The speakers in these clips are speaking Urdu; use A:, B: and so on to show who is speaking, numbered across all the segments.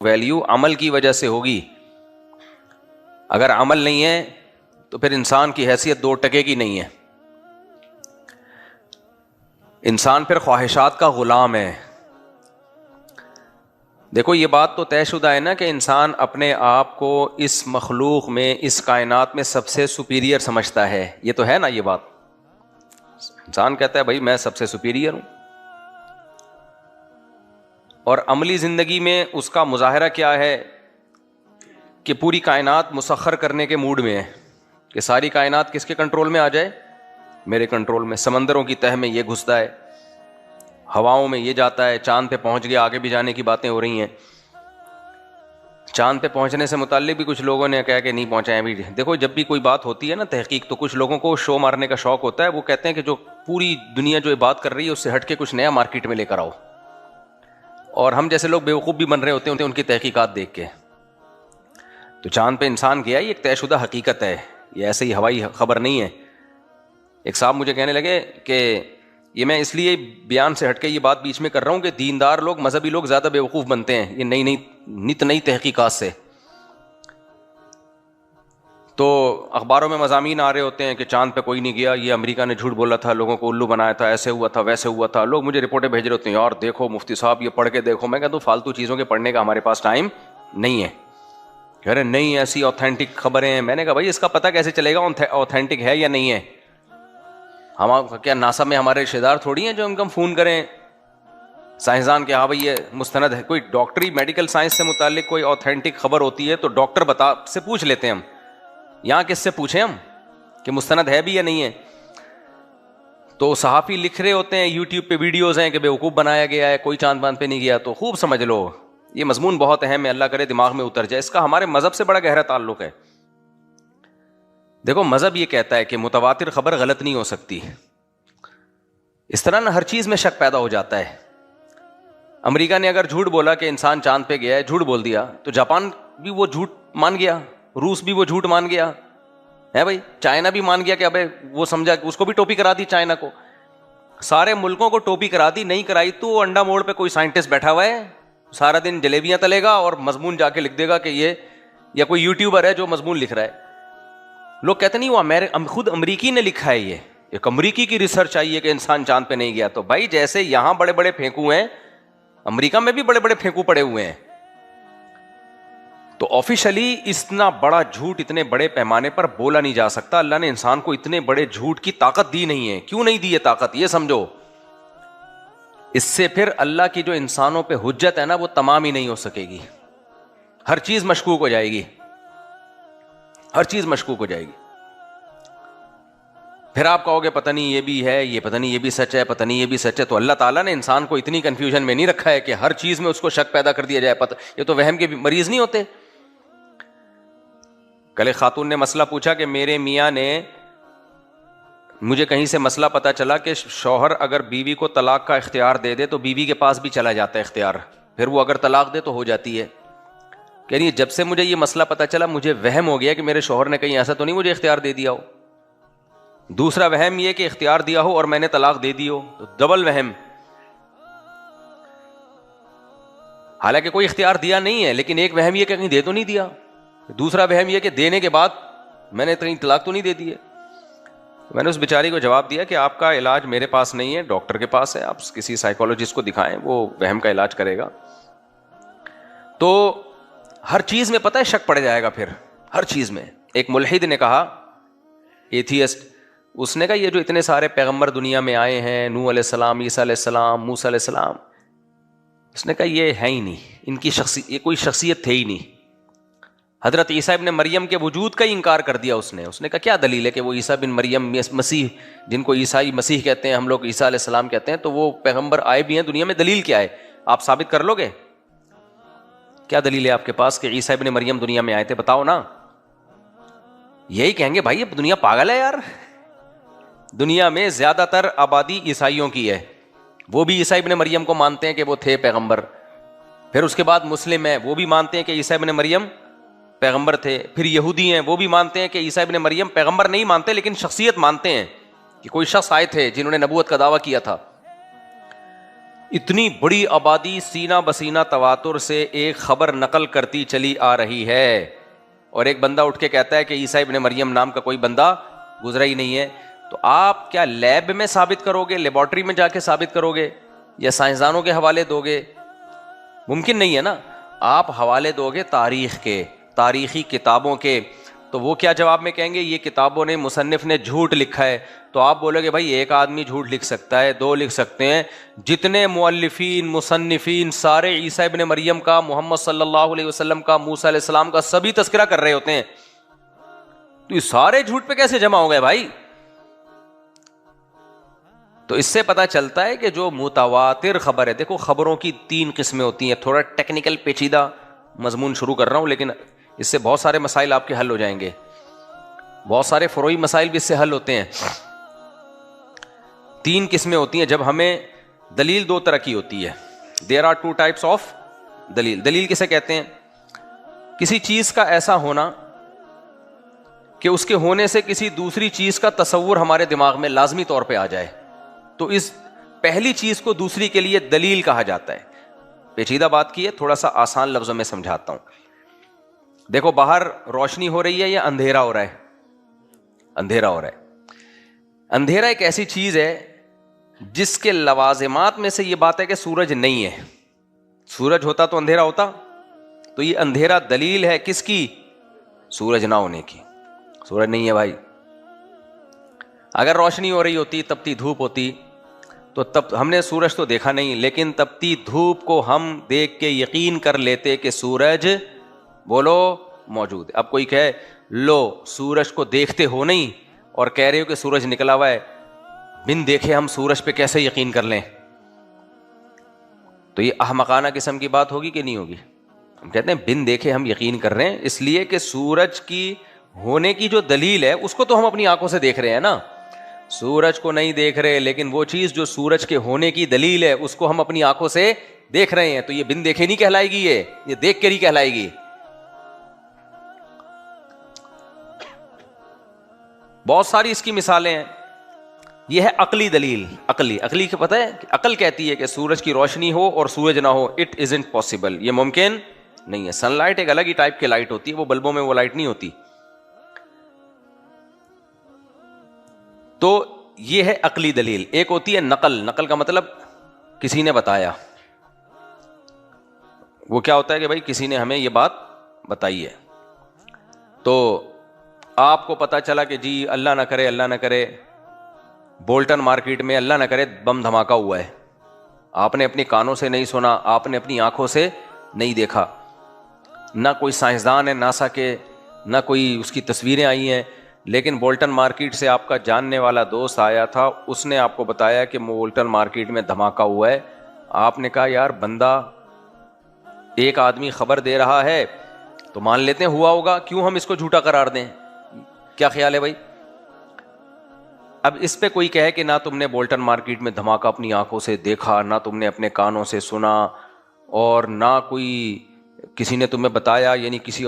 A: ویلیو عمل کی وجہ سے ہوگی. اگر عمل نہیں ہے تو پھر انسان کی حیثیت 2 ٹکے کی نہیں ہے. انسان پھر خواہشات کا غلام ہے. دیکھو یہ بات تو طے شدہ ہے نا کہ انسان اپنے آپ کو اس مخلوق میں, اس کائنات میں سب سے سپیریئر سمجھتا ہے. یہ تو ہے نا یہ بات. انسان کہتا ہے بھائی میں سب سے سپیریئر ہوں. اور عملی زندگی میں اس کا مظاہرہ کیا ہے کہ پوری کائنات مسخر کرنے کے موڈ میں ہے کہ ساری کائنات کس کے کنٹرول میں آ جائے, میرے کنٹرول میں. سمندروں کی تہ میں یہ گھستا ہے, ہواؤں میں یہ جاتا ہے, چاند پہ پہنچ گیا, آگے بھی جانے کی باتیں ہو رہی ہیں. چاند پہ پہنچنے سے متعلق بھی کچھ لوگوں نے کہا کہ نہیں پہنچائے بھی. دیکھو جب بھی کوئی بات ہوتی ہے نا تحقیق, تو کچھ لوگوں کو شو مارنے کا شوق ہوتا ہے. وہ کہتے ہیں کہ جو پوری دنیا جو بات کر رہی ہے اس سے ہٹ کے کچھ نیا مارکیٹ میں لے کر آؤ. اور ہم جیسے لوگ بیوقوف بھی بن رہے ہوتے ہیں ان کی تحقیقات دیکھ کے. تو چاند پہ انسان گیا, یہ ایک طے شدہ حقیقت ہے, یہ ایسے ہی ہوائی خبر نہیں ہے. ایک صاحب مجھے کہنے لگے کہ یہ میں اس لیے بیان سے ہٹ کے یہ بات بیچ میں کر رہا ہوں کہ دیندار لوگ, مذہبی لوگ زیادہ بیوقوف بنتے ہیں یہ نئی تحقیقات سے. تو اخباروں میں مضامین آ رہے ہوتے ہیں کہ چاند پہ کوئی نہیں گیا, یہ امریکہ نے جھوٹ بولا تھا, لوگوں کو الو بنایا تھا, ایسے ہوا تھا ویسے ہوا تھا. لوگ مجھے رپورٹیں بھیج رہے ہوتے ہیں, یار دیکھو مفتی صاحب یہ پڑھ کے دیکھو. میں کہتا ہوں فالتو چیزوں کے پڑھنے کا ہمارے پاس ٹائم نہیں ہے. کہہ رہے نہیں ایسی اوتھینٹک خبریں ہیں. میں نے کہا بھائی اس کا پتہ کیسے چلے گا اوتھینٹک ہے یا نہیں ہے؟ ہم کیا ناسا میں ہمارے رشتے دار تھوڑی ہیں جو ہم کم فون کریں سائنسدان کے ہاں بھائی یہ مستند ہے. کوئی ڈاکٹری میڈیکل سائنس سے متعلق کوئی اوتھینٹک خبر ہوتی ہے تو ڈاکٹر سے پوچھ لیتے ہیں ہم. یہاں کس سے پوچھیں ہم کہ مستند ہے بھی یا نہیں ہے؟ تو صحافی لکھ رہے ہوتے ہیں, یوٹیوب پہ ویڈیوز ہیں کہ بیوقوف بنایا گیا ہے, کوئی چاند باند پہ نہیں گیا. تو خوب سمجھ لو یہ مضمون بہت اہم ہے, اللہ کرے دماغ میں اتر جائے. اس کا ہمارے مذہب سے بڑا گہرا تعلق ہے. دیکھو مذہب یہ کہتا ہے کہ متواتر خبر غلط نہیں ہو سکتی. اس طرح نا ہر چیز میں شک پیدا ہو جاتا ہے. امریکہ نے اگر جھوٹ بولا کہ انسان چاند پہ گیا ہے, جھوٹ بول دیا, تو جاپان بھی وہ جھوٹ مان گیا, روس بھی وہ جھوٹ مان گیا ہے بھائی, چائنا بھی مان گیا کہ ابے وہ سمجھا, اس کو بھی ٹوپی کرا دی چائنا کو. سارے ملکوں کو ٹوپی کرا دی. نہیں کرائی تو انڈا موڑ پہ کوئی سائنٹسٹ بیٹھا ہوا ہے, سارا دن جلیبیاں تلے گا اور مضمون جا کے لکھ دے گا کہ یہ, یا کوئی یوٹیوبر ہے جو مضمون لکھ رہا ہے. لوگ کہتے نہیں وہ خود امریکی نے لکھا ہے, یہ ایک امریکی کی ریسرچ آئی ہے کہ انسان چاند پہ نہیں گیا. تو بھائی جیسے یہاں بڑے بڑے پھینکو ہیں, امریکہ میں بھی بڑے بڑے پھینکو پڑے ہوئے ہیں. تو آفیشلی اتنا بڑا جھوٹ اتنے بڑے پیمانے پر بولا نہیں جا سکتا. اللہ نے انسان کو اتنے بڑے جھوٹ کی طاقت دی نہیں ہے. کیوں نہیں دی یہ طاقت, یہ سمجھو. اس سے پھر اللہ کی جو انسانوں پہ حجت ہے نا وہ تمام ہی نہیں ہو سکے گی. ہر چیز مشکوک ہو جائے گی, ہر چیز مشکوک ہو جائے گی. پھر آپ کہو گے پتہ نہیں یہ بھی ہے, یہ پتہ نہیں یہ بھی سچ ہے, پتہ نہیں یہ بھی سچ ہے. تو اللہ تعالیٰ نے انسان کو اتنی کنفیوژن میں نہیں رکھا ہے کہ ہر چیز میں اس کو شک پیدا کر دیا جائے. یہ تو وہم کے مریض نہیں ہوتے. کل خاتون نے مسئلہ پوچھا کہ میرے میاں نے, مجھے کہیں سے مسئلہ پتا چلا کہ شوہر اگر بیوی کو طلاق کا اختیار دے دے تو بیوی کے پاس بھی چلا جاتا ہے اختیار, پھر وہ اگر طلاق دے تو ہو جاتی ہے. کہ نہیں, جب سے مجھے یہ مسئلہ پتا چلا مجھے وہم ہو گیا کہ میرے شوہر نے کہیں ایسا تو نہیں مجھے اختیار دے دیا ہو. دوسرا وہم یہ کہ اختیار دیا ہو اور میں نے طلاق دے دی ہو, تو ڈبل وہم. حالانکہ کوئی اختیار دیا نہیں ہے, لیکن ایک وہم یہ کہ کہیں دے تو نہیں دیا, دوسرا وہم یہ کہ دینے کے بعد میں نے کہیں طلاق تو نہیں دے دی ہے. میں نے اس بیچاری کو جواب دیا کہ آپ کا علاج میرے پاس نہیں ہے, ڈاکٹر کے پاس ہے, آپ کسی سائیکولوجسٹ کو دکھائیں, وہ وہم کا علاج کرے گا. تو ہر چیز میں پتہ ہے شک پڑ جائے گا پھر, ہر چیز میں. ایک ملحد نے کہا, ایتھیسٹ, اس نے کہا یہ جو اتنے سارے پیغمبر دنیا میں آئے ہیں, نوح علیہ السلام, عیسیٰ علیہ السلام, موسیٰ علیہ السلام, اس نے کہا یہ ہے ہی نہیں, ان کی یہ کوئی شخصیت تھے ہی نہیں. حضرت عیسیٰ ابن مریم کے وجود کا ہی انکار کر دیا اس نے کہا کیا دلیل ہے کہ وہ عیسیٰ بن مریم مسیح, جن کو عیسائی مسیح کہتے ہیں, ہم لوگ عیسیٰ علیہ السلام کہتے ہیں, تو وہ پیغمبر آئے بھی ہیں دنیا میں, دلیل کیا ہے, آپ ثابت کر لو گے؟ کیا دلیل ہے آپ کے پاس کہ عیسیٰ ابن مریم دنیا میں آئے تھے, بتاؤ نا. یہی کہیں گے بھائی اب دنیا پاگل ہے یار, دنیا میں زیادہ تر آبادی عیسائیوں کی ہے, وہ بھی عیسیٰ ابن مریم کو مانتے ہیں کہ وہ تھے پیغمبر. پھر اس کے بعد مسلم ہیں, وہ بھی مانتے ہیں کہ عیسیٰ ابن مریم پیغمبر تھے. پھر یہودی ہیں, وہ بھی مانتے ہیں کہ عیسیٰ ابن مریم پیغمبر نہیں مانتے لیکن شخصیت مانتے ہیں کہ کوئی شخص آئے تھے جنہوں نے نبوت کا دعویٰ کیا تھا. اتنی بڑی آبادی سینہ بسینہ تواتر سے ایک خبر نقل کرتی چلی آ رہی ہے، اور ایک بندہ اٹھ کے کہتا ہے کہ عیسیٰ ابن مریم نام کا کوئی بندہ گزرا ہی نہیں ہے، تو آپ کیا لیب میں ثابت کرو گے، لیبارٹری میں جا کے ثابت کرو گے، یا سائنسدانوں کے حوالے دو گے؟ ممکن نہیں ہے نا. آپ حوالے دو گے تاریخ کے، تاریخی کتابوں کے، تو وہ کیا جواب میں کہیں گے؟ یہ کتابوں نے، مصنف نے جھوٹ لکھا ہے. تو آپ بولو گے بھائی ایک آدمی جھوٹ لکھ سکتا ہے، دو لکھ سکتے ہیں، جتنے مؤلفین مصنفین سارے عیسیٰ ابن مریم کا، محمد صلی اللہ علیہ وسلم کا، موسیٰ علیہ السلام کا سبھی تذکرہ کر رہے ہوتے ہیں، تو یہ سارے جھوٹ پہ کیسے جمع ہو گئے بھائی؟ تو اس سے پتا چلتا ہے کہ جو متواتر خبر ہے، دیکھو خبروں کی 3 قسمیں ہوتی ہیں. تھوڑا ٹیکنیکل پیچیدہ مضمون شروع کر رہا ہوں، لیکن اس سے بہت سارے مسائل آپ کے حل ہو جائیں گے، بہت سارے فروعی مسائل بھی اس سے حل ہوتے ہیں. 3 قسمیں ہوتی ہیں جب ہمیں دلیل 2 طرح کی ہوتی ہے. دیر آر 2 ٹائپس آف دلیل. دلیل کسے کہتے ہیں؟ کسی چیز کا ایسا ہونا کہ اس کے ہونے سے کسی دوسری چیز کا تصور ہمارے دماغ میں لازمی طور پہ آ جائے، تو اس پہلی چیز کو دوسری کے لیے دلیل کہا جاتا ہے. پیچیدہ بات کی ہے، تھوڑا سا آسان لفظوں میں سمجھاتا ہوں. دیکھو باہر روشنی ہو رہی ہے یا اندھیرا ہو رہا ہے؟ اندھیرا ہو رہا ہے. اندھیرا ایک ایسی چیز ہے جس کے لوازمات میں سے یہ بات ہے کہ سورج نہیں ہے. سورج ہوتا تو اندھیرا ہوتا، تو یہ اندھیرا دلیل ہے کس کی؟ سورج نہ ہونے کی. سورج نہیں ہے بھائی. اگر روشنی ہو رہی ہوتی، تپتی دھوپ ہوتی، تو تب ہم نے سورج تو دیکھا نہیں، لیکن تپتی دھوپ کو ہم دیکھ کے یقین کر لیتے کہ سورج بولو موجود ہے. اب کوئی کہے لو سورج کو دیکھتے ہو نہیں اور کہہ رہے ہو کہ سورج نکلا ہوا ہے، بن دیکھے ہم سورج پہ کیسے یقین کر لیں؟ تو یہ احمقانہ قسم کی بات ہوگی کہ نہیں ہوگی؟ ہم کہتے ہیں بن دیکھے ہم یقین کر رہے ہیں، اس لیے کہ سورج کی ہونے کی جو دلیل ہے اس کو تو ہم اپنی آنکھوں سے دیکھ رہے ہیں نا. سورج کو نہیں دیکھ رہے، لیکن وہ چیز جو سورج کے ہونے کی دلیل ہے اس کو ہم اپنی آنکھوں سے دیکھ رہے ہیں، تو یہ بن دیکھے نہیں کہلائے گی، یہ دیکھ کے نہیں کہلائے گی. بہت ساری اس کی مثالیں ہیں. یہ ہے عقلی دلیل. عقلی کو پتہ ہے، عقل کہتی ہے کہ سورج کی روشنی ہو اور سورج نہ ہو، اٹ ازنٹ پاسبل، یہ ممکن نہیں ہے. سن لائٹ ایک الگ ہی ٹائپ کی لائٹ ہوتی ہے، وہ بلبوں میں وہ لائٹ نہیں ہوتی. تو یہ ہے عقلی دلیل. ایک ہوتی ہے نقل. نقل کا مطلب کسی نے بتایا. وہ کیا ہوتا ہے کہ بھائی کسی نے ہمیں یہ بات بتائی ہے، تو آپ کو پتا چلا کہ جی اللہ نہ کرے، اللہ نہ کرے بولٹن مارکیٹ میں اللہ نہ کرے بم دھماکہ ہوا ہے. آپ نے اپنی کانوں سے نہیں سنا، آپ نے اپنی آنکھوں سے نہیں دیکھا، نہ کوئی سائنسدان ہے ناسا کے، نہ کوئی اس کی تصویریں آئی ہیں، لیکن بولٹن مارکیٹ سے آپ کا جاننے والا دوست آیا تھا، اس نے آپ کو بتایا کہ بولٹن مارکیٹ میں دھماکہ ہوا ہے. آپ نے کہا یار بندہ، ایک آدمی خبر دے رہا ہے تو مان لیتے ہیں ہوا ہوگا، کیوں ہم اس کو جھوٹا قرار دیں؟ کیا خیال ہے بھائی؟ اب اس پہ کوئی کہے کہ نہ تم نے بولٹن مارکیٹ میں دھماکہ اپنی آنکھوں سے دیکھا، نہ تم نے اپنے کانوں سے سنا، اور نہ کوئی کسی نے تمہیں بتایا، یعنی کسی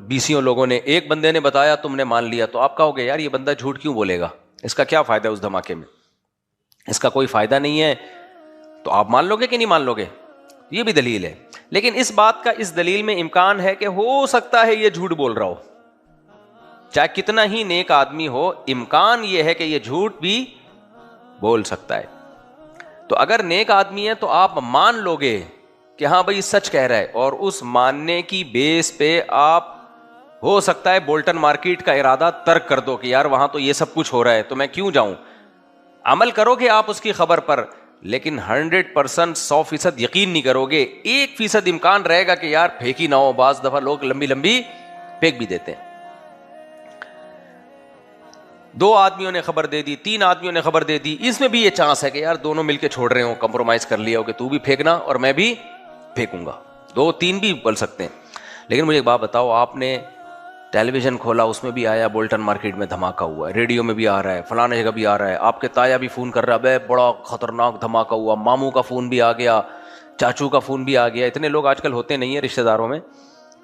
A: 20 لوگوں نے، ایک بندے نے بتایا تم نے مان لیا، تو آپ کہو گے یار یہ بندہ جھوٹ کیوں بولے گا، اس کا کیا فائدہ ہے اس دھماکے میں؟ اس کا کوئی فائدہ نہیں ہے. تو آپ مان لو گے کہ نہیں مان لو گے؟ یہ بھی دلیل ہے. لیکن اس بات کا اس دلیل میں امکان ہے کہ ہو سکتا ہے یہ جھوٹ بول رہا ہو، چاہے کتنا ہی نیک آدمی ہو، امکان یہ ہے کہ یہ جھوٹ بھی بول سکتا ہے. تو اگر نیک آدمی ہے تو آپ مان لو گے کہ ہاں بھائی سچ کہہ رہا ہے، اور اس ماننے کی بیس پہ آپ ہو سکتا ہے بولٹن مارکیٹ کا ارادہ ترک کر دو کہ یار وہاں تو یہ سب کچھ ہو رہا ہے تو میں کیوں جاؤں. عمل کرو گے آپ اس کی خبر پر، لیکن 100% 100% یقین نہیں کرو گے. 1% امکان رہے گا کہ یار پھینک ہی نہ ہو. بعض دفعہ لوگ لمبی لمبی پھینک بھی دیتے ہیں. 2 آدمیوں نے خبر دے دی، 3 آدمیوں نے خبر دے دی، اس میں بھی یہ چانس ہے کہ یار دونوں مل کے چھوڑ رہے ہوں، کمپرومائز کر لیا ہو کہ تو بھی پھینکنا اور میں بھی پھینکوں گا. 2-3 بھی بول سکتے ہیں. لیکن مجھے ایک بات بتاؤ، آپ نے ٹیلی ویژن کھولا، اس میں بھی آیا بولٹن مارکیٹ میں دھماکہ ہوا ہے، ریڈیو میں بھی آ رہا ہے، فلاں جگہ بھی آ رہا ہے، آپ کے تایا بھی فون کر رہا ہے بے بڑا خطرناک دھماکہ ہوا، ماموں کا فون بھی آ گیا، چاچو کا فون بھی آ گیا. اتنے لوگ آج کل ہوتے نہیں ہیں رشتہ داروں میں،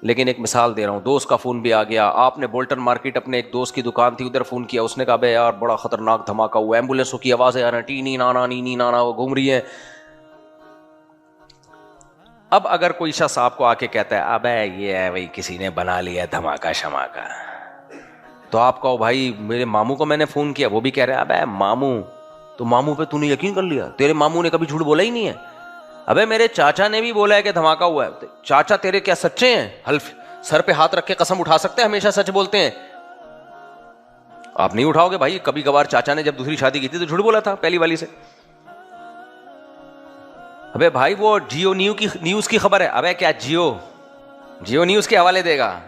A: لیکن ایک مثال دے رہا ہوں، دوست کا فون بھی آ گیا. آپ نے بولٹن مارکیٹ اپنے ایک دوست کی دکان تھی ادھر فون کیا، اس نے کہا بے یار بڑا خطرناک دھماکہ ہوا، ایمبولینسوں کی آوازیں آ رہی ہیں، ٹی نی نانا نی نی نانا، وہ گھوم رہی ہیں. اب اگر کوئی شخص آپ کو آ کے کہتا ہے ابے یہ ہے بھائی کسی نے بنا لیا دھماکہ شماکہ, تو آپ کہو بھائی میرے ماموں کو میں نے فون کیا, وہ بھی کہہ رہے ہیں ابے ماموں, تو ماموں پہ تو نے یقین کر لیا, تیرے ماموں نے کبھی جھوٹ بولا ہی نہیں ہے. ابے میرے چاچا نے بھی بولا ہے کہ دھماکہ ہوا ہے. چاچا تیرے کیا سچے ہیں؟ حلف سر پہ ہاتھ رکھ کے قسم اٹھا سکتے ہیں ہمیشہ سچ بولتے ہیں؟ آپ نہیں اٹھاؤ گے بھائی. کبھی کبھار چاچا نے جب دوسری شادی کی تھی تو جھوٹ بولا تھا پہلی والی سے. ابے بھائی وہ جیو نیوز کی خبر ہے. ابے کیا جیو نیوز کے حوالے دے گا؟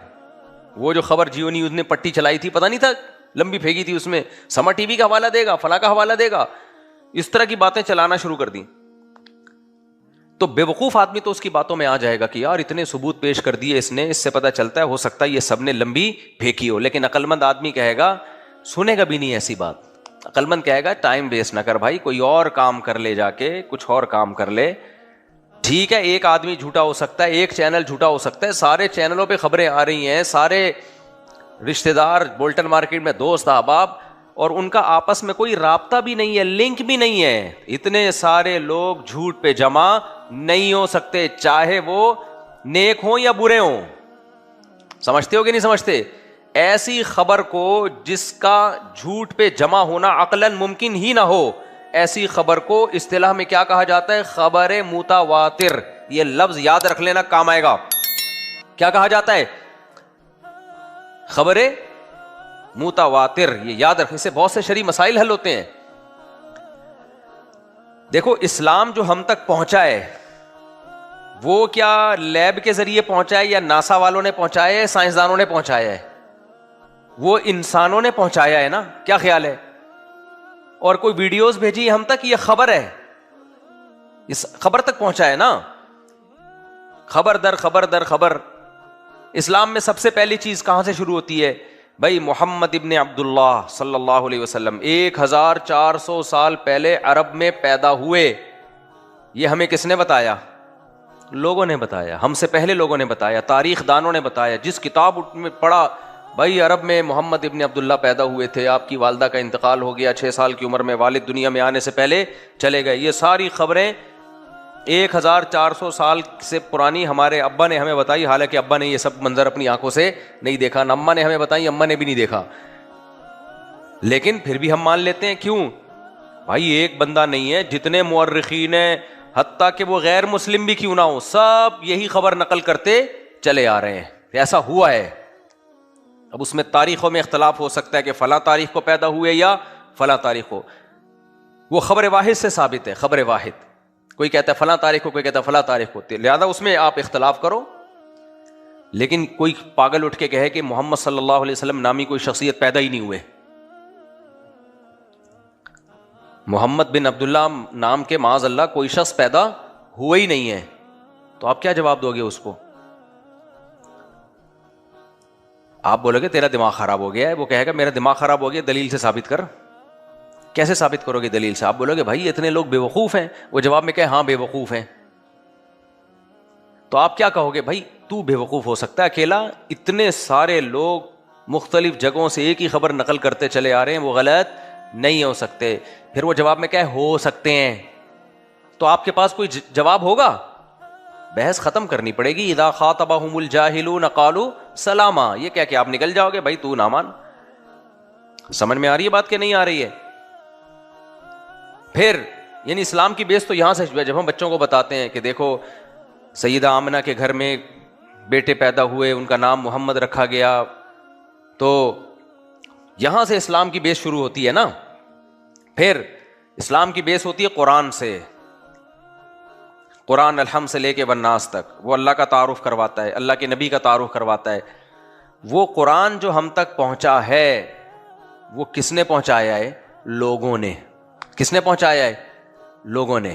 A: وہ جو خبر جیو نیوز نے پٹی چلائی تھی پتہ نہیں تھا لمبی پھینکی تھی اس میں, سما ٹی وی کا حوالہ دے گا, فلاں کا حوالہ دے گا, اس طرح کی باتیں چلانا شروع کر دیں. تو بے وقوف آدمی تو اس کی باتوں میں آ جائے گا کہ یار اتنے ثبوت پیش کر دیے اس نے, اس سے پتہ چلتا ہے ہو سکتا ہے یہ سب نے لمبی پھینکی ہو. لیکن عقل مند آدمی کہے گا, سنے گا بھی نہیں ایسی بات. عقل مند کہے گا ٹائم ویسٹ نہ کر بھائی, کوئی اور کام کر لے, جا کے کچھ اور کام کر لے. ٹھیک ہے ایک آدمی جھوٹا ہو سکتا ہے, ایک چینل جھوٹا ہو سکتا ہے, سارے چینلوں پہ خبریں آ رہی ہیں, سارے رشتہ دار بولٹن مارکیٹ میں دوست احباب, اور ان کا آپس میں کوئی رابطہ بھی نہیں ہے, لنک بھی نہیں ہے. اتنے سارے لوگ جھوٹ پہ جمع نہیں ہو سکتے, چاہے وہ نیک ہوں یا برے ہوں. سمجھتے ہو کہ نہیں سمجھتے؟ ایسی خبر کو جس کا جھوٹ پہ جمع ہونا عقلاً ممکن ہی نہ ہو, ایسی خبر کو اصطلاح میں کیا کہا جاتا ہے؟ خبر متواتر. یہ لفظ یاد رکھ لینا, کام آئے گا. کیا کہا جاتا ہے؟ خبر متواتر. یہ یاد رکھنے سے بہت سے شرعی مسائل حل ہوتے ہیں. دیکھو اسلام جو ہم تک پہنچا ہے وہ کیا لیب کے ذریعے پہنچا ہے, یا ناسا والوں نے پہنچایا ہے, سائنسدانوں نے پہنچایا ہے؟ وہ انسانوں نے پہنچایا ہے نا. کیا خیال ہے؟ اور کوئی ویڈیوز بھیجی ہم تک, یہ خبر ہے, اس خبر تک پہنچا ہے نا. خبر در خبر در خبر. اسلام میں سب سے پہلی چیز کہاں سے شروع ہوتی ہے بھائی؟ محمد ابن عبداللہ صلی اللہ علیہ وسلم 1400 سال پہلے عرب میں پیدا ہوئے. یہ ہمیں کس نے بتایا؟ لوگوں نے بتایا, ہم سے پہلے لوگوں نے بتایا, تاریخ دانوں نے بتایا. جس کتاب میں پڑھا بھائی عرب میں محمد ابن عبداللہ پیدا ہوئے تھے, آپ کی والدہ کا انتقال ہو گیا 6 سال کی عمر میں, والد دنیا میں آنے سے پہلے چلے گئے. یہ ساری خبریں 1400 سال سے پرانی ہمارے ابا نے ہمیں بتائی, حالانکہ ابا نے یہ سب منظر اپنی آنکھوں سے نہیں دیکھا, نہ اماں نے ہمیں بتائی, اماں نے بھی نہیں دیکھا, لیکن پھر بھی ہم مان لیتے ہیں. کیوں بھائی؟ ایک بندہ نہیں ہے, جتنے مورخین ہیں, حتیٰ کہ وہ غیر مسلم بھی کیوں نہ ہو, سب یہی خبر نقل کرتے چلے آ رہے ہیں. ایسا ہوا ہے. اب اس میں تاریخوں میں اختلاف ہو سکتا ہے کہ فلاں تاریخ کو پیدا ہوئے یا فلاں تاریخ کو, وہ خبر واحد سے ثابت ہے. خبر واحد, کوئی کہتا ہے فلاں تاریخ کو, کوئی کہتا ہے فلاں تاریخ کو, لہذا اس میں آپ اختلاف کرو. لیکن کوئی پاگل اٹھ کے کہے کہ محمد صلی اللہ علیہ وسلم نامی کوئی شخصیت پیدا ہی نہیں ہوئے, محمد بن عبداللہ نام کے معاذ اللہ کوئی شخص پیدا ہوا ہی نہیں ہے, تو آپ کیا جواب دو گے اس کو؟ آپ بولو گے تیرا دماغ خراب ہو گیا ہے, وہ کہے گا میرا دماغ خراب ہو گیا, دلیل سے ثابت کر. کیسے ثابت کرو گے دلیل سے؟ آپ بولو گے بھائی اتنے لوگ بے وقوف ہیں. وہ جواب میں کہے ہاں بے وقوف ہیں. تو آپ کیا کہو گے؟ بھائی تو بے وقوف ہو سکتا ہے اکیلا, اتنے سارے لوگ مختلف جگہوں سے ایک ہی خبر نقل کرتے چلے آ رہے ہیں, وہ غلط نہیں ہو سکتے. پھر وہ جواب میں کہے ہو سکتے ہیں, تو آپ کے پاس کوئی جواب ہوگا؟ بحث ختم کرنی پڑے گی. اذا خاطبهم الجاہلون قالوا سلاما. یہ کیا کہ آپ نکل جاؤ گے بھائی تو نہ مان. سمجھ میں آ رہی ہے بات کہ نہیں آ رہی ہے؟ پھر یعنی اسلام کی بیس تو یہاں سے جب ہم بچوں کو بتاتے ہیں کہ دیکھو سیدہ آمنہ کے گھر میں بیٹے پیدا ہوئے, ان کا نام محمد رکھا گیا, تو یہاں سے اسلام کی بیس شروع ہوتی ہے نا. پھر اسلام کی بیس ہوتی ہے قرآن سے. قرآن الحمد سے لے کے والناس تک وہ اللہ کا تعارف کرواتا ہے, اللہ کے نبی کا تعارف کرواتا ہے. وہ قرآن جو ہم تک پہنچا ہے وہ کس نے پہنچایا ہے؟ لوگوں نے. کس نے پہنچایا ہے؟ لوگوں نے.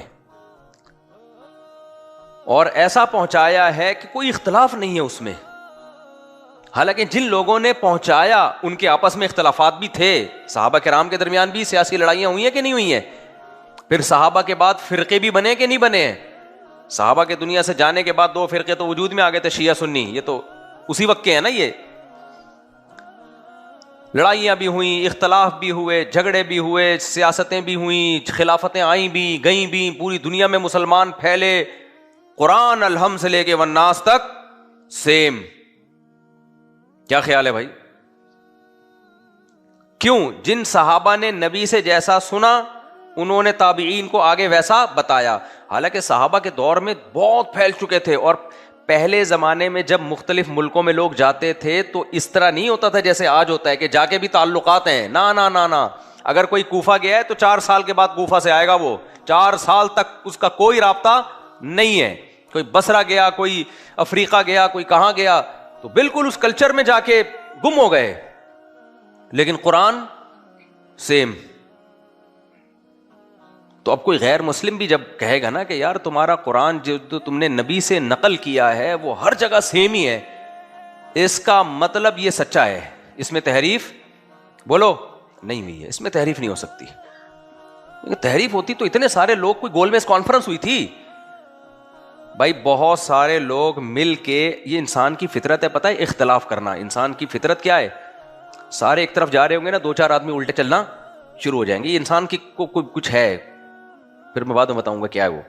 A: اور ایسا پہنچایا ہے کہ کوئی اختلاف نہیں ہے اس میں. حالانکہ جن لوگوں نے پہنچایا ان کے آپس میں اختلافات بھی تھے, صحابہ کرام کے درمیان بھی سیاسی لڑائیاں ہوئی ہیں کہ نہیں ہوئی ہیں. پھر صحابہ کے بعد فرقے بھی بنے کہ نہیں بنے ہیں. صحابہ کے دنیا سے جانے کے بعد 2 فرقے تو وجود میں آ گئے تھے, شیعہ سنی, یہ تو اسی وقت کے ہیں نا. یہ لڑائیاں بھی ہوئیں, اختلاف بھی ہوئے, جھگڑے بھی ہوئے, سیاستیں بھی ہوئیں, خلافتیں آئیں بھی گئیں بھی, پوری دنیا میں مسلمان پھیلے, قرآن الحم سے لے کے والناس تک سیم. کیا خیال ہے بھائی؟ کیوں؟ جن صحابہ نے نبی سے جیسا سنا انہوں نے تابعین کو آگے ویسا بتایا. حالانکہ صحابہ کے دور میں بہت پھیل چکے تھے, اور پہلے زمانے میں جب مختلف ملکوں میں لوگ جاتے تھے تو اس طرح نہیں ہوتا تھا جیسے آج ہوتا ہے کہ جا کے بھی تعلقات ہیں. نا نا نا نا, اگر کوئی کوفہ گیا ہے تو 4 سال کے بعد کوفہ سے آئے گا, وہ 4 سال تک اس کا کوئی رابطہ نہیں ہے. کوئی بصرہ گیا, کوئی افریقہ گیا, کوئی کہاں گیا, تو بالکل اس کلچر میں جا کے گم ہو گئے. لیکن قرآن سیم. تو اب کوئی غیر مسلم بھی جب کہے گا نا کہ یار تمہارا قرآن جو تم نے نبی سے نقل کیا ہے وہ ہر جگہ سیم ہی ہے, اس کا مطلب یہ سچا ہے, اس میں تحریف بولو نہیں ہوئی ہے, اس میں تحریف نہیں ہو سکتی. تحریف ہوتی تو اتنے سارے لوگ, کوئی گول میز کانفرنس ہوئی تھی بھائی, بہت سارے لوگ مل کے, یہ انسان کی فطرت ہے, پتہ ہے اختلاف کرنا انسان کی فطرت کیا ہے. سارے ایک طرف جا رہے ہوں گے نا, 2-4 آدمی الٹے چلنا شروع ہو جائیں گے. یہ انسان کی کچھ ہے, پھر میں بعد میں بتاؤں گا کیا ہے وہ.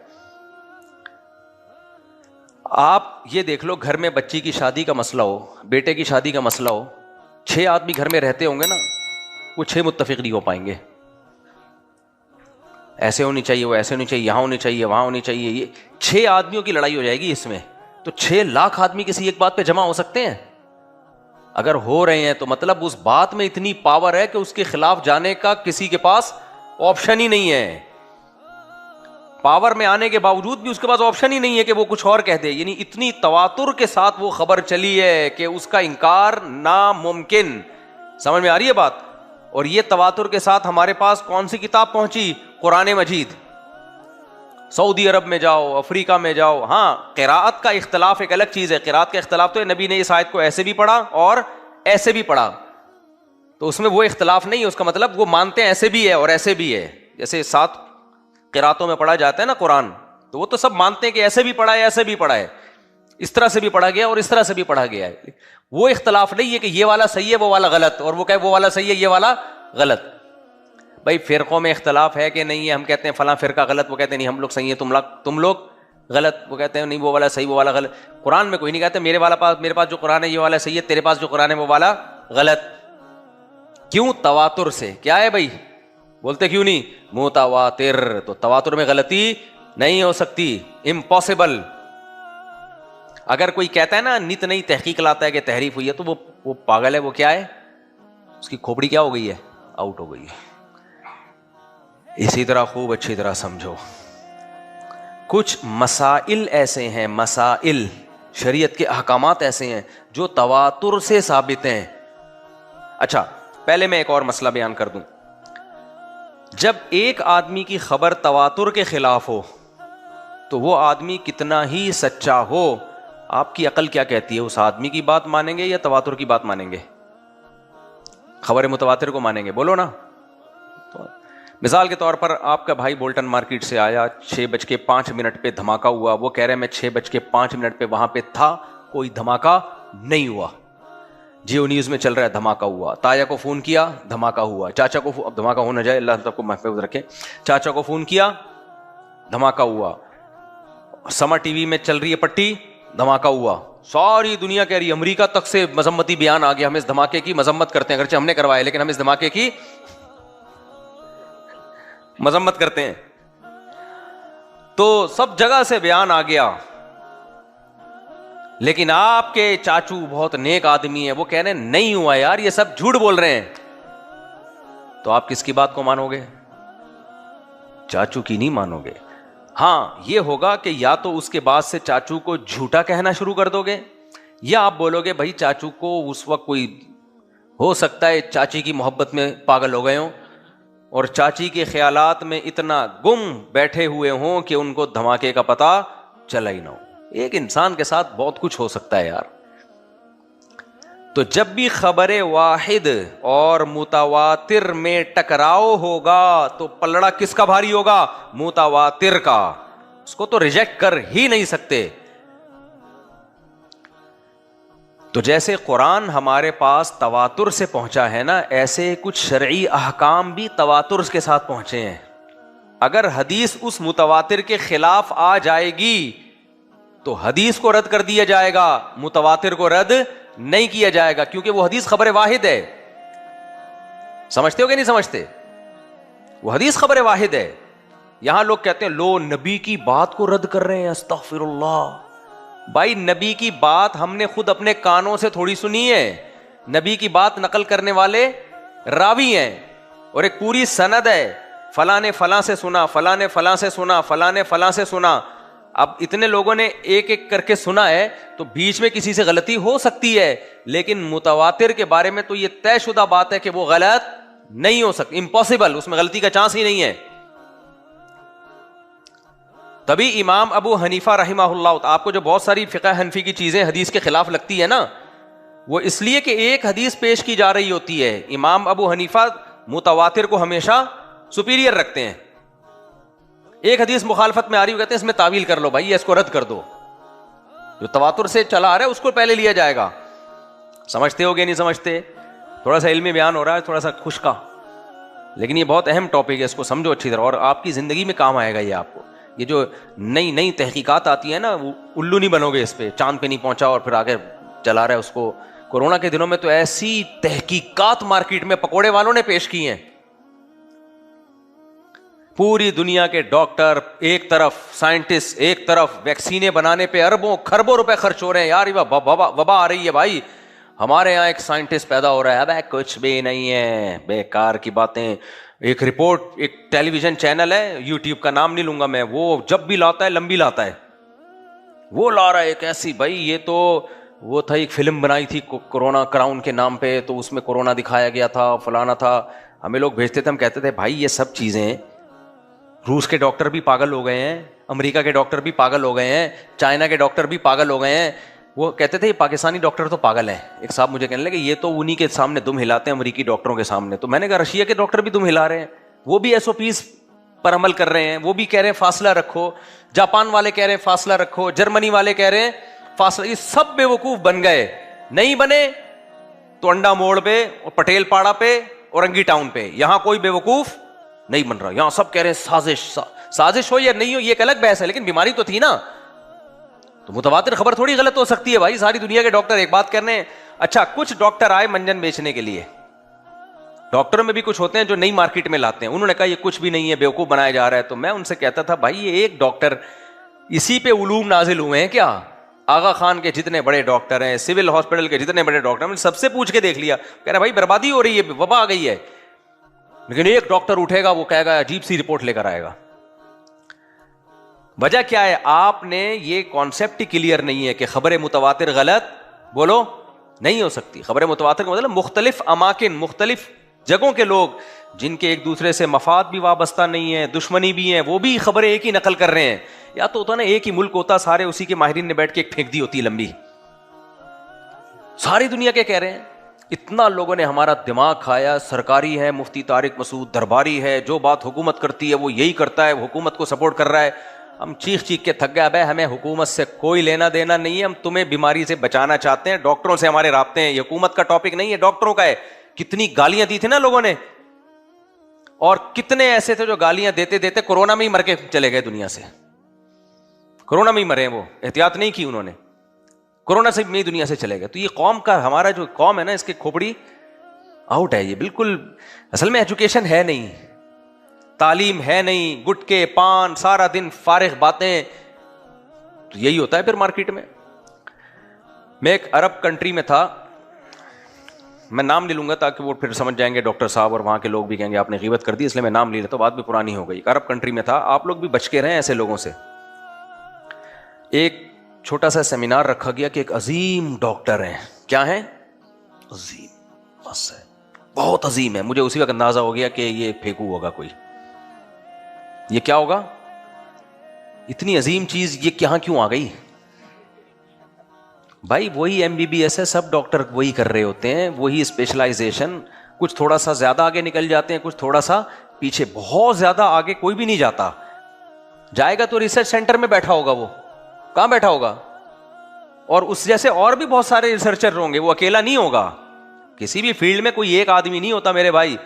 A: آپ یہ دیکھ لو, گھر میں بچی کی شادی کا مسئلہ ہو, بیٹے کی شادی کا مسئلہ ہو, 6 آدمی گھر میں رہتے ہوں گے نا, وہ 6 متفق نہیں ہو پائیں گے. ایسے ہونی چاہیے, وہ ایسے ہونی چاہیے, یہاں ہونی چاہیے, وہاں ہونی چاہیے. یہ 6 آدمیوں کی لڑائی ہو جائے گی اس میں. تو 6 لاکھ آدمی کسی ایک بات پہ جمع ہو سکتے ہیں؟ اگر ہو رہے ہیں تو مطلب اس بات میں اتنی پاور ہے کہ اس کے خلاف جانے کا کسی کے پاس آپشن ہی نہیں ہے. پاور میں آنے کے باوجود بھی اس کے پاس آپشن ہی نہیں ہے کہ وہ کچھ اور کہہ دے. یعنی اتنی تواتر کے ساتھ وہ خبر چلی ہے کہ اس کا انکار ناممکن. سمجھ میں آ رہی ہے بات؟ اور یہ تواتر کے ساتھ ہمارے پاس کون سی کتاب پہنچی؟ قرآن مجید. سعودی عرب میں جاؤ, افریقہ میں جاؤ. ہاں, قراءت کا اختلاف ایک الگ چیز ہے. قراءت کا اختلاف تو ہے, نبی نے اس آیت کو ایسے بھی پڑھا اور ایسے بھی پڑھا, تو اس میں وہ اختلاف نہیں ہے. اس کا مطلب وہ مانتے ہیں ایسے بھی ہے اور ایسے بھی ہے. جیسے 7 قراءتوں میں پڑھا جاتا ہے نا قرآن, تو وہ تو سب مانتے ہیں کہ ایسے بھی پڑھا ہے, ایسے بھی پڑھا ہے, اس طرح سے بھی پڑھا گیا اور اس طرح سے بھی پڑھا گیا ہے. وہ اختلاف نہیں ہے کہ یہ والا صحیح ہے وہ والا غلط, اور وہ کہے وہ والا صحیح ہے یہ والا غلط. بھائی فرقوں میں اختلاف ہے کہ نہیں ہے؟ ہم کہتے ہیں فلاں فرقہ غلط, وہ کہتے ہیں نہیں ہم لوگ صحیح ہیں, تم لوگ غلط, وہ کہتے ہیں نہیں وہ والا صحیح وہ والا غلط. قرآن میں کوئی نہیں کہتے میرے پاس جو قرآن ہے یہ والا صحیح ہے, تیرے پاس جو قرآن ہے وہ والا غلط. کیوں؟ تواتر سے. کیا ہے بھائی؟ بولتے کیوں نہیں؟ متواتر. تو تواتر میں غلطی نہیں ہو سکتی, امپاسبل. اگر کوئی کہتا ہے نا نت نئی تحقیق لاتا ہے کہ تحریف ہوئی ہے, تو وہ پاگل ہے. وہ کیا ہے, اس کی کھوپڑی کیا ہو گئی ہے, آؤٹ ہو گئی ہے. اسی طرح خوب اچھی طرح سمجھو, کچھ مسائل ایسے ہیں, مسائل شریعت کے احکامات ایسے ہیں جو تواتر سے ثابت ہیں. اچھا پہلے میں ایک اور مسئلہ بیان کر دوں. جب ایک آدمی کی خبر تواتر کے خلاف ہو تو وہ آدمی کتنا ہی سچا ہو, آپ کی عقل کیا کہتی ہے؟ اس آدمی کی بات مانیں گے یا تواتر کی بات مانیں گے؟ خبر متواتر کو مانیں گے, بولو نا. مثال کے طور پر آپ کا بھائی بولٹن مارکیٹ سے آیا, 6:05 پہ دھماکہ ہوا. وہ کہہ رہے میں 6:05 پہ وہاں پہ تھا, کوئی دھماکہ نہیں ہوا. جیو نیوز میں چل رہا ہے دھماکہ ہوا. تایا کو فون کیا, دھماکہ ہوا. چاچا کو, اب دھماکہ ہو نہ جائے, اللہ سب کو محفوظ رکھے. چاچا کو فون کیا, دھماکہ ہوا. سما ٹی وی میں چل رہی ہے پٹی, دھماکہ ہوا. ساری دنیا کہہ رہی ہے, امریکہ تک سے مذمتی بیان آ گیا, ہم اس دھماکے کی مذمت کرتے ہیں, اگرچہ ہم نے کروایا لیکن ہم اس دھماکے کی مذمت کرتے ہیں. تو سب جگہ سے بیان آ گیا. لیکن آپ کے چاچو بہت نیک آدمی ہیں, وہ کہہ رہے ہیں نہیں ہوا یار, یہ سب جھوٹ بول رہے ہیں. تو آپ کس کی بات کو مانو گے؟ چاچو کی نہیں مانو گے. ہاں یہ ہوگا کہ یا تو اس کے بعد سے چاچو کو جھوٹا کہنا شروع کر دو گے, یا آپ بولو گے بھائی چاچو کو اس وقت کوئی ہو سکتا ہے چاچی کی محبت میں پاگل ہو گئے ہوں اور چاچی کے خیالات میں اتنا گم بیٹھے ہوئے ہوں کہ ان کو دھماکے کا پتہ چلا ہی نہ ہو. ایک انسان کے ساتھ بہت کچھ ہو سکتا ہے یار. تو جب بھی خبر واحد اور متواتر میں ٹکراؤ ہوگا تو پلڑا کس کا بھاری ہوگا؟ متواتر کا. اس کو تو ریجیکٹ کر ہی نہیں سکتے. تو جیسے قرآن ہمارے پاس تواتر سے پہنچا ہے نا, ایسے کچھ شرعی احکام بھی تواتر کے ساتھ پہنچے ہیں. اگر حدیث اس متواتر کے خلاف آ جائے گی تو حدیث کو رد کر دیا جائے گا, متواتر کو رد نہیں کیا جائے گا, کیونکہ وہ حدیث خبر واحد ہے. سمجھتے ہو کہ نہیں سمجھتے؟ وہ حدیث خبر واحد ہے. یہاں لوگ کہتے ہیں لو نبی کی بات کو رد کر رہے ہیں, استغفر اللہ. بھائی نبی کی بات ہم نے خود اپنے کانوں سے تھوڑی سنی ہے, نبی کی بات نقل کرنے والے راوی ہیں, اور ایک پوری سند ہے, فلاں نے فلاں سے سنا, فلاں نے فلاں سے سنا, فلاں نے فلاں سے سنا. اب اتنے لوگوں نے ایک ایک کر کے سنا ہے تو بیچ میں کسی سے غلطی ہو سکتی ہے, لیکن متواتر کے بارے میں تو یہ طے شدہ بات ہے کہ وہ غلط نہیں ہو سکتی, امپاسبل, اس میں غلطی کا چانس ہی نہیں ہے. تبھی امام ابو حنیفہ رحمہ اللہ, آپ کو جو بہت ساری فقہ حنفی کی چیزیں حدیث کے خلاف لگتی ہے نا, وہ اس لیے کہ ایک حدیث پیش کی جا رہی ہوتی ہے. امام ابو حنیفہ متواتر کو ہمیشہ سپیریئر رکھتے ہیں. ایک حدیث مخالفت میں آ رہی ہو, کہتے ہیں اس میں تعویل کر لو بھائی, اس کو رد کر دو. جو تواتر سے چلا آ رہا ہے اس کو پہلے لیا جائے گا. سمجھتے ہو گے نہیں سمجھتے؟ تھوڑا سا علمی بیان ہو رہا ہے, تھوڑا سا خشکا, لیکن یہ بہت اہم ٹاپک ہے, اس کو سمجھو اچھی طرح, اور آپ کی زندگی میں کام آئے گا یہ آپ کو. یہ جو نئی نئی تحقیقات آتی ہیں نا, وہ الو نہیں بنو گے اس پہ, چاند پہ نہیں پہنچا اور پھر آگے چلا رہا ہے اس کو. کورونا کے دنوں میں تو ایسی تحقیقات مارکیٹ میں پکوڑے والوں نے پیش کی ہیں. پوری دنیا کے ڈاکٹر ایک طرف, سائنٹسٹ ایک طرف, ویکسینے بنانے پہ اربوں خربوں روپے خرچ ہو رہے ہیں. یار وبا آ رہی ہے بھائی, ہمارے یہاں ایک سائنٹسٹ پیدا ہو رہا ہے. ابے کچھ بھی نہیں ہے, بیکار کی باتیں. ایک رپورٹ, ایک ٹیلی ویژن چینل ہے, یوٹیوب کا نام نہیں لوں گا میں, وہ جب بھی لاتا ہے لمبی لاتا ہے. وہ لا رہا ہے ایک ایسی, بھائی یہ تو وہ تھا, ایک فلم بنائی تھی کورونا کراؤن کے نام پہ, تو اس میں کورونا دکھایا گیا تھا, فلانا تھا. ہمیں لوگ بھیجتے تھے, ہم کہتے تھے بھائی یہ سب چیزیں, روس کے ڈاکٹر بھی پاگل ہو گئے ہیں, امریکہ کے ڈاکٹر بھی پاگل ہو گئے ہیں, چائنا کے ڈاکٹر بھی پاگل ہو گئے ہیں. وہ کہتے تھے یہ پاکستانی ڈاکٹر تو پاگل ہیں. ایک صاحب مجھے کہنے لگے یہ تو انہی کے سامنے دم ہلاتے ہیں, امریکی ڈاکٹروں کے سامنے. تو میں نے کہا رشیا کے ڈاکٹر بھی دم ہلا رہے ہیں, وہ بھی ایس او پیز پر عمل کر رہے ہیں, وہ بھی کہہ رہے ہیں فاصلہ رکھو, جاپان والے کہہ رہے ہیں فاصلہ رکھو, جرمنی والے کہہ رہے ہیں فاصلہ. یہ سب بے وقوف بن گئے. نہیں بنے تو انڈا موڑ پہ اور پٹیل پاڑا پہ اور رنگی ٹاؤن پہ, یہاں کوئی بے وقوف نہیں بن رہا. یہاں سب کہہ رہے ہیں سازش ہو یا نہیں ہو یہ ایک الگ بحث ہے, لیکن بیماری تو تھی نا. تو متواتر خبر تھوڑی غلط ہو سکتی ہے بھائی. ساری دنیا کے ڈاکٹر ایک بات کرنے. اچھا کچھ ڈاکٹر آئے منجن بیچنے کے لیے, ڈاکٹروں میں بھی کچھ ہوتے ہیں جو نئی مارکیٹ میں لاتے ہیں. انہوں نے کہا یہ کچھ بھی نہیں ہے, بیوقوف بنایا جا رہا ہے. تو میں ان سے کہتا تھا بھائی یہ ایک ڈاکٹر, اسی پہ علوم نازل ہوئے ہیں کیا؟ آغا خان کے جتنے بڑے ڈاکٹر ہیں, سول ہاسپٹل کے جتنے بڑے ڈاکٹر ہیں, سب سے پوچھ کے دیکھ لیا, کہہ رہا بھائی بربادی ہو رہی ہے, وبا آ گئی ہے. لیکن ایک ڈاکٹر اٹھے گا, وہ کہے گا عجیب سی رپورٹ لے کر آئے گا. وجہ کیا ہے؟ آپ نے یہ کانسیپٹ ہی کلیئر نہیں ہے کہ خبر متواتر غلط بولو نہیں ہو سکتی. خبر متواتر کا مطلب مختلف اماکن, مختلف جگہوں کے لوگ جن کے ایک دوسرے سے مفاد بھی وابستہ نہیں ہے, دشمنی بھی ہے, وہ بھی خبریں ایک ہی نقل کر رہے ہیں. یا تو ہوتا نا ایک ہی ملک ہوتا, سارے اسی کے ماہرین نے بیٹھ کے ایک پھینک دی ہوتی لمبی, ساری دنیا کے کہہ رہے ہیں. اتنا لوگوں نے ہمارا دماغ کھایا. سرکاری ہے, مفتی طارق مسعود درباری ہے, جو بات حکومت کرتی ہے وہ یہی کرتا ہے, حکومت کو سپورٹ کر رہا ہے. ہم چیخ چیخ کے تھک گئے. ابے ہمیں حکومت سے کوئی لینا دینا نہیں ہے, ہم تمہیں بیماری سے بچانا چاہتے ہیں. ڈاکٹروں سے ہمارے رابطے ہیں, یہ حکومت کا ٹاپک نہیں ہے, ڈاکٹروں کا ہے. کتنی گالیاں دی تھی نا لوگوں نے, اور کتنے ایسے تھے جو گالیاں دیتے دیتے کورونا میں ہی مر کے چلے گئے دنیا سے. کورونا میں ہی مرے, وہ احتیاط نہیں کی انہوں نے, کورونا سے میں دنیا سے چلے گئے. تو یہ قوم کا, ہمارا جو قوم ہے نا, اس کی کھوپڑی آؤٹ ہے. یہ بالکل اصل میں ایجوکیشن ہے نہیں, تعلیم ہے نہیں, گٹکے پان, سارا دن فارغ باتیں. تو یہی ہوتا ہے پھر مارکیٹ میں. میں ایک عرب کنٹری میں تھا, میں نام نہیں لوں گا تاکہ وہ پھر سمجھ جائیں گے ڈاکٹر صاحب, اور وہاں کے لوگ بھی کہیں گے آپ نے غیبت کر دی, اس لیے میں نام لے لیتا ہوں, بات بھی پرانی ہو گئی. ایک عرب کنٹری میں تھا, آپ لوگ بھی بچ کے رہیں ایسے لوگوں سے. ایک چھوٹا سا سیمینار رکھا گیا کہ ایک عظیم ڈاکٹر ہیں. کیا ہیں؟ عظیم, بس ہے, بہت عظیم ہے. مجھے اسی وقت اندازہ ہو گیا کہ یہ پھینکو ہوگا کوئی. یہ کیا ہوگا؟ اتنی عظیم چیز یہ کہاں کیوں آ گئی؟ بھائی وہی ایم بی بی ایس ہے, سب ڈاکٹر وہی کر رہے ہوتے ہیں, وہی اسپیشلائزیشن. کچھ تھوڑا سا زیادہ آگے نکل جاتے ہیں, کچھ تھوڑا سا پیچھے. بہت زیادہ آگے کوئی بھی نہیں جاتا. جائے گا تو ریسرچ سینٹر میں بیٹھا ہوگا. وہ کہاں بیٹھا ہوگا؟ اور اس جیسے اور بھی بہت سارے ریسرچر ہوں گے, وہ اکیلا نہیں ہوگا. کسی بھی فیلڈ میں کوئی ایک آدمی نہیں ہوتا میرے بھائی.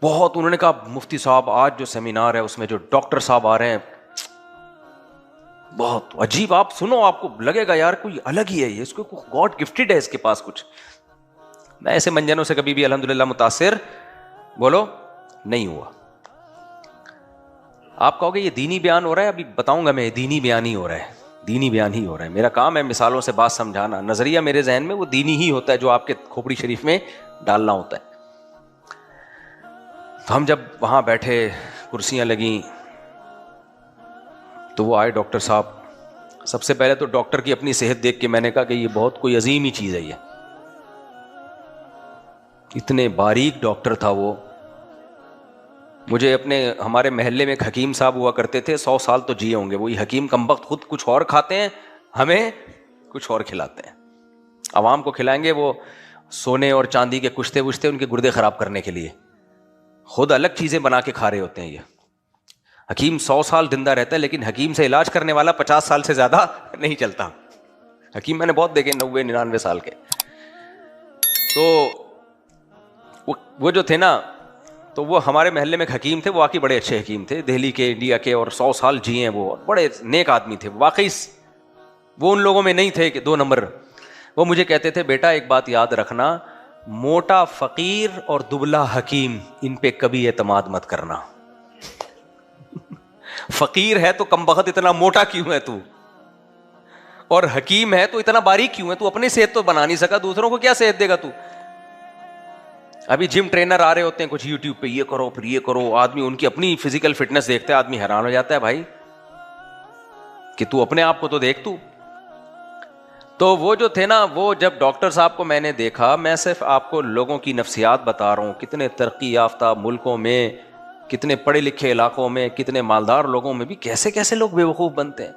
A: بہت انہوں نے کہا مفتی صاحب آج جو سیمینار ہے اس میں جو ڈاکٹر صاحب آ رہے ہیں, بہت عجیب. آپ سنو آپ کو لگے گا یار کوئی الگ ہی ہے یہ, اس کو گاڈ گفٹڈ ہے اس کے پاس کچھ. میں ایسے منجنوں سے کبھی بھی الحمدللہ متاثر بولو نہیں ہوا. آپ کہو گے یہ دینی بیان ہو رہا ہے, ابھی بتاؤں گا میں, دینی بیان ہی ہو رہا ہے, دینی بیان ہی ہو رہا ہے. میرا کام ہے مثالوں سے بات سمجھانا. نظریہ میرے ذہن میں وہ دینی ہی ہوتا ہے جو آپ کے کھوپڑی شریف میں ڈالنا ہوتا ہے. تو ہم جب وہاں بیٹھے, کرسیاں لگیں, تو وہ آئے ڈاکٹر صاحب. سب سے پہلے تو ڈاکٹر کی اپنی صحت دیکھ کے میں نے کہا کہ یہ بہت کوئی عظیم ہی چیز ہے. یہ اتنے باریک ڈاکٹر تھا وہ. مجھے ہمارے محلے میں ایک حکیم صاحب ہوا کرتے تھے, 100 سال تو جیے ہوں گے. وہی حکیم کمبخت خود کچھ اور کھاتے ہیں, ہمیں کچھ اور کھلاتے ہیں. عوام کو کھلائیں گے وہ سونے اور چاندی کے کشتے وشتے ان کے گردے خراب کرنے کے لیے, خود الگ چیزیں بنا کے کھا رہے ہوتے ہیں. یہ حکیم 100 سال زندہ رہتا ہے, لیکن حکیم سے علاج کرنے والا 50 سال سے زیادہ نہیں چلتا. حکیم میں نے بہت دیکھے 90-99 سال کے. تو وہ جو تھے نا, تو وہ ہمارے محلے میں ایک حکیم تھے, وہ واقعی بڑے اچھے حکیم تھے, دہلی کے, انڈیا کے, اور 100 سال جیے ہیں وہ, بڑے نیک آدمی تھے واقعی. وہ ان لوگوں میں نہیں تھے کہ 2 نمبر. وہ مجھے کہتے تھے بیٹا ایک بات یاد رکھنا, موٹا فقیر اور دبلا حکیم ان پہ کبھی اعتماد مت کرنا. فقیر ہے تو کمبخت اتنا موٹا کیوں ہے تو, اور حکیم ہے تو اتنا باریک کیوں ہے تو, اپنی صحت تو بنا نہیں سکا, دوسروں کو کیا صحت دے گا تو. ابھی جم ٹرینر آ رہے ہوتے ہیں کچھ یوٹیوب پہ, یہ کرو پھر یہ کرو, آدمی ان کی اپنی فزیکل فٹنس دیکھتا ہے, آدمی حیران ہو جاتا ہے بھائی کہ تو اپنے آپ کو تو دیکھ تو. تو وہ جو تھے نا, وہ جب ڈاکٹر صاحب کو میں نے دیکھا, میں صرف آپ کو لوگوں کی نفسیات بتا رہا ہوں, کتنے ترقی یافتہ ملکوں میں, کتنے پڑھے لکھے علاقوں میں, کتنے مالدار لوگوں میں بھی کیسے کیسے لوگ بیوقوف بنتے ہیں.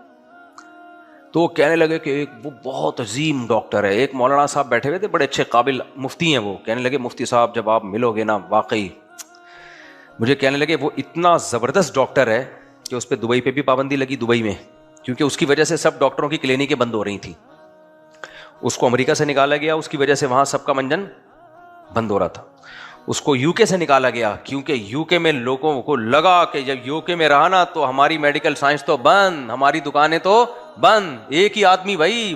A: تو وہ کہنے لگے کہ وہ بہت عظیم ڈاکٹر ہے. ایک مولانا صاحب بیٹھے ہوئے تھے, بڑے اچھے قابل مفتی ہیں, وہ کہنے لگے مفتی صاحب جب آپ ملو گے نا, واقعی مجھے کہنے لگے وہ اتنا زبردست ڈاکٹر ہے کہ اس پہ دبئی پہ بھی پابندی لگی, دبئی میں, کیونکہ اس کی وجہ سے سب ڈاکٹروں کی کلینکیں بند ہو رہی تھیں. اس کو امریکہ سے نکالا گیا, اس کی وجہ سے وہاں سب کا منجن بند ہو رہا تھا. اس کو یو کے سے نکالا گیا, کیونکہ یو کے میں لوگوں کو لگا کہ جب یو کے میں رہا نا تو ہماری میڈیکل سائنس تو بند, ہماری دکانیں تو بند, ایک ہی آدمی بھائی.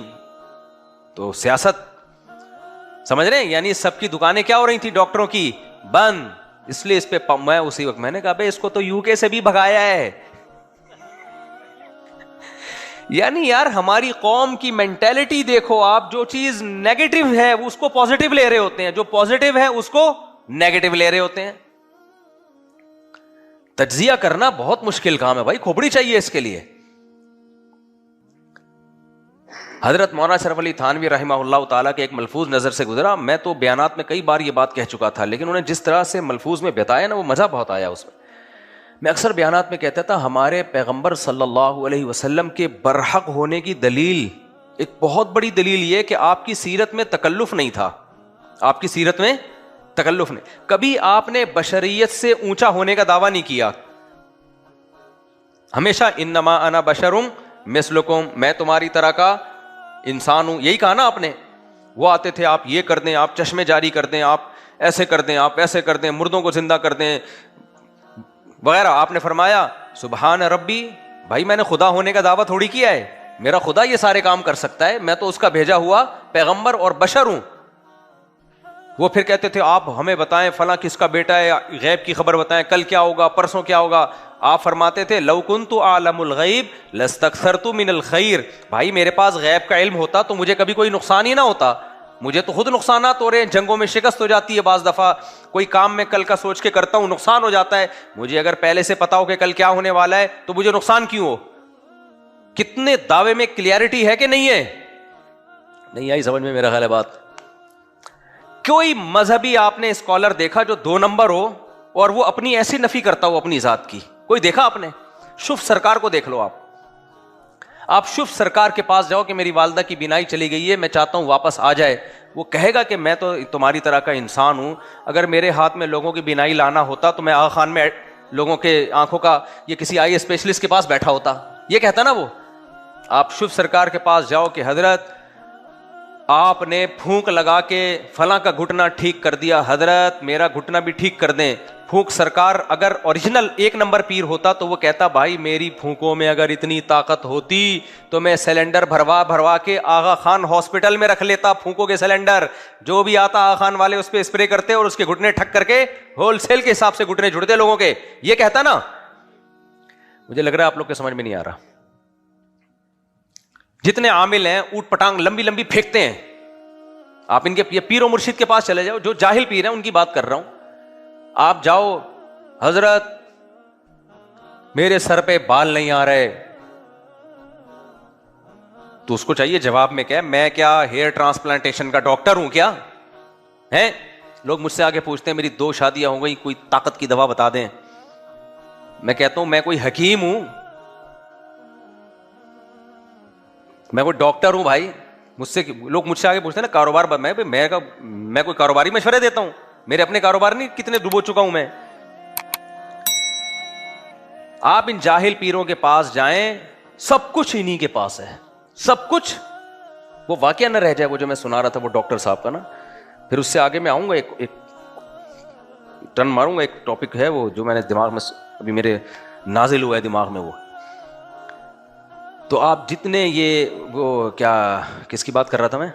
A: تو سیاست سمجھ رہے ہیں, یعنی سب کی دکانیں کیا ہو رہی تھی ڈاکٹروں کی, بند. اس لیے اس پہ میں اسی وقت میں نے کہا بھائی اس کو تو یو کے سے بھی بھگایا ہے. یعنی یار ہماری قوم کی مینٹیلٹی دیکھو آپ, جو چیز نیگیٹو ہے اس کو پازیٹو لے رہے ہوتے ہیں, جو پازیٹو ہے اس کو نیگیٹو لے رہے ہوتے ہیں. تجزیہ کرنا بہت مشکل کام ہے بھائی, کھوپڑی چاہیے اس کے لیے. حضرت مولانا اشرف علی تھانوی رحمہ اللہ تعالیٰ کے ایک ملفوظ نظر سے گزرا. میں تو بیانات میں کئی بار یہ بات کہہ چکا تھا, لیکن انہوں نے جس طرح سے ملفوظ میں بتایا نا, وہ مزہ بہت آیا اس میں. میں اکثر بیانات میں کہتا تھا ہمارے پیغمبر صلی اللہ علیہ وسلم کے برحق ہونے کی دلیل, ایک بہت بڑی دلیل یہ کہ آپ کی سیرت میں تکلف نہیں تھا. آپ کی سیرت میں تکلف نہیں, کبھی آپ نے بشریت سے اونچا ہونے کا دعویٰ نہیں کیا. ہمیشہ انما انا بشرم مثلکم, میں تمہاری طرح کا انسان ہوں, یہی کہا نا آپ نے. وہ آتے تھے آپ یہ کر دیں, آپ چشمے جاری کر دیں, آپ ایسے کر دیں, آپ ایسے کر دیں, مردوں کو زندہ کر دیں وغیرہ. آپ نے فرمایا سبحان ربی, بھائی میں نے خدا ہونے کا دعویٰ تھوڑی کیا ہے, میرا خدا یہ سارے کام کر سکتا ہے, میں تو اس کا بھیجا ہوا پیغمبر اور بشر ہوں. وہ پھر کہتے تھے آپ ہمیں بتائیں فلاں کس کا بیٹا ہے, غیب کی خبر بتائیں, کل کیا ہوگا, پرسوں کیا ہوگا. آپ فرماتے تھے لو کنت اعلم الغیب لاستکثرت من الخیر, بھائی میرے پاس غیب کا علم ہوتا تو مجھے کبھی کوئی نقصان ہی نہ ہوتا. مجھے تو خود نقصانات ہو رہے ہیں, جنگوں میں شکست ہو جاتی ہے, بعض دفعہ کوئی کام میں کل کا سوچ کے کرتا ہوں نقصان ہو جاتا ہے. مجھے اگر پہلے سے پتا ہو کہ کل کیا ہونے والا ہے تو مجھے نقصان کیوں ہو. کتنے دعوے میں کلیئرٹی ہے کہ نہیں ہے, نہیں آئی سمجھ میں میرا خیال ہے بات. کوئی مذہبی آپ نے اسکالر دیکھا جو 2 نمبر ہو اور وہ اپنی ایسی نفی کرتا ہو اپنی ذات کی, کوئی دیکھا آپ نے؟ شف سرکار کو دیکھ لو. آپ شف سرکار کے پاس جاؤ کہ میری والدہ کی بینائی چلی گئی ہے, میں چاہتا ہوں واپس آ جائے. وہ کہے گا کہ میں تو تمہاری طرح کا انسان ہوں, اگر میرے ہاتھ میں لوگوں کی بینائی لانا ہوتا تو میں آغا خان میں لوگوں کے آنکھوں کا یہ کسی آئی اسپیشلسٹ کے پاس بیٹھا ہوتا. یہ کہتا نا وہ. آپ شف سرکار کے پاس جاؤ کہ حضرت آپ نے پھونک لگا کے فلاں کا گھٹنا ٹھیک کر دیا, حضرت میرا گھٹنا بھی ٹھیک کر دیں. پھونک سرکار اگر اوریجنل 1 نمبر پیر ہوتا تو وہ کہتا بھائی میری پھونکوں میں اگر اتنی طاقت ہوتی تو میں سلنڈر بھروا کے آغا خان ہاسپٹل میں رکھ لیتا پھونکوں کے سلنڈر. جو بھی آتا آغا خان والے اس پہ اسپرے کرتے اور اس کے گھٹنے ٹھک کر کے ہول سیل کے حساب سے گھٹنے جڑتے لوگوں کے. یہ کہتا نا. مجھے لگ رہا ہے آپ لوگ کے سمجھ میں نہیں آ رہا. جتنے عامل ہیں اوٹ پٹانگ لمبی لمبی پھینکتے ہیں. آپ ان کے پیر و مرشد کے پاس چلے جاؤ, جو جاہل پیر ہیں ان کی بات کر رہا ہوں. آپ جاؤ, حضرت میرے سر پہ بال نہیں آ رہے, تو اس کو چاہیے جواب میں کیا, میں کیا ہیئر ٹرانسپلانٹیشن کا ڈاکٹر ہوں کیا ہیں؟ لوگ مجھ سے آگے پوچھتے ہیں میری 2 شادیاں ہو گئی, کوئی طاقت کی دوا بتا دیں. میں کہتا ہوں میں کوئی حکیم ہوں, میں کوئی ڈاکٹر ہوں بھائی. لوگ مجھ سے آگے پوچھتے ہیں نا کاروبار, میں کوئی کاروباری مشورے دیتا ہوں؟ میرے اپنے کاروبار نہیں کتنے ڈوبو چکا ہوں میں. آپ ان جاہل پیروں کے پاس جائیں, سب کچھ انہی کے پاس ہے, سب کچھ. وہ واقعہ نہ رہ جائے وہ جو میں سنا رہا تھا وہ ڈاکٹر صاحب کا نا, پھر اس سے آگے میں آؤں گا, ایک ٹرن ماروں گا. ایک ٹاپک ہے وہ جو میں نے دماغ میں ابھی میرے نازل ہوا ہے دماغ میں وہ. تو آپ جتنے یہ وہ کیا کس کی بات کر رہا تھا میں,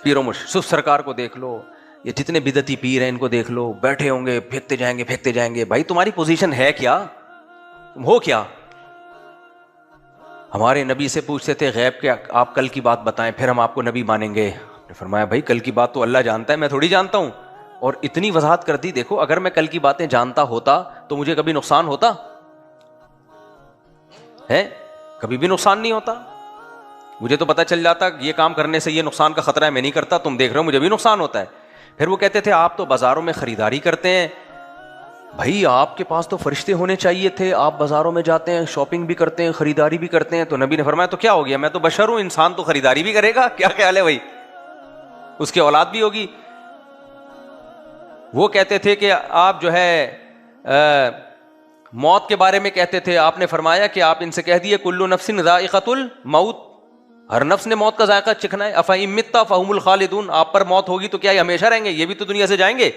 A: پیر و مرشد صرف سرکار کو دیکھ لو, یہ جتنے بدعتی پیر ہیں ان کو دیکھ لو, بیٹھے ہوں گے پھینکتے جائیں گے. بھائی تمہاری پوزیشن ہے کیا, تم ہو کیا؟ ہمارے نبی سے پوچھتے تھے غیب کے آپ کل کی بات بتائیں پھر ہم آپ کو نبی مانیں گے. فرمایا بھائی کل کی بات تو اللہ جانتا ہے, میں تھوڑی جانتا ہوں. اور اتنی وضاحت کر دی, دیکھو اگر میں کل کی باتیں جانتا ہوتا تو مجھے کبھی نقصان ہوتا ہے؟ کبھی بھی نقصان نہیں ہوتا. مجھے تو پتہ چل جاتا یہ کام کرنے سے یہ نقصان کا خطرہ ہے, میں نہیں کرتا. تم دیکھ رہے ہو مجھے بھی نقصان ہوتا ہے. پھر وہ کہتے تھے آپ تو بازاروں میں خریداری کرتے ہیں. بھائی آپ کے پاس تو فرشتے ہونے چاہیے تھے, آپ بازاروں میں جاتے ہیں, شاپنگ بھی کرتے ہیں, خریداری بھی کرتے ہیں. تو نبی نے فرمایا تو کیا ہو گیا, میں تو بشر ہوں, انسان تو خریداری بھی کرے گا. کیا خیال ہے بھائی, اس کی اولاد بھی ہوگی. وہ کہتے تھے کہ آپ جو ہے موت کے بارے میں کہتے تھے, آپ نے فرمایا کہ آپ ان سے کہہ دیے کلو نفس ذائقۃ الموت, ہر نفس نے موت کا ذائقہ چکھنا ہے. افإن مت فهم الخالدون, آپ پر موت ہوگی تو کیا یہ ہمیشہ رہیں گے, یہ بھی تو دنیا سے جائیں گے.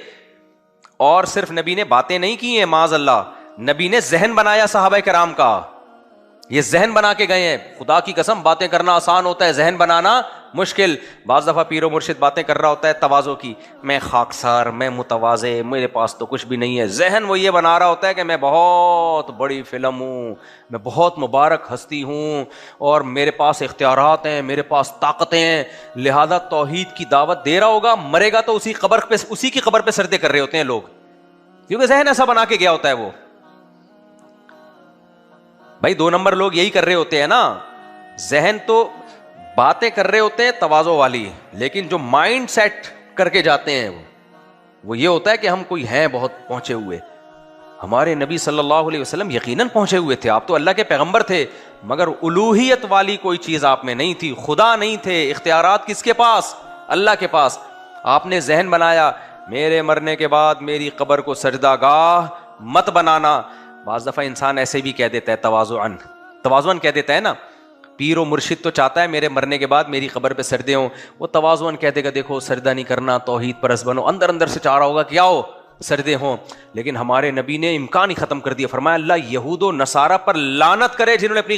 A: اور صرف نبی نے باتیں نہیں کی ہیں, معاذ اللہ, نبی نے ذہن بنایا صحابہ کرام کا. یہ ذہن بنا کے گئے ہیں. خدا کی قسم باتیں کرنا آسان ہوتا ہے, ذہن بنانا مشکل. بعض دفعہ پیر و مرشد باتیں کر رہا ہوتا ہے تواضع کی, میں خاکسار, میں متواضع, میرے پاس تو کچھ بھی نہیں ہے. ذہن وہ یہ بنا رہا ہوتا ہے کہ میں بہت بڑی فلم ہوں, میں بہت مبارک ہستی ہوں, اور میرے پاس اختیارات ہیں, میرے پاس طاقتیں ہیں. لہذا توحید کی دعوت دے رہا ہوگا, مرے گا تو اسی کی قبر پہ سجدے کر رہے ہوتے ہیں لوگ, کیونکہ ذہن ایسا بنا کے گیا ہوتا ہے وہ. بھائی 2 نمبر لوگ یہی کر رہے ہوتے ہیں نا, ذہن تو باتیں کر رہے ہوتے ہیں تواضع والی, لیکن جو مائنڈ سیٹ کر کے جاتے ہیں وہ یہ ہوتا ہے کہ ہم کوئی ہیں بہت پہنچے ہوئے. ہمارے نبی صلی اللہ علیہ وسلم یقیناً پہنچے ہوئے تھے, آپ تو اللہ کے پیغمبر تھے, مگر الوہیت والی کوئی چیز آپ میں نہیں تھی, خدا نہیں تھے. اختیارات کس کے پاس؟ اللہ کے پاس. آپ نے ذہن بنایا میرے مرنے کے بعد میری قبر کو سجدہ گاہ مت بنانا. بعض دفعہ انسان ایسے بھی کہہ دیتا ہے تواضعاً کہہ دیتا ہے نا, پیر و مرشد تو چاہتا ہے میرے مرنے کے بعد میری قبر پہ سجدے ہوں, وہ تواضعاً کہہ دے گا دیکھو سجدہ نہیں کرنا, توحید پرست بنو. اندر سے چاہ رہا ہوگا کیا ہو, سجدے ہوں. لیکن ہمارے نبی نے امکان ہی ختم کر دیا. فرمایا اللہ یہود و نصارہ پر لعنت کرے جنہوں نے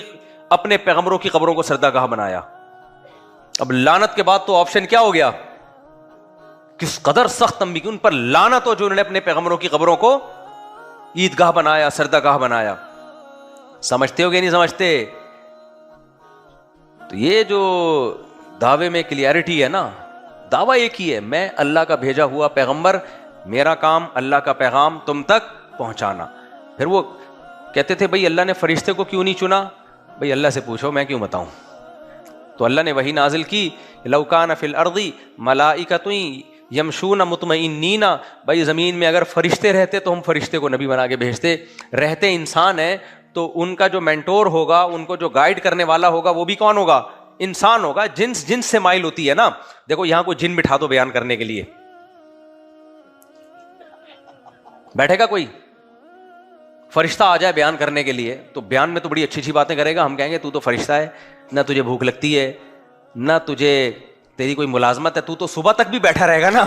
A: اپنے پیغمبروں کی قبروں کو سجدہ گاہ بنایا. اب لعنت کے بعد تو آپشن کیا ہو گیا, کس قدر سخت تنبیہ, ان پر لعنت ہو جو انہوں نے اپنے پیغمبروں کی قبروں کو عیدگاہ بنایا, سجدہ گاہ بنایا. سمجھتے ہو گے نہیں سمجھتے؟ تو یہ جو دعوے میں کلیئرٹی ہے نا, دعویٰ ایک ہی ہے, میں اللہ کا بھیجا ہوا پیغمبر, میرا کام اللہ کا پیغام تم تک پہنچانا. پھر وہ کہتے تھے بھئی اللہ نے فرشتے کو کیوں نہیں چنا؟ بھئی اللہ سے پوچھو, میں کیوں بتاؤں. تو اللہ نے وہی نازل کی, لو کان فی الارض ملائکۃ یمشون مطمئنین, بھائی زمین میں اگر فرشتے رہتے تو ہم فرشتے کو نبی بنا کے بھیجتے. رہتے انسان ہیں تو ان کا جو مینٹور ہوگا, ان کو جو گائیڈ کرنے والا ہوگا, وہ بھی کون ہوگا؟ انسان ہوگا. جنس سے مائل ہوتی ہے نا. دیکھو یہاں کوئی جن بٹھا دو بیان کرنے کے لیے, بیٹھے گا کوئی؟ فرشتہ آ جائے بیان کرنے کے لیے تو بیان میں تو بڑی اچھی باتیں کرے گا. ہم کہیں گے تو فرشتہ ہے, نہ تجھے بھوک لگتی ہے, نہ تجھے تیری کوئی ملازمت ہے, تو صبح تک بھی بیٹھا رہے گا نا,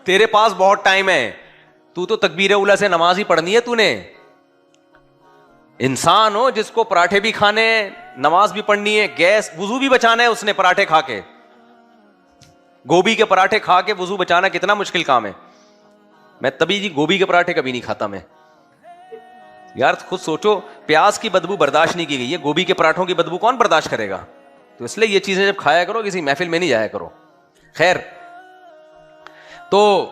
A: تیرے پاس بہت ٹائم ہے. تو تکبیر اولا سے نماز ہی پڑھنی ہے تو نے. انسان ہو جس کو پراٹھے بھی کھانے ہیں, نماز بھی پڑھنی ہے, گیس وضو بھی بچانا ہے اس نے پراٹھے کھا کے, گوبھی کے پراٹھے کھا کے وضو بچانا کتنا مشکل کام ہے. میں تبھی جی گوبھی کے پراٹھے کبھی نہیں کھاتا میں. یار خود سوچو, پیاز کی بدبو برداشت نہیں کی گئی ہے, گوبھی کے پراٹھوں کی بدبو کون برداشت کرے گا؟ تو اس لیے یہ چیزیں جب کھایا کرو کسی محفل میں نہیں جایا کرو. خیر, تو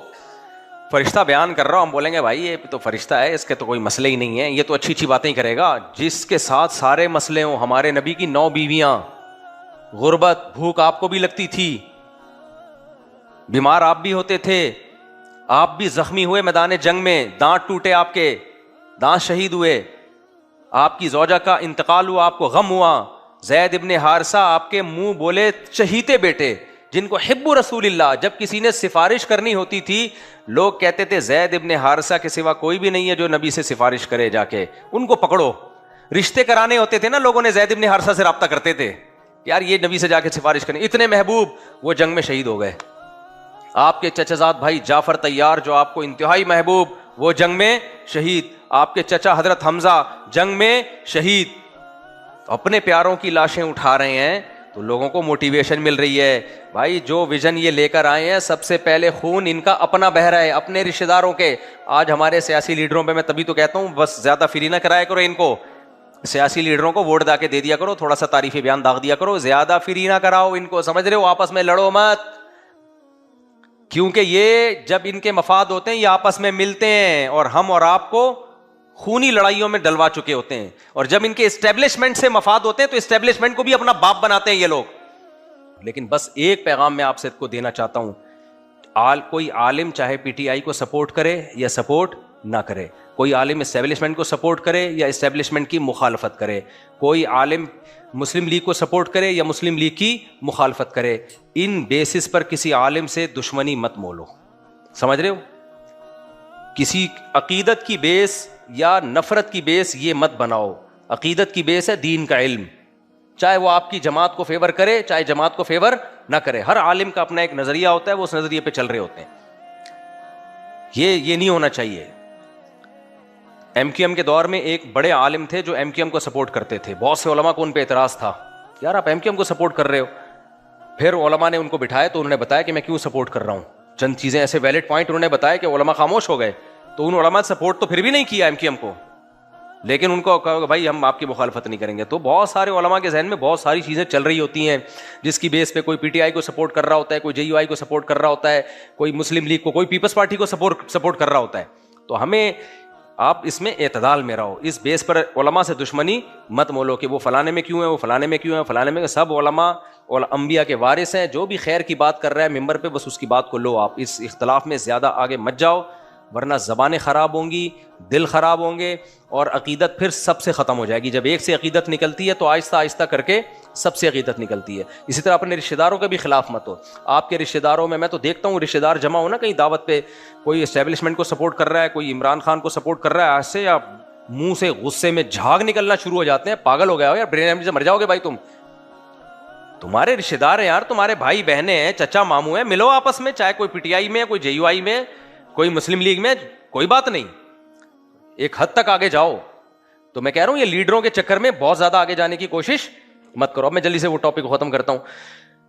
A: فرشتہ بیان کر رہا ہوں, ہم بولیں گے بھائی یہ تو فرشتہ ہے, اس کے تو کوئی مسئلہ ہی نہیں ہے, یہ تو اچھی اچھی باتیں ہی کرے گا. جس کے ساتھ سارے مسئلے ہوں. ہمارے نبی کی 9 بیویاں, غربت بھوک آپ کو بھی لگتی تھی, بیمار آپ بھی ہوتے تھے, آپ بھی زخمی ہوئے میدان جنگ میں, دانت ٹوٹے, آپ کے دانت شہید ہوئے, آپ کی زوجہ کا انتقال ہوا, آپ کو غم ہوا. زید ابن حارثہ آپ کے منہ بولے چہیتے بیٹے, جن کو حب رسول اللہ, جب کسی نے سفارش کرنی ہوتی تھی لوگ کہتے تھے زید ابن حارثہ کے سوا کوئی بھی نہیں ہے جو نبی سے سفارش کرے, جا کے ان کو پکڑو. رشتے کرانے ہوتے تھے نا لوگوں نے, زید ابن حارثہ سے رابطہ کرتے تھے, یار یہ نبی سے جا کے سفارش کریں. اتنے محبوب, وہ جنگ میں شہید ہو گئے. آپ کے چچا زاد بھائی جعفر طیار جو آپ کو انتہائی محبوب, وہ جنگ میں شہید. آپ کے چچا حضرت حمزہ جنگ میں شہید. اپنے پیاروں کی لاشیں اٹھا رہے ہیں تو لوگوں کو موٹیویشن مل رہی ہے. بھائی جو ویژن یہ لے کر آئے ہیں, سب سے پہلے خون ان کا اپنا بہ رہا ہے, اپنے رشتے داروں کے. آج ہمارے سیاسی لیڈروں پہ میں تبھی تو کہتا ہوں بس زیادہ فری نہ کرایا کرو ان کو. سیاسی لیڈروں کو ووٹ دا کے دے دیا کرو, تھوڑا سا تعریفی بیان داغ دیا کرو, زیادہ فری نہ کراؤ ان کو. سمجھ رہے ہو, آپس میں لڑو مت, کیونکہ یہ جب ان کے مفاد ہوتے ہیں یہ آپس میں ملتے ہیں, اور ہم اور آپ کو خونی لڑائیوں میں ڈلوا چکے ہوتے ہیں. اور جب ان کے اسٹیبلشمنٹ سے مفاد ہوتے ہیں تو اسٹیبلشمنٹ کو بھی اپنا باپ بناتے ہیں یہ لوگ. لیکن بس ایک پیغام میں آپ سے کو دینا چاہتا ہوں, کوئی عالم چاہے پی ٹی آئی کو سپورٹ کرے یا سپورٹ نہ کرے, کوئی عالم اسٹیبلشمنٹ کو سپورٹ کرے یا اسٹیبلشمنٹ کی مخالفت کرے, کوئی عالم مسلم لیگ کو سپورٹ کرے یا مسلم لیگ کی مخالفت کرے, ان بیسس پر کسی عالم سے دشمنی مت مولو. سمجھ رہے ہو, کسی عقیدت کی بیس یا نفرت کی بیس یہ مت بناؤ. عقیدت کی بیس ہے دین کا علم, چاہے وہ آپ کی جماعت کو فیور کرے چاہے جماعت کو فیور نہ کرے. ہر عالم کا اپنا ایک نظریہ ہوتا ہے, وہ اس نظریے پہ چل رہے ہوتے ہیں. یہ نہیں ہونا چاہیے. ایم کیو ایم کے دور میں ایک بڑے عالم تھے جو ایم کیو ایم کو سپورٹ کرتے تھے. بہت سے علماء کو ان پہ اعتراض تھا, یار آپ ایم کیو ایم کو سپورٹ کر رہے ہو. پھر علماء نے ان کو بٹھایا تو انہوں نے بتایا کہ میں کیوں سپورٹ کر رہا ہوں. چند چیزیں ایسے ویلڈ پوائنٹ انہوں نے بتایا کہ علماء خاموش ہو گئے. تو ان علماء سپورٹ تو پھر بھی نہیں کیا ایم کیو ایم کو, لیکن ان کو کہا کہ بھائی ہم آپ کی مخالفت نہیں کریں گے. تو بہت سارے علماء کے ذہن میں بہت ساری چیزیں چل رہی ہوتی ہیں جس کی بیس پہ کوئی پی ٹی آئی کو سپورٹ کر رہا ہوتا ہے, کوئی جے یو آئی کو سپورٹ کر رہا ہوتا ہے, کوئی مسلم لیگ کو, کوئی پیپلز پارٹی کو سپورٹ کر رہا ہوتا ہے. تو ہمیں آپ اس میں اعتدال میں رہو. اس بیس پر علماء سے دشمنی مت مولو کہ وہ فلانے میں کیوں ہے, وہ فلانے میں کیوں ہے, فلانے میں. سب علماء اور انبیاء کے وارث ہیں. جو بھی خیر کی بات کر رہا ہے ممبر پہ بس اس کی بات کو لو. آپ اس اختلاف میں زیادہ آگے مت جاؤ, ورنہ زبانیں خراب ہوں گی, دل خراب ہوں گے, اور عقیدت پھر سب سے ختم ہو جائے گی. جب ایک سے عقیدت نکلتی ہے تو آہستہ آہستہ کر کے سب سے عقیدت نکلتی ہے. اسی طرح اپنے رشتہ داروں کے بھی خلاف مت ہو. آپ کے رشتہ داروں میں تو دیکھتا ہوں رشتہ دار جمع ہو نا کہیں دعوت پہ, کوئی اسٹیبلشمنٹ کو سپورٹ کر رہا ہے, کوئی عمران خان کو سپورٹ کر رہا ہے, ایسے یا منہ سے غصے میں جھاگ نکلنا شروع ہو جاتے ہیں. پاگل ہو گیا ہو یار, برین ہیمریج سے مر جاؤ گے بھائی. تمہارے رشتہ دار ہیں یار, تمہارے بھائی بہنیں ہیں, چچا ماموں ہیں, ملو آپس میں. چاہے کوئی پی ٹی آئی میں, کوئی جے یو آئی میں, کوئی مسلم لیگ میں, کوئی بات نہیں, ایک حد تک آگے جاؤ. تو میں کہہ رہا ہوں یہ لیڈروں کے چکر میں بہت زیادہ آگے جانے کی کوشش مت کرو. اب میں جلدی سے وہ ٹاپک کو ختم کرتا ہوں.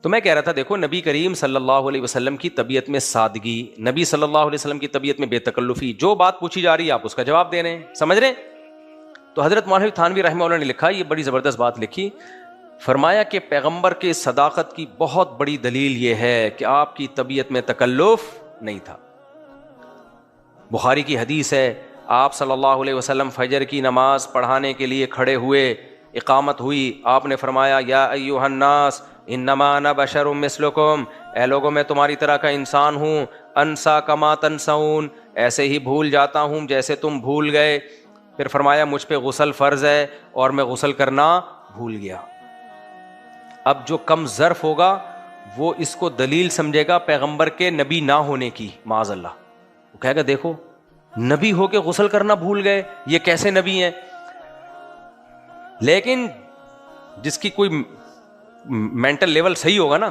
A: تو میں کہہ رہا تھا دیکھو نبی کریم صلی اللہ علیہ وسلم کی طبیعت میں سادگی, نبی صلی اللہ علیہ وسلم کی طبیعت میں بے تکلفی. جو بات پوچھی جا رہی ہے آپ اس کا جواب دے رہے ہیں, سمجھ رہے ہیں. تو حضرت مولانا تھانوی رحمہ اللہ نے لکھا, یہ بڑی زبردست بات لکھی, فرمایا کہ پیغمبر کے صداقت کی بہت بڑی دلیل یہ ہے کہ آپ کی طبیعت میں تکلف نہیں تھا. بخاری کی حدیث ہے, آپ صلی اللہ علیہ وسلم فجر کی نماز پڑھانے کے لیے کھڑے ہوئے, اقامت ہوئی, آپ نے فرمایا یا ایھا الناس انما انا بشر مثلکم, اے لوگوں میں تمہاری طرح کا انسان ہوں, انسا کما تنسون, ایسے ہی بھول جاتا ہوں جیسے تم بھول گئے. پھر فرمایا مجھ پہ غسل فرض ہے اور میں غسل کرنا بھول گیا. اب جو کم ظرف ہوگا وہ اس کو دلیل سمجھے گا پیغمبر کے نبی نہ ہونے کی, معاذ اللہ. وہ کہے گا دیکھو نبی ہو کے غسل کرنا بھول گئے, یہ کیسے نبی ہیں. لیکن جس کی کوئی مینٹل لیول صحیح ہوگا نا,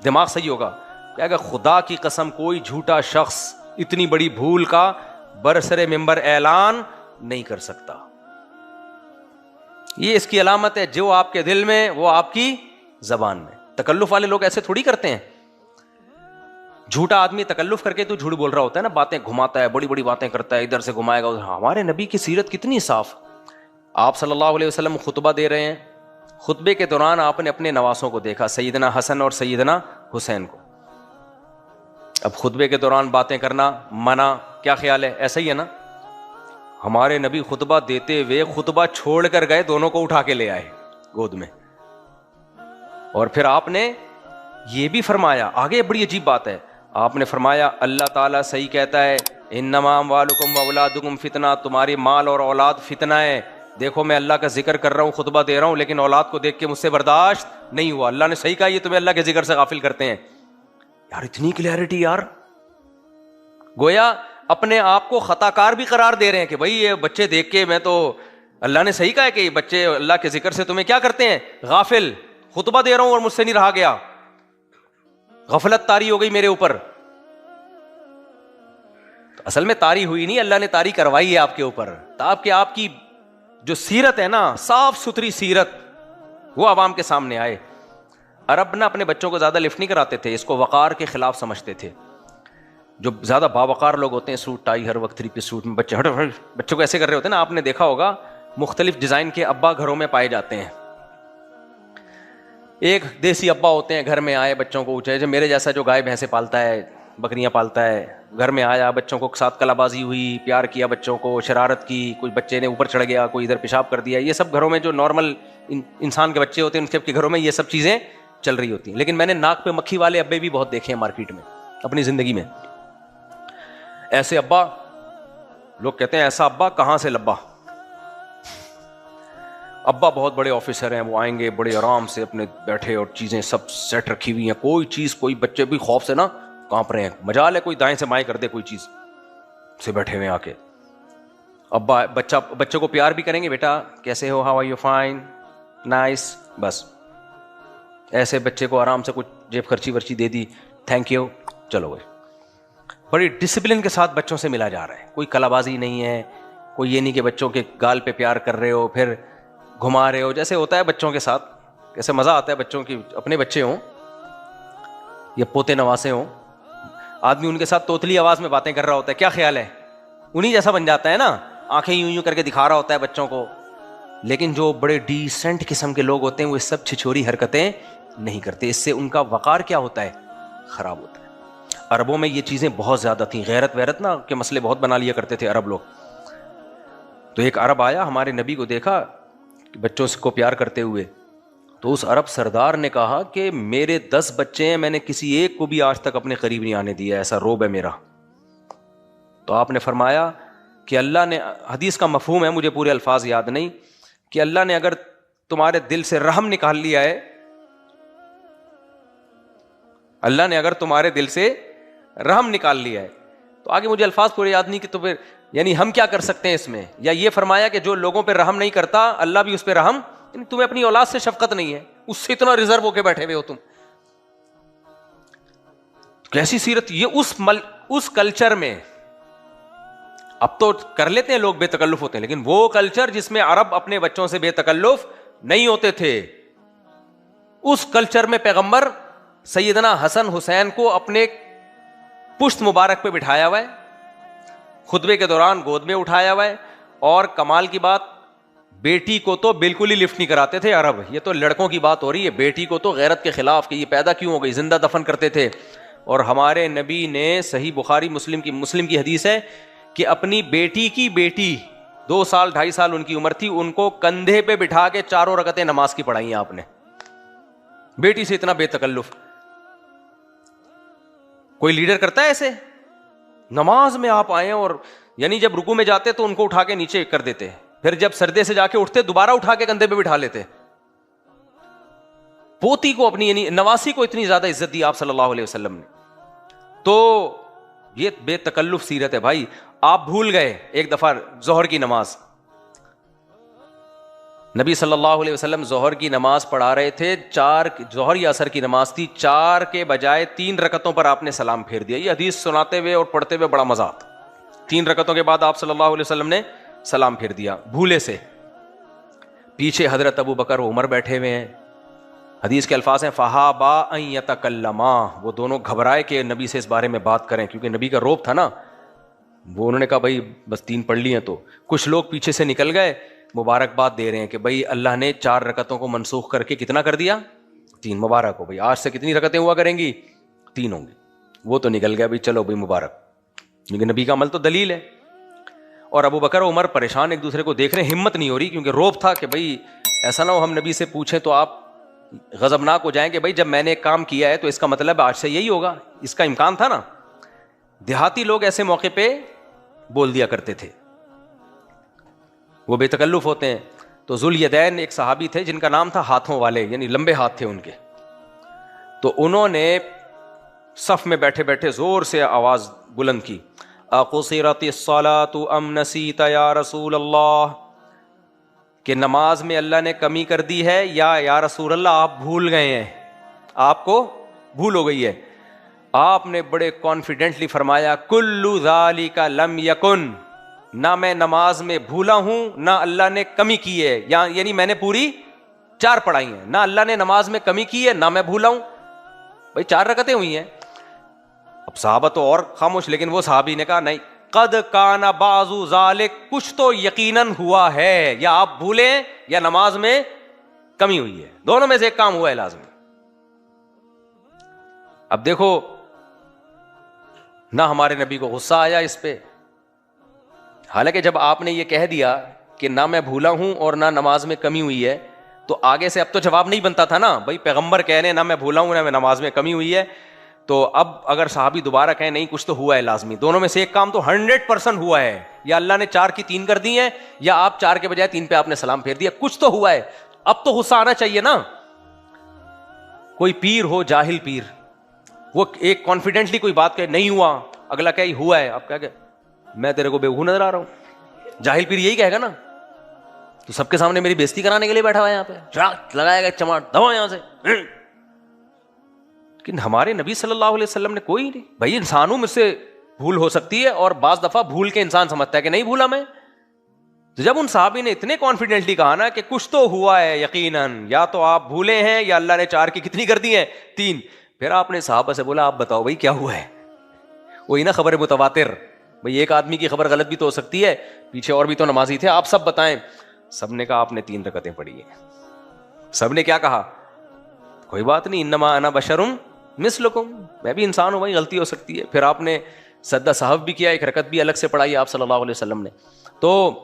A: دماغ صحیح ہوگا, کہے گا خدا کی قسم کوئی جھوٹا شخص اتنی بڑی بھول کا برسر ممبر اعلان نہیں کر سکتا. یہ اس کی علامت ہے، جو آپ کے دل میں وہ آپ کی زبان میں. تکلف والے لوگ ایسے تھوڑی کرتے ہیں. جھوٹا آدمی تکلف کر کے تو جھوٹ بول رہا ہوتا ہے نا، باتیں گھماتا ہے، بڑی بڑی باتیں کرتا ہے، ادھر سے گھمائے گا. ہمارے نبی کی سیرت کتنی صاف. آپ صلی اللہ علیہ وسلم خطبہ دے رہے ہیں، خطبے کے دوران آپ نے اپنے نواسوں کو دیکھا، سیدنا حسن اور سیدنا حسین کو. اب خطبے کے دوران باتیں کرنا منع، کیا خیال ہے؟ ایسا ہی ہے نا. ہمارے نبی خطبہ دیتے ہوئے خطبہ چھوڑ کر گئے، دونوں کو اٹھا کے لے آئے گود میں. اور پھر آپ نے یہ بھی فرمایا، آگے بڑی عجیب بات ہے، آپ نے فرمایا اللہ تعالیٰ صحیح کہتا ہے، انما اموالکم واولادکم فتنہ، تمہاری مال اور اولاد فتنہ ہے. دیکھو میں اللہ کا ذکر کر رہا ہوں، خطبہ دے رہا ہوں، لیکن اولاد کو دیکھ کے مجھ سے برداشت نہیں ہوا. اللہ نے صحیح کہا، یہ تمہیں اللہ کے ذکر سے غافل کرتے ہیں. یار اتنی کلیئرٹی یار، گویا اپنے آپ کو خطا کار بھی قرار دے رہے ہیں کہ بھائی یہ بچے دیکھ کے میں تو، اللہ نے صحیح کہا ہے کہ یہ بچے اللہ کے ذکر سے تمہیں کیا کرتے ہیں؟ غافل. خطبہ دے رہا ہوں اور مجھ سے نہیں رہا گیا، غفلت طاری ہو گئی میرے اوپر. اصل میں طاری ہوئی نہیں، اللہ نے طاری کروائی ہے آپ کے اوپر، تاکہ آپ کی جو سیرت ہے نا، صاف ستھری سیرت، وہ عوام کے سامنے آئے. عرب نا اپنے بچوں کو زیادہ لفٹ نہیں کراتے تھے، اس کو وقار کے خلاف سمجھتے تھے. جو زیادہ باوقار لوگ ہوتے ہیں، سوٹ ٹائی ہر وقت 3 پیس سوٹ میں، بچوں کو ایسے کر رہے ہوتے ہیں نا. آپ نے دیکھا ہوگا مختلف ڈیزائن کے ابا گھروں میں پائے جاتے ہیں. ایک دیسی ابا ہوتے ہیں، گھر میں آئے بچوں کو اونچے، میرے جیسا جو گائے بھینسیں پالتا ہے، بکریاں پالتا ہے، گھر میں آیا، بچوں کو ساتھ کلا بازی ہوئی، پیار کیا بچوں کو، شرارت کی، کوئی بچے نے اوپر چڑھ گیا، کوئی ادھر پیشاب کر دیا. یہ سب گھروں میں جو نارمل انسان کے بچے ہوتے ہیں، ان کے گھروں میں یہ سب چیزیں چل رہی ہوتی ہیں. لیکن میں نے ناک پہ مکھی والے ابے بھی بہت دیکھے ہیں مارکیٹ میں اپنی زندگی میں. ایسے ابا، لوگ کہتے ہیں ایسا ابا کہاں سے لبا. ابا بہت بڑے آفیسر ہیں، وہ آئیں گے بڑے آرام سے اپنے بیٹھے اور چیزیں سب سیٹ رکھی ہوئی ہیں، کوئی چیز، کوئی بچے بھی خوف سے نا کانپ رہے ہیں، مجال ہے کوئی دائیں سے بائیں کر دے کوئی چیز سے بیٹھے ہوئے آ کے. ابا بچوں کو پیار بھی کریں گے، بیٹا کیسے ہو، how are you, fine, nice, بس ایسے بچے کو آرام سے کچھ جیب خرچی ورچی دے دی، تھینک یو، چلو گئے. بڑی ڈسپلن کے ساتھ بچوں سے ملا جا رہا ہے، کوئی کلا بازی نہیں ہے، کوئی یہ نہیں کہ بچوں کے گال پہ پیار کر رہے ہو پھر گھما رہے ہو، جیسے ہوتا ہے بچوں کے ساتھ. کیسے مزہ آتا ہے بچوں کی، اپنے بچے ہوں یا پوتے نواسے ہوں، آدمی ان کے ساتھ توتلی آواز میں باتیں کر رہا ہوتا ہے، کیا خیال ہے؟ انہی جیسا بن جاتا ہے نا، آنکھیں یوں یوں کر کے دکھا رہا ہوتا ہے بچوں کو. لیکن جو بڑے ڈیسنٹ قسم کے لوگ ہوتے ہیں وہ اس سب چھچوری حرکتیں نہیں کرتے، اس سے ان کا وقار کیا ہوتا ہے؟ خراب ہوتا ہے. عربوں میں یہ چیزیں بہت زیادہ تھیں، غیرت ویرت نا کے مسئلے بہت بنا لیا کرتے تھے عرب لوگ. تو ایک عرب آیا، ہمارے نبی کو دیکھا بچوں کو پیار کرتے ہوئے، تو اس عرب سردار نے کہا کہ میرے 10 بچے ہیں، میں نے کسی ایک کو بھی آج تک اپنے قریب نہیں آنے دیا، ایسا روب ہے میرا. تو آپ نے فرمایا کہ اللہ نے، حدیث کا مفہوم ہے، مجھے پورے الفاظ یاد نہیں، کہ اللہ نے اگر تمہارے دل سے رحم نکال لیا ہے، اللہ نے اگر تمہارے دل سے رحم نکال لیا ہے، تو آگے مجھے الفاظ پورے یاد نہیں کہ تو پھر یعنی ہم کیا کر سکتے ہیں اس میں. یا یہ فرمایا کہ جو لوگوں پہ رحم نہیں کرتا اللہ بھی اس پہ رحم، یعنی تمہیں اپنی اولاد سے شفقت نہیں ہے، اس سے اتنا ریزرو ہو کے بیٹھے ہوئے ہو تم. کیسی سیرت یہ اس کلچر میں. اب تو کر لیتے ہیں لوگ، بے تکلف ہوتے ہیں، لیکن وہ کلچر جس میں عرب اپنے بچوں سے بے تکلف نہیں ہوتے تھے، اس کلچر میں پیغمبر سیدنا حسن حسین کو اپنے پشت مبارک پہ بٹھایا ہوا ہے، خطبے کے دوران گود میں اٹھایا ہوا ہے. اور کمال کی بات، بیٹی کو تو بالکل ہی لفٹ نہیں کراتے تھے عرب. یہ تو لڑکوں کی بات ہو رہی ہے، بیٹی کو تو غیرت کے خلاف کہ یہ پیدا کیوں ہو گئی، زندہ دفن کرتے تھے. اور ہمارے نبی نے صحیح بخاری مسلم کی حدیث ہے کہ اپنی بیٹی کی بیٹی 2 سال 2.5 سال ان کی عمر تھی، ان کو کندھے پہ بٹھا کے 4 رکعتیں نماز کی پڑھائی ہیں آپ نے. بیٹی سے اتنا بے تکلف کوئی لیڈر کرتا ہے ایسے؟ نماز میں آپ آئے اور یعنی جب رکوع میں جاتے تو ان کو اٹھا کے نیچے کر دیتے، پھر جب سردے سے جا کے اٹھتے دوبارہ اٹھا کے کندھے پہ بٹھا لیتے. پوتی کو اپنی یعنی نواسی کو اتنی زیادہ عزت دی آپ صلی اللہ علیہ وسلم نے. تو یہ بے تکلف سیرت ہے بھائی. آپ بھول گئے ایک دفعہ ظہر کی نماز، نبی صلی اللہ علیہ وسلم ظہر کی نماز پڑھا رہے تھے، 4 ظہر یا عصر کی نماز تھی، 4 کے بجائے 3 رکعتوں پر آپ نے سلام پھیر دیا. یہ حدیث سناتے ہوئے اور پڑھتے ہوئے بڑا مزہ آتا. 3 رکعتوں کے بعد آپ صلی اللہ علیہ وسلم نے سلام پھیر دیا بھولے سے. پیچھے حضرت ابو بکر و عمر بیٹھے ہوئے ہیں. حدیث کے الفاظ ہیں فہابا ان یتکلما، وہ دونوں گھبرائے کہ نبی سے اس بارے میں بات کریں، کیونکہ نبی کا روب تھا نا. وہ انہوں نے کہا بھائی بس 3 پڑھ لی ہیں. تو کچھ لوگ پیچھے سے نکل گئے مبارکباد دے رہے ہیں کہ بھائی اللہ نے 4 رکعتوں کو منسوخ کر کے کتنا کر دیا؟ 3. مبارک ہو بھائی، آج سے کتنی رکعتیں ہوا کریں گی؟ 3 ہوں گی. وہ تو نکل گیا بھائی، چلو بھائی مبارک، کیونکہ نبی کا عمل تو دلیل ہے. اور ابو بکر و عمر پریشان ایک دوسرے کو دیکھ رہے ہیں، ہمت نہیں ہو رہی، کیونکہ روب تھا کہ بھائی ایسا نہ ہو ہم نبی سے پوچھیں تو آپ غضبناک ہو جائیں کہ بھائی جب میں نے ایک کام کیا ہے تو اس کا مطلب آج سے یہی ہوگا. اس کا امکان تھا نا. دیہاتی لوگ ایسے موقع پہ بول دیا کرتے تھے، وہ بے تکلف ہوتے ہیں. تو ذوالیدین ایک صحابی تھے جن کا نام تھا ہاتھوں والے، یعنی لمبے ہاتھ تھے ان کے. تو انہوں نے صف میں بیٹھے بیٹھے زور سے آواز بلند کی، اقصرت الصلاۃ ام نسیت یا رسول اللہ، کہ نماز میں اللہ نے کمی کر دی ہے یا رسول اللہ آپ بھول گئے ہیں، آپ کو بھول ہو گئی ہے. آپ نے بڑے کانفیڈنٹلی فرمایا کل ذالک لم یکن، نہ میں نماز میں بھولا ہوں نہ اللہ نے کمی کی ہے، یعنی میں نے پوری 4 پڑھائی ہیں، نہ اللہ نے نماز میں کمی کی ہے نہ میں بھولا ہوں. بھائی 4 رکعتیں ہوئی ہیں. اب صحابہ تو اور خاموش، لیکن وہ صحابی نے کہا نہیں، قد کان بعض ذالک، کچھ تو یقیناً ہوا ہے، یا آپ بھولیں یا نماز میں کمی ہوئی ہے، دونوں میں سے ایک کام ہوا ہے لازمی. اب دیکھو نہ ہمارے نبی کو غصہ آیا اس پہ، حالانکہ جب آپ نے یہ کہہ دیا کہ نہ میں بھولا ہوں اور نہ نماز میں کمی ہوئی ہے تو آگے سے اب تو جواب نہیں بنتا تھا نا. بھائی پیغمبر کہہ رہے ہیں نہ میں بھولا ہوں نہ میں نماز میں کمی ہوئی ہے، تو اب اگر صحابی دوبارہ کہیں نہیں کچھ تو ہوا ہے لازمی، دونوں میں سے ایک کام تو 100% ہوا ہے، یا اللہ نے 4 کی 3 کر دی ہیں یا آپ 4 کے بجائے 3 پہ آپ نے سلام پھیر دیا، کچھ تو ہوا ہے. اب تو غصہ آنا چاہیے نا. کوئی پیر ہو، جاہل پیر، وہ ایک کانفیڈنٹلی کوئی بات کہ نہیں ہوا، اگلا کہ ہوا ہے، آپ کیا کہ میں تیرے کو بیوقوف نظر آ رہا ہوں. جاہل پیر یہی کہے گا نا، تو سب کے سامنے میری بےزتی کرانے کے لیے بیٹھا ہوا ہے یہاں پہ، لگائے گا چماٹ، دبا یہاں سے. لیکن ہمارے نبی صلی اللہ علیہ وسلم نے کوئی نہیں. بھائی انسانوں میں سے بھول ہو سکتی ہے، اور بعض دفعہ بھول کے انسان سمجھتا ہے کہ نہیں بھولا میں. تو جب ان صحابی نے اتنے کانفیڈنٹلی کہا نا کہ کچھ تو ہوا ہے یقیناً، یا تو آپ بھولے ہیں یا اللہ نے 4 کی کتنی کر دی ہیں؟ 3. پھر آپ نے صحابہ سے بولا آپ بتاؤ بھائی کیا ہوا ہے. وہی نا خبر متواتر، بھائی ایک آدمی کی خبر غلط بھی تو ہو سکتی ہے، پیچھے اور بھی تو نمازی تھے، آپ سب بتائیں. سب نے کہا آپ نے 3 رکعتیں پڑھی ہیں. سب نے کیا کہا؟ کوئی بات نہیں، انما انا بشر مثلکم، میں بھی انسان ہوں بھائی، غلطی ہو سکتی ہے. پھر آپ نے سجدہ سہو بھی کیا، 1 رکعت بھی الگ سے پڑھائی آپ صلی اللہ علیہ وسلم نے. تو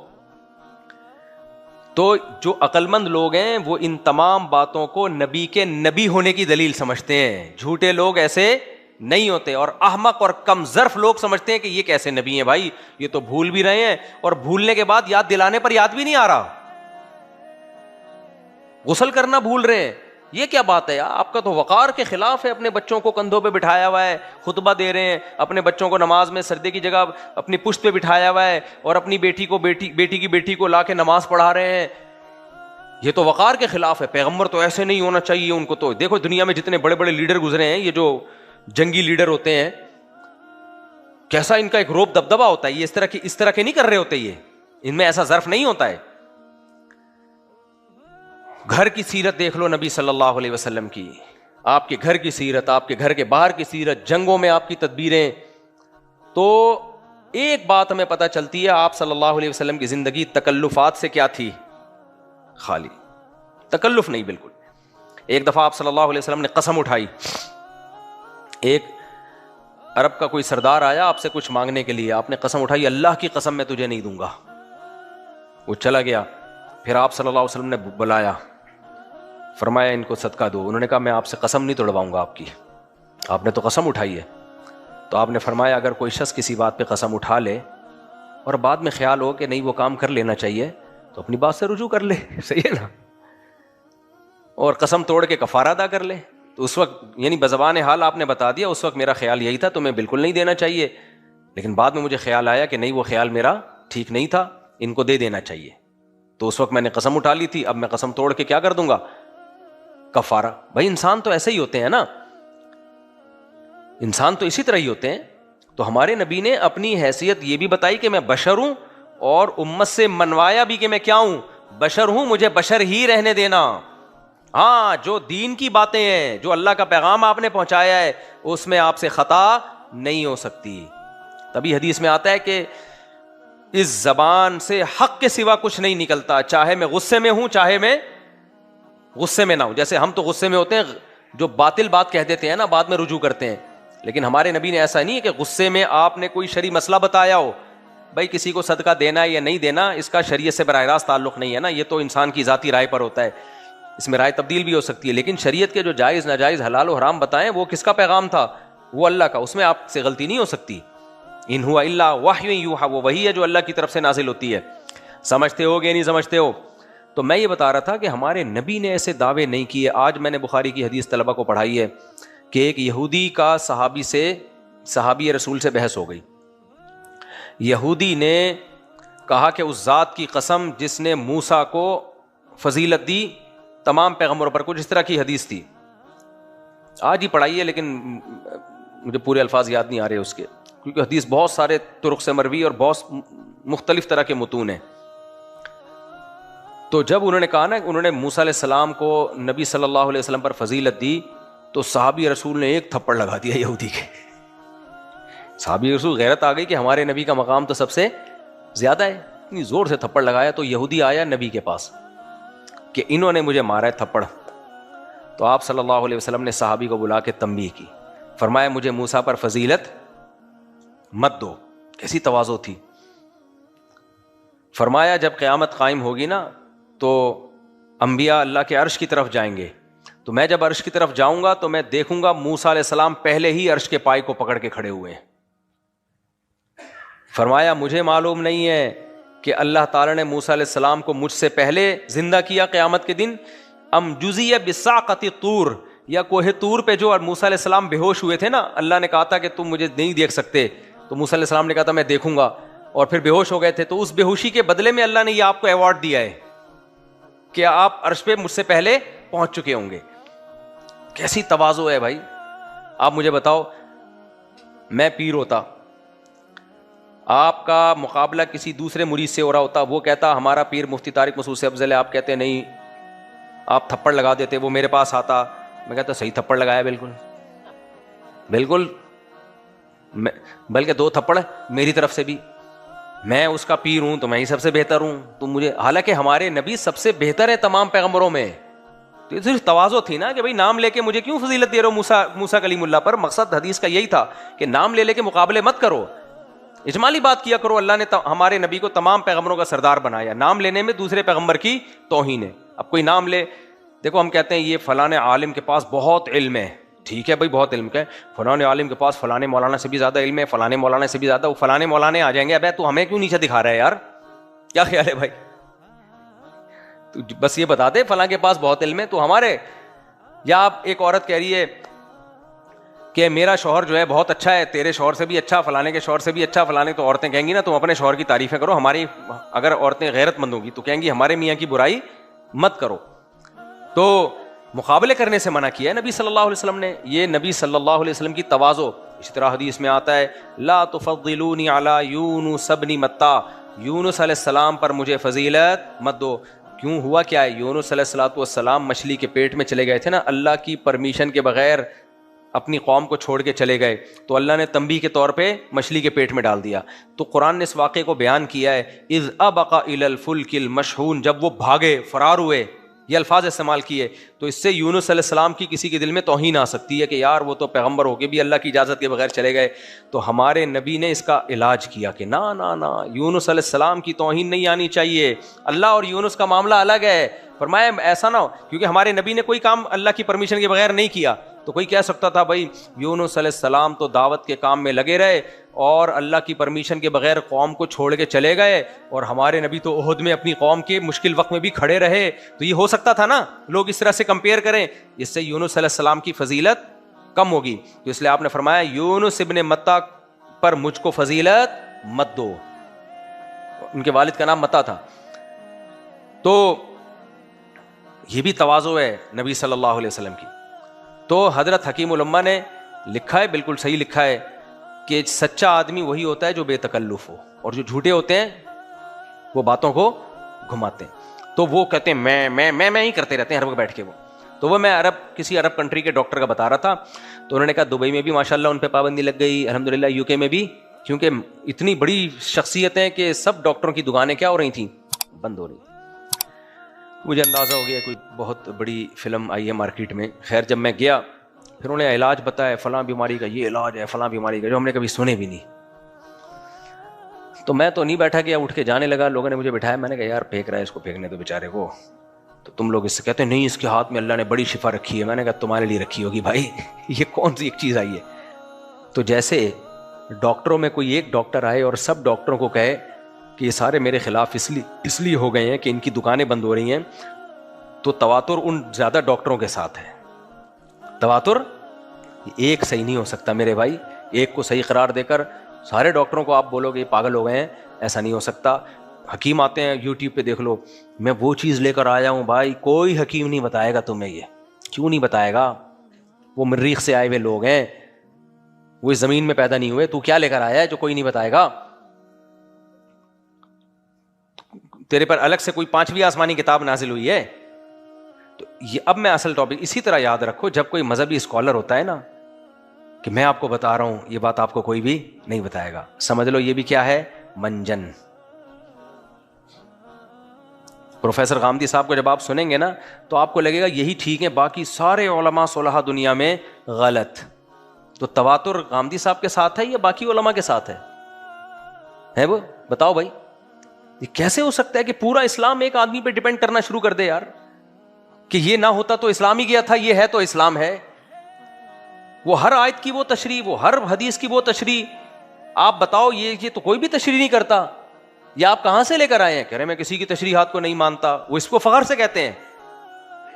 A: جو عقل مند لوگ ہیں وہ ان تمام باتوں کو نبی کے نبی ہونے کی دلیل سمجھتے ہیں. جھوٹے لوگ ایسے نہیں ہوتے، اور احمق اور کم ظرف لوگ سمجھتے ہیں کہ یہ کیسے نبی ہیں بھائی، یہ تو بھول بھی رہے ہیں، اور بھولنے کے بعد یاد دلانے پر یاد بھی نہیں آ رہا، غسل کرنا بھول رہے ہیں. یہ کیا بات ہے؟ آپ کا تو وقار کے خلاف ہے. اپنے بچوں کو کندھوں پہ بٹھایا ہوا ہے، خطبہ دے رہے ہیں، اپنے بچوں کو نماز میں سردے کی جگہ اپنی پشت پہ بٹھایا ہوا ہے، اور اپنی بیٹی کی بیٹی کو لا کے نماز پڑھا رہے ہیں. یہ تو وقار کے خلاف ہے. پیغمبر تو ایسے نہیں ہونا چاہیے ان کو. تو دیکھو دنیا میں جتنے بڑے بڑے لیڈر گزرے ہیں، یہ جو جنگی لیڈر ہوتے ہیں، کیسا ان کا ایک روب دبدبا ہوتا ہے. یہ اس طرح کے نہیں کر رہے ہوتے، یہ ان میں ایسا ظرف نہیں ہوتا ہے. گھر کی سیرت دیکھ لو نبی صلی اللہ علیہ وسلم کی، آپ کے گھر کی سیرت، آپ کے گھر کے باہر کی سیرت، جنگوں میں آپ کی تدبیریں. تو ایک بات ہمیں پتہ چلتی ہے، آپ صلی اللہ علیہ وسلم کی زندگی تکلفات سے کیا تھی؟ خالی. تکلف نہیں بالکل. ایک دفعہ آپ صلی اللہ علیہ وسلم نے قسم اٹھائی. ایک عرب کا کوئی سردار آیا آپ سے کچھ مانگنے کے لیے، آپ نے قسم اٹھائی اللہ کی قسم میں تجھے نہیں دوں گا. وہ چلا گیا. پھر آپ صلی اللہ علیہ وسلم نے بلایا، فرمایا ان کو صدقہ دو. انہوں نے کہا میں آپ سے قسم نہیں توڑواؤں گا آپ کی، آپ نے تو قسم اٹھائی ہے. تو آپ نے فرمایا اگر کوئی شخص کسی بات پہ قسم اٹھا لے اور بعد میں خیال ہو کہ نہیں وہ کام کر لینا چاہیے، تو اپنی بات سے رجوع کر لے. صحیح ہے نا؟ اور قسم توڑ کے کفارہ ادا کر لے. تو اس وقت یعنی بزبان حال آپ نے بتا دیا، اس وقت میرا خیال یہی تھا، تمہیں بالکل نہیں دینا چاہیے، لیکن بعد میں مجھے خیال آیا کہ نہیں وہ خیال میرا ٹھیک نہیں تھا، ان کو دے دینا چاہیے. تو اس وقت میں نے قسم اٹھا لی تھی، اب میں قسم توڑ کے کیا کر دوں گا؟ کفارہ. بھائی انسان تو ایسے ہی ہوتے ہیں نا، انسان تو اسی طرح ہی ہوتے ہیں. تو ہمارے نبی نے اپنی حیثیت یہ بھی بتائی کہ میں بشر ہوں، اور امت سے منوایا بھی کہ میں کیا ہوں، بشر ہوں، مجھے بشر ہی رہنے دینا. ہاں جو دین کی باتیں ہیں، جو اللہ کا پیغام آپ نے پہنچایا ہے، اس میں آپ سے خطا نہیں ہو سکتی. تبھی حدیث میں آتا ہے کہ اس زبان سے حق کے سوا کچھ نہیں نکلتا، چاہے میں غصے میں ہوں چاہے میں غصے میں نہ ہوں. جیسے ہم تو غصے میں ہوتے ہیں، جو باطل بات کہہ دیتے ہیں نا بعد میں رجوع کرتے ہیں، لیکن ہمارے نبی نے ایسا نہیں ہے کہ غصے میں آپ نے کوئی شرعی مسئلہ بتایا ہو، بھائی کسی کو صدقہ دینا ہے یا نہیں دینا، اس کا شریعت سے براہ راست تعلق نہیں ہے نا، یہ تو انسان کی ذاتی رائے پر ہوتا ہے، اس میں رائے تبدیل بھی ہو سکتی ہے. لیکن شریعت کے جو جائز ناجائز حلال و حرام بتائیں وہ کس کا پیغام تھا؟ وہ اللہ کا، اس میں آپ سے غلطی نہیں ہو سکتی. ان ہوا الا وحی یوحی، وہ وہی ہے جو اللہ کی طرف سے نازل ہوتی ہے. سمجھتے ہو کہ نہیں سمجھتے ہو؟ تو میں یہ بتا رہا تھا کہ ہمارے نبی نے ایسے دعوے نہیں کیے. آج میں نے بخاری کی حدیث طلبہ کو پڑھائی ہے کہ ایک یہودی کا صحابی رسول سے بحث ہو گئی. یہودی نے کہا کہ اس ذات کی قسم جس نے موسیٰ کو فضیلت دی تمام پیغمبروں پر، کچھ اس طرح کی حدیث تھی. آج ہی پڑھائی ہے لیکن مجھے پورے الفاظ یاد نہیں آ رہے اس کے، کیونکہ حدیث بہت سارے طرق سے مروی اور بہت مختلف طرح کے متون ہیں. تو جب انہوں نے کہا نا انہوں نے موسیٰ علیہ السلام کو نبی صلی اللہ علیہ وسلم پر فضیلت دی، تو صحابی رسول نے ایک تھپڑ لگا دیا یہودی کے. صحابی رسول غیرت آ گئی کہ ہمارے نبی کا مقام تو سب سے زیادہ ہے، اتنی زور سے تھپڑ لگایا. تو یہودی آیا نبی کے پاس کہ انہوں نے مجھے مارا ہے تھپڑ. تو آپ صلی اللہ علیہ وسلم نے صحابی کو بلا کے تنبیہ کی، فرمایا مجھے موسیٰ پر فضیلت مت دو. کیسی تواضع تھی. فرمایا جب قیامت قائم ہوگی نا تو انبیاء اللہ کے عرش کی طرف جائیں گے، تو میں جب عرش کی طرف جاؤں گا تو میں دیکھوں گا موسیٰ علیہ السلام پہلے ہی عرش کے پائے کو پکڑ کے کھڑے ہوئے ہیں. فرمایا مجھے معلوم نہیں ہے کہ اللہ تعالیٰ نے موسیٰ علیہ السلام کو مجھ سے پہلے زندہ کیا قیامت کے دن، ام جزیہ بساقۃ طور، یا کوہ طور پہ جو موسیٰ علیہ السلام بے ہوش ہوئے تھے نا، اللہ نے کہا تھا کہ تم مجھے نہیں دیکھ سکتے، تو موسیٰ علیہ السلام نے کہا تھا میں دیکھوں گا، اور پھر بے ہوش ہو گئے تھے. تو اس بے ہوشی کے بدلے میں اللہ نے یہ آپ کو ایوارڈ دیا ہے کہ آپ عرش پہ مجھ سے پہلے پہنچ چکے ہوں گے. کیسی تواضع ہے بھائی. آپ مجھے بتاؤ، میں پیر ہوتا، آپ کا مقابلہ کسی دوسرے مرید سے ہو رہا ہوتا، وہ کہتا ہمارا پیر مفتی طارق مسعود سے افضل ہے، آپ کہتے نہیں، آپ تھپڑ لگا دیتے. وہ میرے پاس آتا، میں کہتا صحیح تھپڑ لگایا، بالکل بالکل، بلکہ 2 تھپڑ میری طرف سے بھی، میں اس کا پیر ہوں تو میں ہی سب سے بہتر ہوں. تو مجھے، حالانکہ ہمارے نبی سب سے بہتر ہے تمام پیغمبروں میں. تو یہ صرف تواضع تھی نا کہ بھائی نام لے کے مجھے کیوں فضیلت دے رہے ہو موسیٰ کلیم اللہ پر. مقصد حدیث کا یہی تھا کہ نام لے کے مقابلے مت کرو، اجمالی بات کیا کرو. اللہ نے ہمارے نبی کو تمام پیغمبروں کا سردار بنایا. نام لینے میں دوسرے پیغمبر کی توہین ہے. اب کوئی نام لے، دیکھو ہم کہتے ہیں یہ فلاں عالم کے پاس بہت علم ہے، ٹھیک ہے بھائی بہت علم ہے، فلاں عالم کے پاس فلاں مولانا سے بھی زیادہ علم ہے، فلاں مولانا سے بھی زیادہ، وہ فلاں مولانا آ جائیں گے. ابے تو ہمیں کیوں نیچے دکھا رہا ہے یار، کیا خیال ہے بھائی؟ تو بس یہ بتا دے فلاں کے پاس بہت علم ہے تو ہمارے. یا آپ ایک عورت کہہ رہی ہے کہ میرا شوہر جو ہے بہت اچھا ہے، تیرے شوہر سے بھی اچھا، فلانے کے شوہر سے بھی اچھا، فلانے. تو عورتیں کہیں گی نا تم اپنے شوہر کی تعریفیں کرو، ہماری اگر عورتیں غیرت مند ہوگی تو کہیں گی ہمارے میاں کی برائی مت کرو. تو مقابلے کرنے سے منع کیا ہے نبی صلی اللہ علیہ وسلم نے. یہ نبی صلی اللہ علیہ وسلم کی تواضع. اسی طرح حدیث میں آتا ہے لا تفضلونی علی یونس بن متی، یونس علیہ السلام پر مجھے فضیلت مت دو. کیوں ہوا کیا ہے؟ یونس علیہ السلام مچھلی کے پیٹ میں چلے گئے تھے نا، اللہ کی پرمیشن کے بغیر اپنی قوم کو چھوڑ کے چلے گئے، تو اللہ نے تنبیہ کے طور پہ مچھلی کے پیٹ میں ڈال دیا. تو قرآن نے اس واقعے کو بیان کیا ہے، اذ ابق الی الفلک المشحون، جب وہ بھاگے فرار ہوئے، یہ الفاظ استعمال کیے. تو اس سے یونس علیہ السلام کی کسی کے دل میں توہین آ سکتی ہے کہ یار وہ تو پیغمبر ہو کے بھی اللہ کی اجازت کے بغیر چلے گئے. تو ہمارے نبی نے اس کا علاج کیا کہ نا نا نا، یونس علیہ السلام کی توہین نہیں آنی چاہیے. اللہ اور یونس کا معاملہ الگ ہے. فرمایا ایسا نہ ہو، کیونکہ ہمارے نبی نے کوئی کام اللہ کی پرمیشن کے بغیر نہیں کیا. تو کوئی کہہ سکتا تھا بھائی یونس علیہ السلام تو دعوت کے کام میں لگے رہے اور اللہ کی پرمیشن کے بغیر قوم کو چھوڑ کے چلے گئے، اور ہمارے نبی تو احد میں اپنی قوم کے مشکل وقت میں بھی کھڑے رہے. تو یہ ہو سکتا تھا نا، لوگ اس طرح سے کمپیئر کریں، اس سے یونس علیہ السلام کی فضیلت کم ہوگی. تو اس لیے آپ نے فرمایا یونس ابن متی پر مجھ کو فضیلت مت دو. ان کے والد کا نام متی تھا. تو یہ بھی تواضع ہے نبی صلی اللہ علیہ وسلم کی. تو حضرت حکیم الامہ نے لکھا ہے، بالکل صحیح لکھا ہے کہ سچا آدمی وہی ہوتا ہے جو بے تکلف ہو, اور جو جھوٹے ہوتے ہیں وہ باتوں کو گھماتے ہیں. تو وہ کہتے ہیں میں ہی کرتے رہتے ہیں ہر وقت بیٹھ کے. وہ میں کسی عرب کنٹری کے ڈاکٹر کا بتا رہا تھا, تو انہوں نے کہا دبئی میں بھی ماشاءاللہ ان پہ پابندی لگ گئی, الحمدللہ یو کے میں بھی, کیونکہ اتنی بڑی شخصیتیں کہ سب ڈاکٹروں کی دکانیں کیا ہو رہی تھیں, بند ہو رہی تھیں. مجھے اندازہ ہو گیا کوئی بہت بڑی فلم آئی ہے مارکیٹ میں. خیر جب میں گیا پھر انہوں نے علاج بتایا, فلاں بیماری کا یہ علاج ہے, فلاں بیماری کا, جو ہم نے کبھی سنے بھی نہیں. تو میں تو نہیں بیٹھا گیا, اٹھ کے جانے لگا. لوگوں نے مجھے بٹھایا, میں نے کہا یار پھینک رہا ہے اس کو, پھینکنے تو بیچارے کو. تو تم لوگ اس سے کہتے ہیں نہیں اس کے ہاتھ میں اللہ نے بڑی شفا رکھی ہے. میں نے کہا تمہارے لیے رکھی ہوگی بھائی, یہ کون سی ایک چیز آئی ہے. تو جیسے ڈاکٹروں میں کوئی ایک ڈاکٹر آئے اور سب ڈاکٹروں کو کہے کہ یہ سارے میرے خلاف اس لیے ہو گئے ہیں کہ ان کی دکانیں بند ہو رہی ہیں, تو تواتر ان زیادہ ڈاکٹروں کے ساتھ ہے. تواتر ایک صحیح نہیں ہو سکتا میرے بھائی. ایک کو صحیح قرار دے کر سارے ڈاکٹروں کو آپ بولو گے یہ پاگل ہو گئے ہیں, ایسا نہیں ہو سکتا. حکیم آتے ہیں یوٹیوب پہ دیکھ لو, میں وہ چیز لے کر آیا ہوں بھائی, کوئی حکیم نہیں بتائے گا تمہیں. یہ کیوں نہیں بتائے گا؟ وہ مریخ سے آئے ہوئے لوگ ہیں, وہ اس زمین میں پیدا نہیں ہوئے. تو کیا لے کر آیا ہے جو کوئی نہیں بتائے گا؟ تیرے پر الگ سے کوئی 5ویں آسمانی کتاب نازل ہوئی ہے؟ تو یہ اب میں اصل ٹاپک اسی طرح یاد رکھو, جب کوئی مذہبی اسکالر ہوتا ہے نا کہ میں آپ کو بتا رہا ہوں, یہ بات آپ کو کوئی بھی نہیں بتائے گا. سمجھ لو یہ بھی کیا ہے, منجن. پروفیسر غامدی صاحب کو جب آپ سنیں گے نا تو آپ کو لگے گا یہی ٹھیک ہے, باقی سارے علماء صلحاء دنیا میں غلط. تو تواتر غامدی صاحب کے ساتھ ہے یا باقی علماء کے ساتھ ہے وہ بتاؤ بھائی. یہ کیسے ہو سکتا ہے کہ پورا اسلام ایک آدمی پہ ڈیپینڈ کرنا شروع کر دے یار, کہ یہ نہ ہوتا تو اسلام ہی گیا تھا, یہ ہے تو اسلام ہے. وہ ہر آیت کی وہ تشریح, وہ ہر حدیث کی وہ تشریح. آپ بتاؤ یہ تو کوئی بھی تشریح نہیں کرتا. یہ آپ کہاں سے لے کر آئے ہیں؟ کہہ رہے میں کسی کی تشریحات کو نہیں مانتا. وہ اس کو فخر سے کہتے ہیں,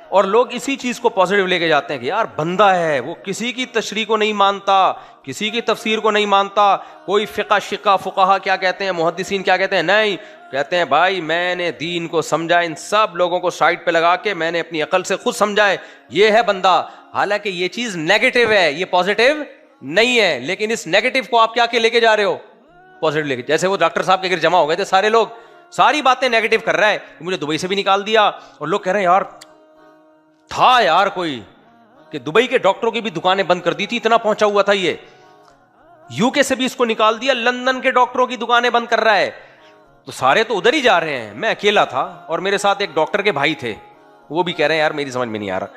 A: اور لوگ اسی چیز کو پازیٹیو لے کے جاتے ہیں کہ یار بندہ ہے وہ کسی کی تشریح کو نہیں مانتا, کسی کی تفسیر کو نہیں مانتا. کوئی فقہا کیا کہتے ہیں, محدثین کیا کہتے ہیں, نہیں کہتے ہیں بھائی میں نے دین کو سمجھا, ان سب لوگوں کو سائڈ پہ لگا کے میں نے اپنی عقل سے خود سمجھا ہے, یہ ہے بندہ. حالانکہ یہ چیز نیگیٹو ہے, یہ پازیٹیو نہیں ہے. لیکن اس نیگیٹو کو آپ کیا کے لے کے جا رہے ہو, پازیٹیو لے کے. جیسے وہ ڈاکٹر صاحب کے گھر جمع ہو گئے تھے سارے لوگ, ساری باتیں نیگیٹو کر رہا ہے, مجھے دبئی سے بھی نکال دیا, اور لوگ کہہ رہے ہیں یار تھا یار کوئی کہ دبئی کے ڈاکٹروں کی بھی دکانیں بند کر دی تھی, اتنا پہنچا ہوا تھا یہ. یو کے سے بھی اس کو نکال دیا, لندن کے ڈاکٹروں کی دکانیں بند کر رہا ہے. تو سارے تو ادھر ہی جا رہے ہیں. میں اکیلا تھا اور میرے ساتھ ایک ڈاکٹر کے بھائی تھے, وہ بھی کہہ رہے ہیں یار میری سمجھ میں نہیں آ رہا.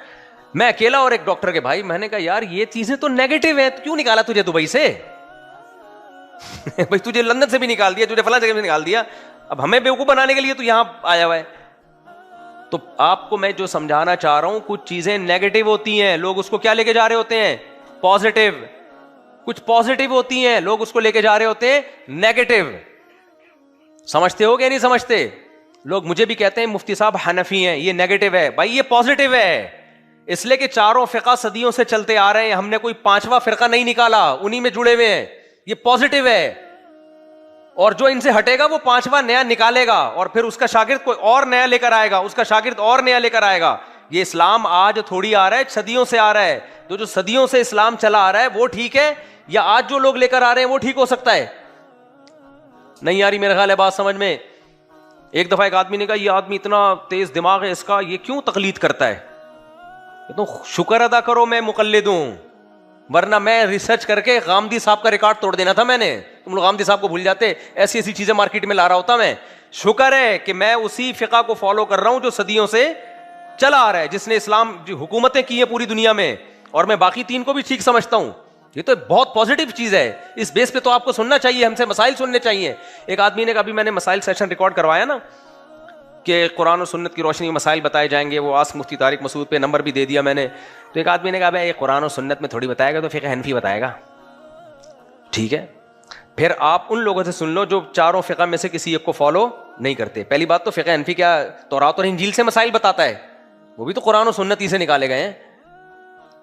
A: میں اکیلا اور ایک ڈاکٹر کے بھائی. میں نے کہا یار یہ چیزیں تو نیگیٹو ہیں, کیوں نکالا تجھے دبئی سے؟ بھائی تجھے لندن سے بھی نکال دیا, تجھے فلاں جگہ سے نکال دیا, اب ہمیں بیوقوف بنانے کے لیے تو یہاں آیا ہوا ہے. تو آپ کو میں جو سمجھانا چاہ رہا ہوں, کچھ چیزیں نیگیٹو ہوتی ہیں, لوگ اس کو کیا لے کے جا رہے ہوتے ہیں, پازیٹیو. کچھ پازیٹیو ہوتی ہیں, لوگ اس کو لے کے جا رہے ہوتے ہیں نیگیٹو. سمجھتے ہو کہ نہیں سمجھتے؟ لوگ مجھے بھی کہتے ہیں مفتی صاحب حنفی ہیں, یہ نیگیٹو ہے. بھائی یہ پازیٹیو ہے, اس لیے کہ چاروں فرقہ صدیوں سے چلتے آ رہے ہیں, ہم نے کوئی 5واں فرقہ نہیں نکالا, انہی میں جڑے ہوئے ہیں. یہ پازیٹیو ہے, اور جو ان سے ہٹے گا وہ 5واں نیا نکالے گا, اور پھر اس کا شاگرد کوئی اور نیا لے کر آئے گا, اس کا شاگرد اور نیا لے کر آئے گا. یہ اسلام آج تھوڑی آ رہا ہے, صدیوں سے آ رہا ہے. جو صدیوں سے اسلام چلا آ رہا ہے وہ ٹھیک ہے, یا آج جو لوگ لے کر آ رہے ہیں وہ ٹھیک ہو سکتا ہے؟ نہیں آ رہی میرے خیال ہے بات سمجھ میں. ایک دفعہ ایک آدمی نے کہا یہ آدمی اتنا تیز دماغ ہے اس کا, یہ کیوں تقلید کرتا ہے؟ تو شکر ادا کرو میں مقلد ہوں, ورنہ میں ریسرچ کر کے غامدی صاحب کا ریکارڈ توڑ دینا تھا میں نے. تم لوگ غامدی صاحب کو بھول جاتے, ایسی ایسی چیزیں مارکیٹ میں لا رہا ہوتا میں. شکر ہے کہ میں اسی فقہ کو فالو کر رہا ہوں جو صدیوں سے چلا آ رہا ہے, جس نے اسلام جو حکومتیں کی ہیں پوری دنیا میں, اور میں باقی 3 کو بھی ٹھیک سمجھتا ہوں. یہ تو بہت پازیٹیو چیز ہے. اس بیس پہ تو آپ کو سننا چاہیے, ہم سے مسائل سننے چاہیے. ایک آدمی نے کہا, ابھی میں نے مسائل سیشن ریکارڈ کروایا نا کہ قرآن و سنت کی روشنی میں مسائل بتائے جائیں گے, وہ آسک مفتی طارق مسعود پہ نمبر بھی دے دیا میں نے. تو ایک آدمی نے کہا بھائی یہ قرآن و سنت میں تھوڑی بتائے گا, تو فقہ حنفی بتائے گا. ٹھیک ہے, پھر آپ ان لوگوں سے سن لو جو چاروں فقہ میں سے کسی ایک کو فالو نہیں کرتے. پہلی بات تو فقہ حنفی کیا تورات اور انجیل سے مسائل بتاتا ہے؟ وہ بھی تو قرآن و سنت ہی سے نکالے گئے ہیں.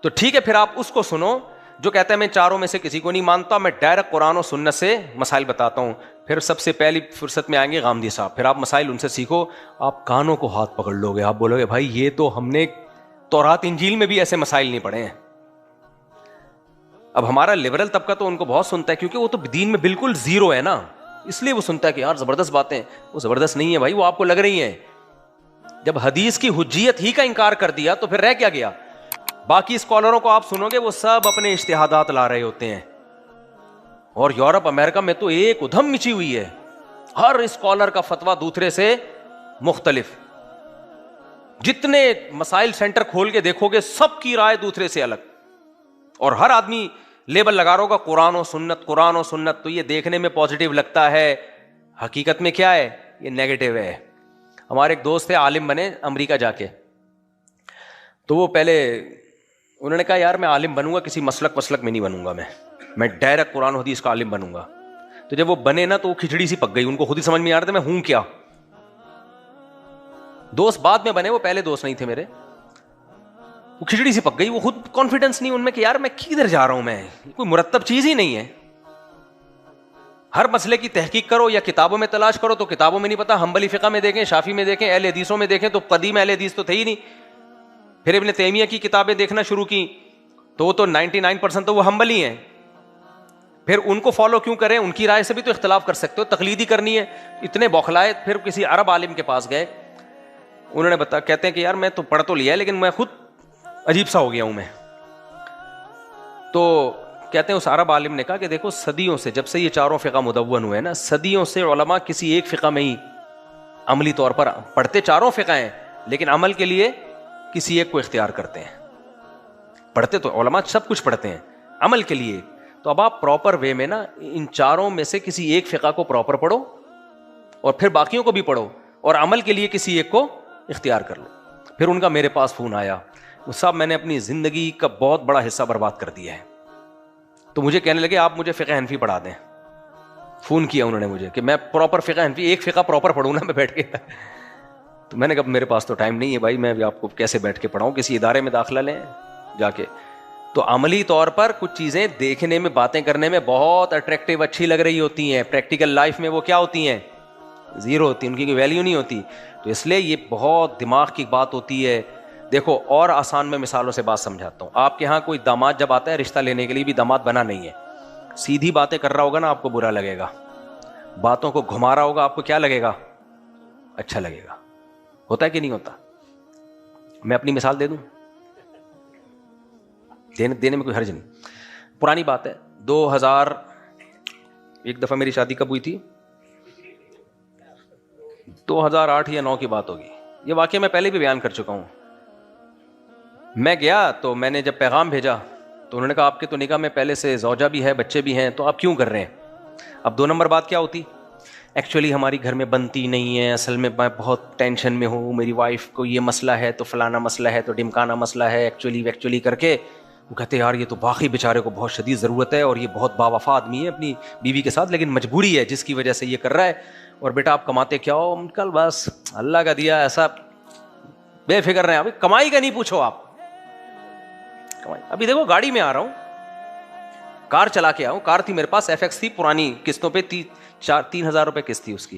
A: تو ٹھیک ہے, پھر آپ اس کو سنو جو کہتا ہے میں چاروں میں سے کسی کو نہیں مانتا, میں ڈائریکٹ قرآن و سنت سے مسائل بتاتا ہوں. پھر سب سے پہلی فرصت میں آئیں گے غامدی صاحب, پھر آپ مسائل ان سے سیکھو. آپ کانوں کو ہاتھ پکڑ لو گے, آپ بولو گے بھائی یہ تو ہم نے تورات انجیل میں بھی ایسے مسائل نہیں پڑھے ہیں. اب ہمارا لبرل طبقہ تو ان کو بہت سنتا ہے کیونکہ وہ تو دین میں بالکل زیرو ہے نا, اس لیے وہ سنتا ہے کہ یار زبردست باتیں. وہ زبردست نہیں ہے بھائی, وہ آپ کو لگ رہی ہیں. جب حدیث کی حجیت ہی کا انکار کر دیا تو پھر رہ کیا گیا؟ باقی اسکالروں کو آپ سنو گے وہ سب اپنے اجتہادات لا رہے ہوتے ہیں. اور یورپ امریکہ میں تو ایک ادھم مچی ہوئی ہے, ہر اسکالر کا فتویٰ دوسرے سے مختلف. جتنے مسائل سینٹر کھول کے دیکھو گے سب کی رائے دوسرے سے الگ, اور ہر آدمی لیبل لگا رہا ہوگا قرآن و سنت, قرآن و سنت. تو یہ دیکھنے میں پازیٹیو لگتا ہے, حقیقت میں کیا ہے؟ یہ نیگیٹو ہے. ہمارے ایک دوست تھے عالم بنے امریکہ جا کے, تو وہ پہلے انہوں نے کہا یار میں عالم بنوں گا, کسی مسلک میں نہیں بنوں گا, میں ڈائریکٹ قرآن و حدیث کا عالم بنوں گا. تو جب وہ بنے نا تو وہ کھچڑی سی پک گئی, ان کو خود ہی سمجھ میں آ رہا تھا میں ہوں کیا. دوست بعد میں بنے, وہ پہلے دوست نہیں تھے میرے. وہ کھچڑی سی پک گئی, وہ خود کانفیڈنس نہیں ان میں کہ یار میں کدھر جا رہا ہوں, میں کوئی مرتب چیز ہی نہیں ہے. ہر مسئلے کی تحقیق کرو یا کتابوں میں تلاش کرو تو کتابوں میں نہیں پتا, حنبلی فقہ میں دیکھیں, شافعی میں دیکھیں, اہل حدیثوں میں دیکھیں تو قدیم اہل حدیث تو تھے ہی نہیں. پھر ابن تیمیہ کی کتابیں دیکھنا شروع کی تو وہ تو 99% تو وہ حنبلی ہیں. پھر ان کو فالو کیوں کریں, ان کی رائے سے بھی تو اختلاف کر سکتے ہو, تقلیدی کرنی ہے. اتنے بوکھلائے. پھر کسی عرب عالم کے پاس گئے, انہوں نے کہتے ہیں کہ یار میں تو پڑھ تو لیا ہے لیکن میں خود عجیب سا ہو گیا ہوں میں. تو کہتے ہیں اس عرب عالم نے کہا کہ دیکھو صدیوں سے, جب سے یہ چاروں فقہ مدون ہوئے نا, صدیوں سے علماء کسی ایک فقہ میں ہی عملی طور پر پڑھتے چاروں فقہ ہیں لیکن عمل کے لیے کسی ایک کو اختیار کرتے ہیں. پڑھتے تو علماء سب کچھ پڑھتے ہیں, عمل کے لیے. تو اب آپ پراپر وے میں نا ان چاروں میں سے کسی ایک فقہ کو پراپر پڑھو اور پھر باقیوں کو بھی پڑھو اور عمل کے لیے کسی ایک کو اختیار کر لو. پھر ان کا میرے پاس فون آیا, وہ صاحب میں نے اپنی زندگی کا بہت بڑا حصہ برباد کر دیا ہے. تو مجھے کہنے لگے آپ مجھے فقہ حنفی پڑھا دیں. فون کیا انہوں نے مجھے کہ میں پراپر فقہ حنفی ایک فقہ پراپر پڑھوں نا میں بیٹھ کے. تو میں نے کہا میرے پاس تو ٹائم نہیں ہے بھائی, میں آپ کو کیسے بیٹھ کے پڑھاؤں, کسی ادارے میں داخلہ لیں جا کے. تو عملی طور پر کچھ چیزیں دیکھنے میں, باتیں کرنے میں بہت اٹریکٹیو اچھی لگ رہی ہوتی ہیں, پریکٹیکل لائف میں وہ کیا ہوتی ہیں؟ زیرو ہوتی ہیں, ان کی کوئی ویلیو نہیں ہوتی. تو اس لیے یہ بہت دماغ کی بات ہوتی ہے. دیکھو اور آسان میں مثالوں سے بات سمجھاتا ہوں. آپ کے ہاں کوئی داماد جب آتا ہے رشتہ لینے کے لیے, بھی داماد بنا نہیں ہے, سیدھی باتیں کر رہا ہوگا نا آپ کو برا لگے گا, باتوں کو گھما رہا ہوگا آپ کو کیا لگے گا؟ اچھا لگے گا. ہوتا ہے کہ نہیں ہوتا؟ میں اپنی مثال دے دوں, دینے میں کوئی حرج نہیں. پرانی بات ہے, 2000 ایک دفعہ میری شادی کب ہوئی تھی, 2008 یا 9 کی بات ہوگی. یہ واقعہ میں پہلے بھی بیان کر چکا ہوں. میں گیا تو میں نے جب پیغام بھیجا تو انہوں نے کہا آپ کے تو نکاح میں پہلے سے زوجہ بھی ہے, بچے بھی ہیں, تو آپ کیوں کر رہے ہیں؟ اب 2 نمبر بات کیا ہوتی, ایکچولی ہماری گھر میں بنتی نہیں ہے, اصل میں میں بہت ٹینشن میں ہوں, میری وائف کو یہ مسئلہ ہے تو فلانا مسئلہ ہے تو ڈمکانا مسئلہ ہے, ایکچولی کر کے. وہ کہتے ہیں یار یہ تو واقعی بیچارے کو بہت شدید ضرورت ہے اور یہ بہت باوفا آدمی ہے اپنی بیوی کے ساتھ, لیکن مجبوری ہے جس کی وجہ سے یہ کر رہا ہے. اور بیٹا آپ کماتے کیا ہو؟ کل بس اللہ کا دیا ایسا, بے فکر رہے ہیں. ابھی کمائی کا نہیں پوچھو آپ, ابھی دیکھو گاڑی میں آ رہا ہوں, کار چلا کے آؤں, کار تھی میرے پاس FX تھی پرانی, قسطوں پہ 3,000 روپے قسط تھی اس کی,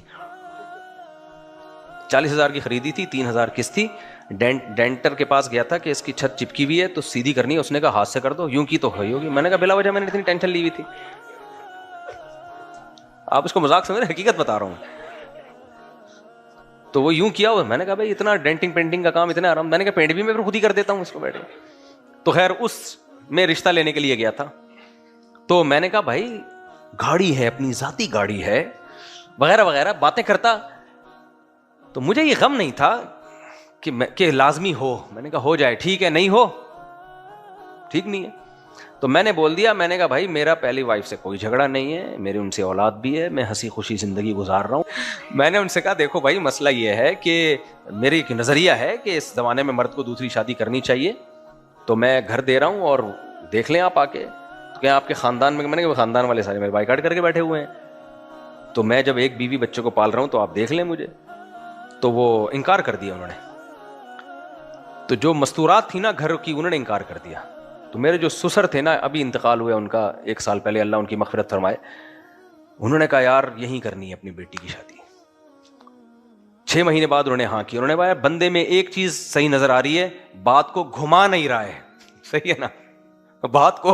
A: 40,000 کی خریدی تھی, 3,000 قسط تھی. ڈینٹر کے پاس گیا تھا کہ اس کی چھت چپکی ہوئی ہے تو سیدھی کرنی ہے, اس نے کہا ہاتھ سے کر دو, یوں کی تو ہوگی. میں نے کہا بلا وجہ میں نے اتنی ٹینشن لی ہوئی تھی. آپ اس کو مذاق سمجھ رہے, حقیقت بتا رہا ہوں. تو وہ یوں کیا, میں نے کہا بھائی اتنا ڈینٹنگ پینٹنگ کا کام اتنا آرام, میں نے کہا پینٹ بھی میں خود ہی کر دیتا ہوں اس کو بیٹھے. تو خیر اس میں رشتہ لینے کے لیے گیا تھا, تو میں نے کہا بھائی گاڑی ہے, اپنی ذاتی گاڑی ہے وغیرہ وغیرہ باتیں کرتا. تو مجھے یہ غم نہیں تھا کہ لازمی ہو, میں نے کہا ہو جائے ٹھیک ہے, نہیں ہو ٹھیک نہیں ہے. تو میں نے بول دیا, میں نے کہا بھائی میرا پہلی وائف سے کوئی جھگڑا نہیں ہے, میری ان سے اولاد بھی ہے, میں ہنسی خوشی زندگی گزار رہا ہوں. میں نے ان سے کہا دیکھو بھائی مسئلہ یہ ہے کہ میری ایک نظریہ ہے کہ اس زمانے میں مرد کو دوسری شادی کرنی چاہیے, تو میں گھر دے رہا ہوں اور دیکھ لیں آپ آ کے. تو کیا آپ کے خاندان میں, میں نے کہا خاندان والے سارے میرے بائیکاٹ کر کے بیٹھے ہوئے ہیں, تو میں جب ایک بیوی بچوں کو پال رہا ہوں تو آپ دیکھ لیں مجھے. تو وہ انکار کر دیا انہوں نے. تو جو مستورات تھی نا گھر کی انہوں نے انکار کر دیا. تو میرے جو سسر تھے نا, ابھی انتقال ہوا ان کا 1 سال پہلے, اللہ ان کی مغفرت فرمائے, انہوں نے کہا یار یہیں کرنی ہے اپنی بیٹی کی شادی. 6 مہینے بعد انہوں نے ہاں کی. انہوں نے کہا بندے میں ایک چیز صحیح نظر آ رہی ہے, بات کو گھما نہیں رہا ہے. صحیح ہے نا, بات کو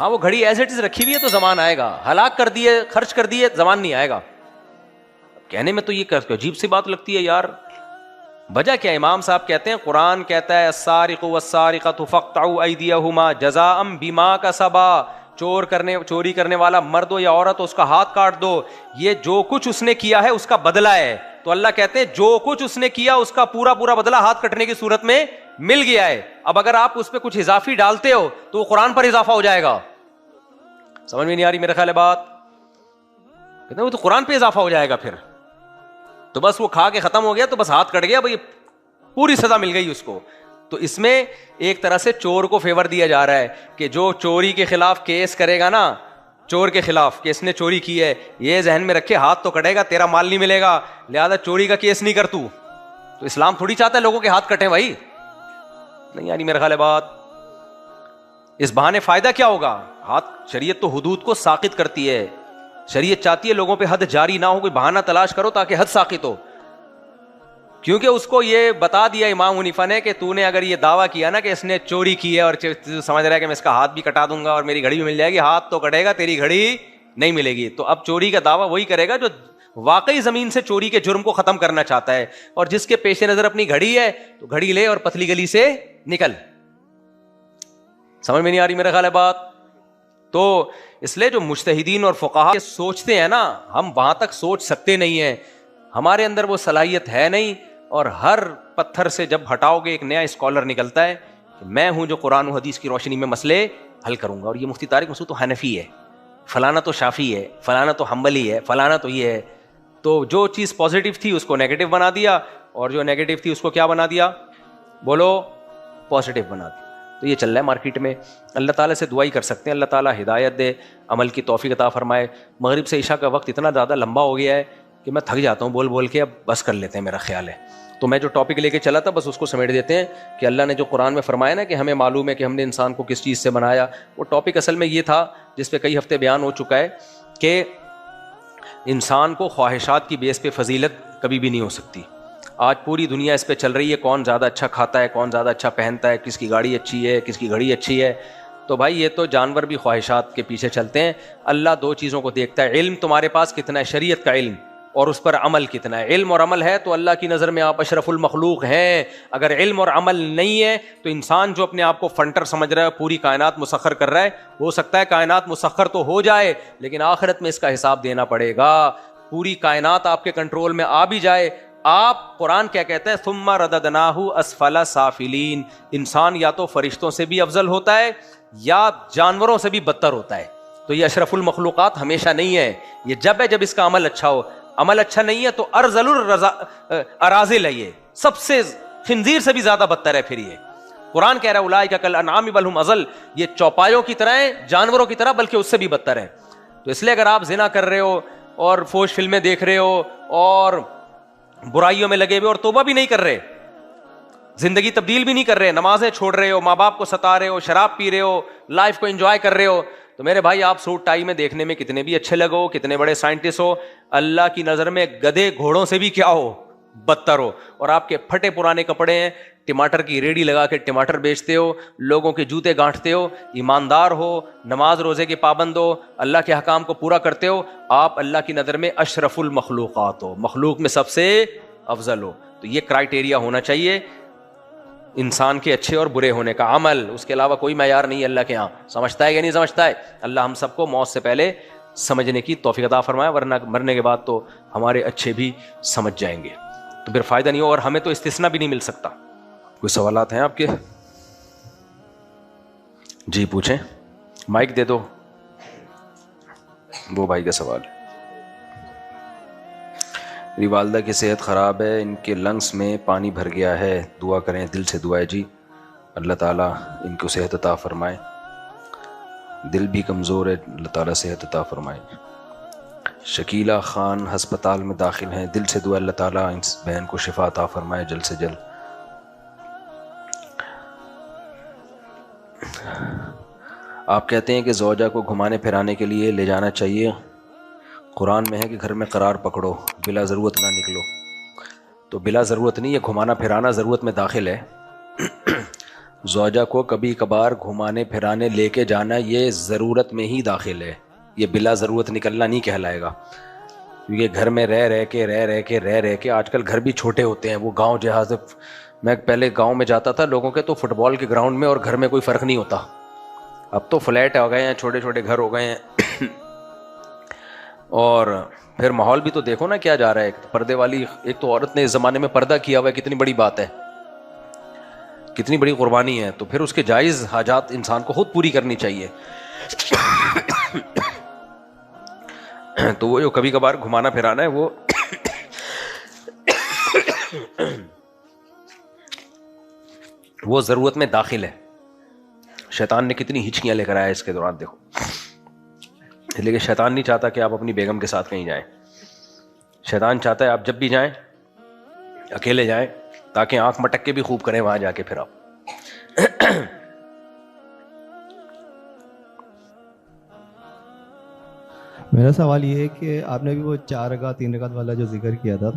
A: ہاں وہ گھڑی ایز اٹ از رکھی ہوئی ہے تو زمان آئے گا, ہلاک کر دیے, خرچ کر دیے, زمان نہیں آئے گا. کہنے میں تو یہ عجیب سی بات لگتی ہے یار. وجہ کیا؟ امام صاحب کہتے ہیں قرآن کہتا ہے السارق والسارقۃ فاقطعوا ایدیہما جزاء بما کسبا, چوری کرنے والا مرد ہو یا عورت ہو اس کا ہاتھ کاٹ دو, یہ جو کچھ اس نے کیا ہے اس کا بدلہ ہے. تو اللہ کہتے ہیں جو کچھ اس نے کیا اس کا پورا بدلہ ہاتھ کٹنے کی صورت میں مل گیا ہے. اب اگر آپ اس پہ کچھ اضافی ڈالتے ہو تو وہ قرآن پر اضافہ ہو جائے گا. سمجھ میں نہیں آ رہی میرے خیال ہے بات؟ کہتے ہیں وہ تو قرآن پہ اضافہ ہو جائے گا, پھر تو بس وہ کھا کے ختم ہو گیا تو بس ہاتھ کٹ گیا, بھائی پوری سزا مل گئی اس کو. تو اس میں ایک طرح سے چور کو فیور دیا جا رہا ہے کہ جو چوری کے خلاف کیس کرے گا نا, چور کے خلاف کہ اس نے چوری کی ہے, یہ ذہن میں رکھے ہاتھ تو کٹے گا, تیرا مال نہیں ملے گا, لہذا چوری کا کیس نہیں کر تو اسلام تھوڑی چاہتا ہے لوگوں کے ہاتھ کٹیں بھائی. نہیں یعنی میرا خیال ہے بات. اس بہانے فائدہ کیا ہوگا؟ ہاتھ, شریعت تو حدود کو ساقط کرتی ہے, شریعت چاہتی ہے لوگوں پہ حد جاری نہ ہو, کوئی بہانہ تلاش کرو تاکہ حد ساقط ہو. کیونکہ اس کو یہ بتا دیا امام حنیفہ نے کہ تو نے اگر یہ دعویٰ کیا نا کہ اس نے چوری کی ہے اور سمجھ رہا ہے کہ میں اس کا ہاتھ بھی کٹا دوں گا اور میری گھڑی بھی مل جائے گی, ہاتھ تو کٹے گا, تیری گھڑی نہیں ملے گی. تو اب چوری کا دعویٰ وہی کرے گا جو واقعی زمین سے چوری کے جرم کو ختم کرنا چاہتا ہے, اور جس کے پیش نظر اپنی گھڑی ہے تو گھڑی لے اور پتلی گلی سے نکل. سمجھ میں نہیں آ رہی میرا خیال ہے بات؟ تو اس لیے جو مجتہدین اور فقہا سوچتے ہیں نا, ہم وہاں تک سوچ سکتے نہیں ہیں, ہمارے اندر وہ صلاحیت ہے نہیں. اور ہر پتھر سے جب ہٹاؤ گے ایک نیا اسکالر نکلتا ہے کہ میں ہوں جو قرآن و حدیث کی روشنی میں مسئلے حل کروں گا, اور یہ مفتی طارق مسعود تو حنفی ہے, فلانا تو شافعی ہے, فلانا تو حنبلی ہے, فلانا تو یہ ہے. تو جو چیز پازیٹیو تھی اس کو نیگیٹو بنا دیا, اور جو نیگیٹو تھی اس کو کیا بنا دیا؟ بولو, پازیٹیو بنا دیا. تو یہ چل رہا ہے مارکیٹ میں. اللہ تعالیٰ سے دعائی کر سکتے ہیں, اللہ تعالیٰ ہدایت دے, عمل کی توفیق عطا فرمائے. مغرب سے عشاء کا وقت اتنا زیادہ لمبا ہو گیا ہے کہ میں تھک جاتا ہوں بول کے, اب بس کر لیتے ہیں میرا خیال ہے. تو میں جو ٹاپک لے کے چلا تھا بس اس کو سمیٹ دیتے ہیں کہ اللہ نے جو قرآن میں فرمایا نا کہ ہمیں معلوم ہے کہ ہم نے انسان کو کس چیز سے بنایا. وہ ٹاپک اصل میں یہ تھا جس پہ کئی ہفتے بیان ہو چکا ہے کہ انسان کو خواہشات کی بیس پہ فضیلت کبھی بھی نہیں ہو سکتی. آج پوری دنیا اس پہ چل رہی ہے, کون زیادہ اچھا کھاتا ہے, کون زیادہ اچھا پہنتا ہے, کس کی گاڑی اچھی ہے, کس کی گھڑی اچھی ہے. تو بھائی یہ تو جانور بھی خواہشات کے پیچھے چلتے ہیں. اللہ دو چیزوں کو دیکھتا ہے, علم تمہارے پاس کتنا ہے, شریعت کا علم, اور اس پر عمل کتنا ہے. علم اور عمل ہے تو اللہ کی نظر میں آپ اشرف المخلوق ہیں. اگر علم اور عمل نہیں ہے تو انسان جو اپنے آپ کو فنٹر سمجھ رہا ہے, پوری کائنات مسخر کر رہا ہے, ہو سکتا ہے کائنات مسخر تو ہو جائے لیکن آخرت میں اس کا حساب دینا پڑے گا. پوری کائنات آپ کے کنٹرول میں آ بھی جائے, آپ قرآن کیا کہتا ہے, ثم رددناہ اسفل سافلین. انسان یا تو فرشتوں سے بھی افضل ہوتا ہے یا جانوروں سے بھی بدتر ہوتا ہے. تو یہ اشرف المخلوقات ہمیشہ نہیں ہے, یہ جب ہے جب اس کا عمل اچھا ہو. عمل اچھا نہیں ہے تو ارذل اراذل ہے, یہ سب سے خنزیر سے بھی زیادہ بدتر ہے. پھر یہ قرآن کہہ رہا ہے اولئک کالانعام بل هم اضل, یہ چوپایوں کی طرح ہیں, جانوروں کی طرح, بلکہ اس سے بھی بدتر ہے. تو اس لیے اگر آپ زنا کر رہے ہو اور فوش فلمیں دیکھ رہے ہو اور برائیوں میں لگے ہوئے اور توبہ بھی نہیں کر رہے, زندگی تبدیل بھی نہیں کر رہے, نمازیں چھوڑ رہے ہو, ماں باپ کو ستا رہے ہو, شراب پی رہے ہو, لائف کو انجوائے کر رہے ہو, تو میرے بھائی آپ سوٹ ٹائی میں دیکھنے میں کتنے بھی اچھے لگو, کتنے بڑے سائنٹسٹ ہو, اللہ کی نظر میں گدھے گھوڑوں سے بھی کیا ہو, بدتر ہو. اور آپ کے پھٹے پرانے کپڑے ہیں, ٹماٹر کی ریڑھی لگا کے ٹماٹر بیچتے ہو, لوگوں کے جوتے گانٹتے ہو, ایماندار ہو, نماز روزے کے پابند ہو, اللہ کے حکام کو پورا کرتے ہو, آپ اللہ کی نظر میں اشرف المخلوقات ہو, مخلوق میں سب سے افضل ہو. تو یہ کرائٹیریا ہونا چاہیے انسان کے اچھے اور برے ہونے کا, عمل, اس کے علاوہ کوئی معیار نہیں اللہ کے ہاں. سمجھتا ہے یا نہیں سمجھتا ہے؟ اللہ ہم سب کو موت سے پہلے سمجھنے کی توفیق عطا فرمائے, ورنہ مرنے کے بعد تو ہمارے اچھے بھی سمجھ جائیں گے تو پھر فائدہ نہیں ہو, اور ہمیں تو استثناء بھی نہیں مل سکتا. کوئی سوالات ہیں آپ کے؟ جی پوچھیں, مائک دے دو. وہ بھائی کا سوال ہے. میری والدہ کی صحت خراب ہے, ان کے لنگس میں پانی بھر گیا ہے, دعا کریں, دل سے دعا ہے جی, اللہ تعالیٰ ان کو صحت عطا فرمائے. دل بھی کمزور ہے, اللہ تعالیٰ صحت عطا فرمائے. شکیلہ خان ہسپتال میں داخل ہیں, دل سے دعا, اللہ تعالیٰ اس بہن کو شفا عطا فرمائے جلد سے جلد. آپ کہتے ہیں کہ زوجہ کو گھمانے پھرانے کے لیے لے جانا چاہیے, قرآن میں ہے کہ گھر میں قرار پکڑو, بلا ضرورت نہ نکلو. تو بلا ضرورت نہیں, یہ گھمانا پھرانا ضرورت میں داخل ہے. زوجہ کو کبھی کبھار گھمانے پھرانے لے کے جانا یہ ضرورت میں ہی داخل ہے، یہ بلا ضرورت نکلنا نہیں کہلائے گا، کیونکہ گھر میں رہ کے آج کل گھر بھی چھوٹے ہوتے ہیں. وہ گاؤں جہاز، میں پہلے گاؤں میں جاتا تھا لوگوں کے تو فٹ بال کے گراؤنڈ میں اور گھر میں کوئی فرق نہیں ہوتا. اب تو فلیٹ ہو گئے ہیں، چھوٹے چھوٹے گھر ہو گئے ہیں. اور پھر ماحول بھی تو دیکھو نا کیا جا رہا ہے. پردے والی ایک تو عورت نے اس زمانے میں پردہ کیا ہوا ہے، کتنی بڑی بات ہے، کتنی بڑی قربانی ہے. تو پھر اس کے جائز حاجات انسان کو خود پوری کرنی چاہیے. تو وہ جو کبھی کبھار گھمانا پھرانا ہے وہ ضرورت میں داخل ہے. شیطان نے کتنی ہچکیاں لے کر آیا اس کے دوران دیکھو. لیکن شیطان نہیں چاہتا کہ آپ اپنی بیگم کے ساتھ کہیں جائیں. شیطان چاہتا ہے آپ جب بھی جائیں اکیلے جائیں، تاکہ آنکھ مٹک کے بھی خوب کریں وہاں جا کے. پھر آپ
B: میرا سوال یہ ہے کہ آپ نے ابھی وہ 4 رکعت 3 رکعت والا جو ذکر کیا تھا،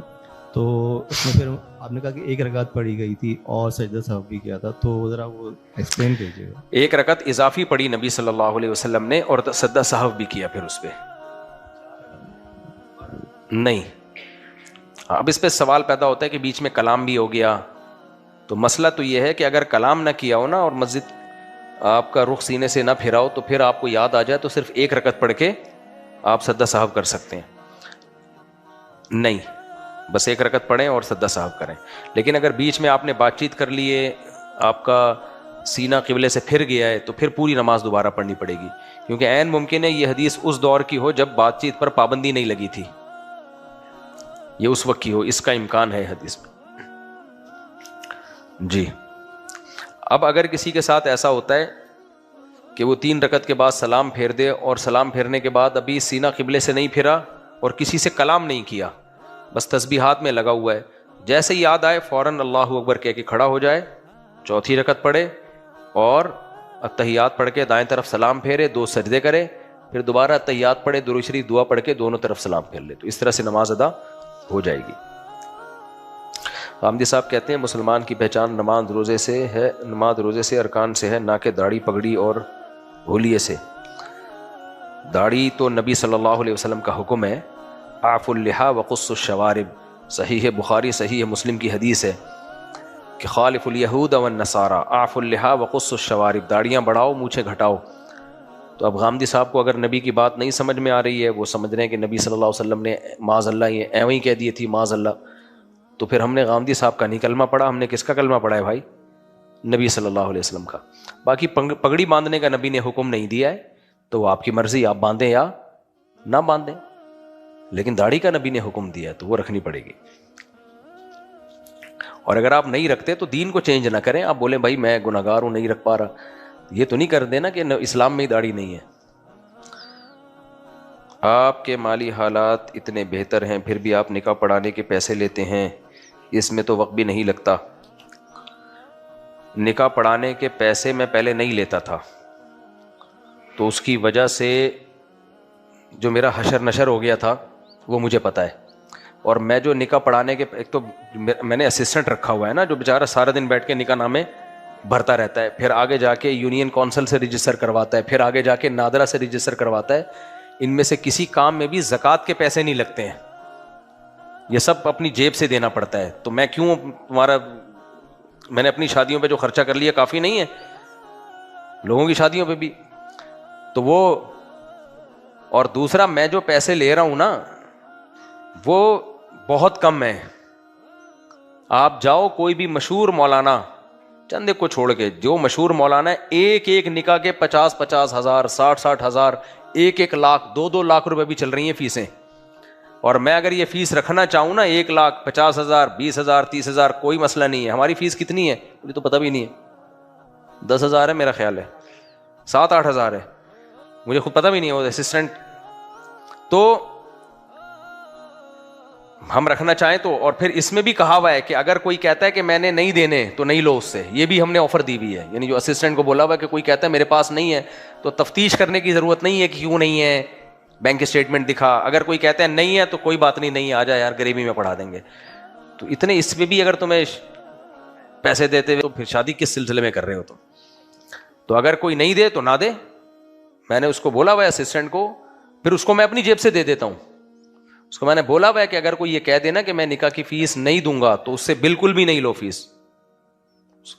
B: تو اس میں پھر آپ نے کہا کہ 1 رکعت پڑھی گئی تھی اور سجدہ سہو بھی کیا تھا، تو ذرا وہ ایکسپلین کیجیے گا.
A: 1 رکعت اضافی پڑھی نبی صلی اللہ علیہ وسلم نے اور سجدہ سہو بھی کیا پھر اس پہ نہیں. اب اس پہ سوال پیدا ہوتا ہے کہ بیچ میں کلام بھی ہو گیا. تو مسئلہ تو یہ ہے کہ اگر کلام نہ کیا ہو نا اور مسجد آپ کا رخ سینے سے نہ پھرا ہو، تو پھر آپ کو یاد آ جائے تو صرف 1 رکعت پڑھ کے آپ سجدہ سہو کر سکتے ہیں. نہیں، بس 1 رکعت پڑھیں اور سجدہ سہو کریں. لیکن اگر بیچ میں آپ نے بات چیت کر لی ہے، آپ کا سینہ قبلے سے پھر گیا ہے، تو پھر پوری نماز دوبارہ پڑھنی پڑے گی. کیونکہ عین ممکن ہے یہ حدیث اس دور کی ہو جب بات چیت پر پابندی نہیں لگی تھی، یہ اس وقت کی ہو، اس کا امکان ہے حدیث میں. جی. اب اگر کسی کے ساتھ ایسا ہوتا ہے کہ وہ 3 رکعت کے بعد سلام پھیر دے اور سلام پھیرنے کے بعد ابھی سینہ قبلے سے نہیں پھرا اور کسی سے کلام نہیں کیا، بس تسبیحات میں لگا ہوا ہے، جیسے یاد آئے فوراً اللہ اکبر کہہ کے کھڑا ہو جائے، 4تھی رکعت پڑھے اور اتحیات پڑھ کے دائیں طرف سلام پھیرے، 2 سجدے کرے، پھر دوبارہ اتحیات پڑھے، درود شریف دعا پڑھ کے دونوں طرف سلام پھیر لے. تو اس طرح سے نماز ادا ہو جائے گی. حامدی صاحب کہتے ہیں مسلمان کی پہچان نماز روزے سے ہے، نماز روزے سے ارکان سے ہے، نہ کہ داڑھی پگڑی اور ہولیے سے. داڑھی تو نبی صلی اللہ علیہ وسلم کا حکم ہے، اعف اللحا وقص الشوارب. صحیح بخاری صحیح مسلم کی حدیث ہے کہ خالف الیہود والنصارى اعف اللحا وقص الشوارب، داڑیاں بڑھاؤ مونچھیں گھٹاؤ. تو اب غامدی صاحب کو اگر نبی کی بات نہیں سمجھ میں آ رہی ہے، وہ سمجھ رہے ہیں کہ نبی صلی اللہ علیہ وسلم نے معاذ اللہ یہ ایویں کہہ دی تھی معاذ اللہ، تو پھر ہم نے غامدی صاحب کا نہیں کلمہ پڑھا، ہم نے کس کا کلمہ پڑھا ہے بھائی؟ نبی صلی اللہ علیہ وسلم کا. باقی پگڑی باندھنے کا نبی نے حکم نہیں دیا ہے، تو وہ آپ کی مرضی، آپ باندھیں یا نہ باندھیں. لیکن داڑھی کا نبی نے حکم دیا ہے تو وہ رکھنی پڑے گی. اور اگر آپ نہیں رکھتے تو دین کو چینج نہ کریں، آپ بولیں بھائی میں گناہگار ہوں نہیں رکھ پا رہا، یہ تو نہیں کر دینا کہ اسلام میں ہی داڑھی نہیں ہے. آپ کے مالی حالات اتنے بہتر ہیں پھر بھی آپ نکاح پڑھانے کے پیسے لیتے ہیں، اس میں تو وقت بھی نہیں لگتا. نکاح پڑھانے کے پیسے میں پہلے نہیں لیتا تھا، تو اس کی وجہ سے جو میرا حشر نشر ہو گیا تھا وہ مجھے پتہ ہے. اور میں جو نکاح پڑھانے کے، ایک تو میں نے اسسٹنٹ رکھا ہوا ہے نا جو بیچارہ سارا دن بیٹھ کے نکاح نامے بھرتا رہتا ہے، پھر آگے جا کے یونین کونسل سے رجسٹر کرواتا ہے، پھر آگے جا کے نادرا سے رجسٹر کرواتا ہے. ان میں سے کسی کام میں بھی زکوٰۃ کے پیسے نہیں لگتے ہیں، یہ سب اپنی جیب سے دینا پڑتا ہے. تو میں کیوں میں نے اپنی شادیوں پہ جو خرچہ کر لیا کافی نہیں ہے، لوگوں کی شادیوں پہ بھی. تو وہ، اور دوسرا میں جو پیسے لے رہا ہوں نا وہ بہت کم ہے. آپ جاؤ کوئی بھی مشہور مولانا، چند ایک کو چھوڑ کے جو مشہور مولانا ہے، ایک ایک نکاح کے 50,000 ہزار 60,000 ہزار 1 لاکھ 2 لاکھ روپے بھی چل رہی ہیں فیسیں. اور میں اگر یہ فیس رکھنا چاہوں نا 1,50,000 20,000 30,000 کوئی مسئلہ نہیں ہے. ہماری فیس کتنی ہے مجھے تو پتہ بھی نہیں ہے، 10,000 ہے میرا خیال ہے، 7-8 ہزار ہے، مجھے خود پتہ بھی نہیں ہے. وہ اسسٹنٹ تو ہم رکھنا چاہیں تو، اور پھر اس میں بھی کہا ہوا ہے کہ اگر کوئی کہتا ہے کہ میں نے نہیں دینے تو نہیں لو اس سے، یہ بھی ہم نے آفر دی ہوئی ہے. یعنی جو اسسٹنٹ کو بولا ہوا ہے کہ کوئی کہتا ہے میرے پاس نہیں ہے تو تفتیش کرنے کی ضرورت نہیں ہے کہ کیوں نہیں ہے، بینک اسٹیٹمنٹ دکھا. اگر کوئی کہتا ہے نہیں ہے تو کوئی بات نہیں، نہیں آ جا یار غریبی میں پڑھا دیں گے. تو اتنے اس میں بھی اگر تمہیں پیسے دیتے ہوئے تو پھر شادی کس سلسلے میں کر رہے ہو تم؟ تو اگر کوئی نہیں دے تو نہ دے. میں نے اس کو بولا ہوا ہے اسسٹنٹ کو, پھر اس کو میں اپنی جیب سے دے دیتا ہوں. اس کو میں نے بولا ہوا ہے کہ اگر کوئی یہ کہہ دینا کہ میں نکاح کی فیس نہیں دوں گا تو اس سے بالکل بھی نہیں لو فیس,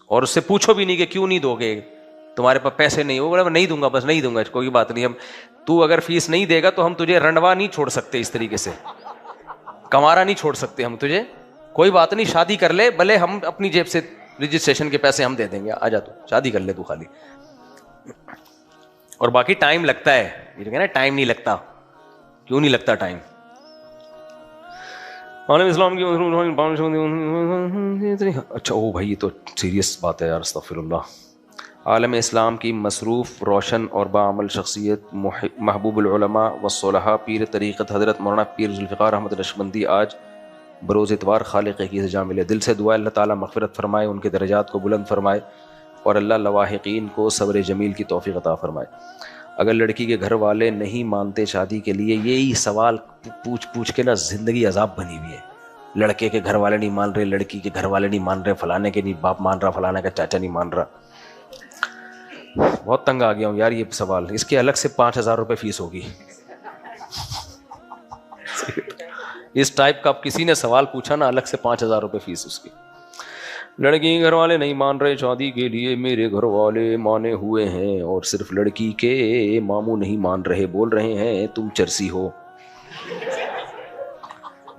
A: اور اس سے پوچھو بھی نہیں کہ کیوں نہیں دو گے, تمہارے پاس پیسے نہیں ہو, بولا نہیں دوں گا, بس نہیں دوں گا, کوئی بات نہیں. ہم تو اگر فیس نہیں دے گا تو ہم تجھے رنڈوا نہیں چھوڑ سکتے, اس طریقے سے کمارا نہیں چھوڑ سکتے ہم تجھے, کوئی بات نہیں شادی کر لے, بھلے ہم اپنی جیب سے رجسٹریشن کے پیسے ہم دے دیں گے, آ جا تو شادی کر لے تو خالی. اور باقی ٹائم لگتا ہے, یہ کہنا ٹائم نہیں لگتا, کیوں نہیں لگتا ٹائم؟ عالم اسلام کی اچھا او بھائی یہ تو سیریس بات ہے یار, استغفر اللہ. عالم اسلام کی مصروف, روشن اور باعمل شخصیت, محبوب العلماء والصلحاء, پیر طریقت حضرت مولانا پیر ذوالفقار احمد نقشبندی آج بروز اتوار خالق کی سزا ملے. دل سے دعا اللہ تعالیٰ مغفرت فرمائے, ان کے درجات کو بلند فرمائے, اور اللہ لواحقین کو صبر جمیل کی توفیق عطا فرمائے. اگر لڑکی کے گھر والے نہیں مانتے شادی کے لیے, یہی سوال پوچھ پوچھ کے نا زندگی عذاب بنی ہوئی ہے. لڑکے کے گھر والے نہیں مان رہے, لڑکی کے گھر والے نہیں مان رہے, فلانے کے نہیں باپ مان رہا, فلانے کا چاچا نہیں مان رہا. بہت تنگ آ گیا ہوں یار یہ سوال, اس کے الگ سے 5,000 روپے فیس ہوگی. اس ٹائپ کا اب کسی نے سوال پوچھا نا, الگ سے 5,000 روپے فیس اس کی. لڑکی کے گھر والے نہیں مان رہے شادی کے لیے, میرے گھر والے مانے ہوئے ہیں, اور صرف لڑکی کے ماموں نہیں مان رہے, بول رہے ہیں تم چرسی ہو,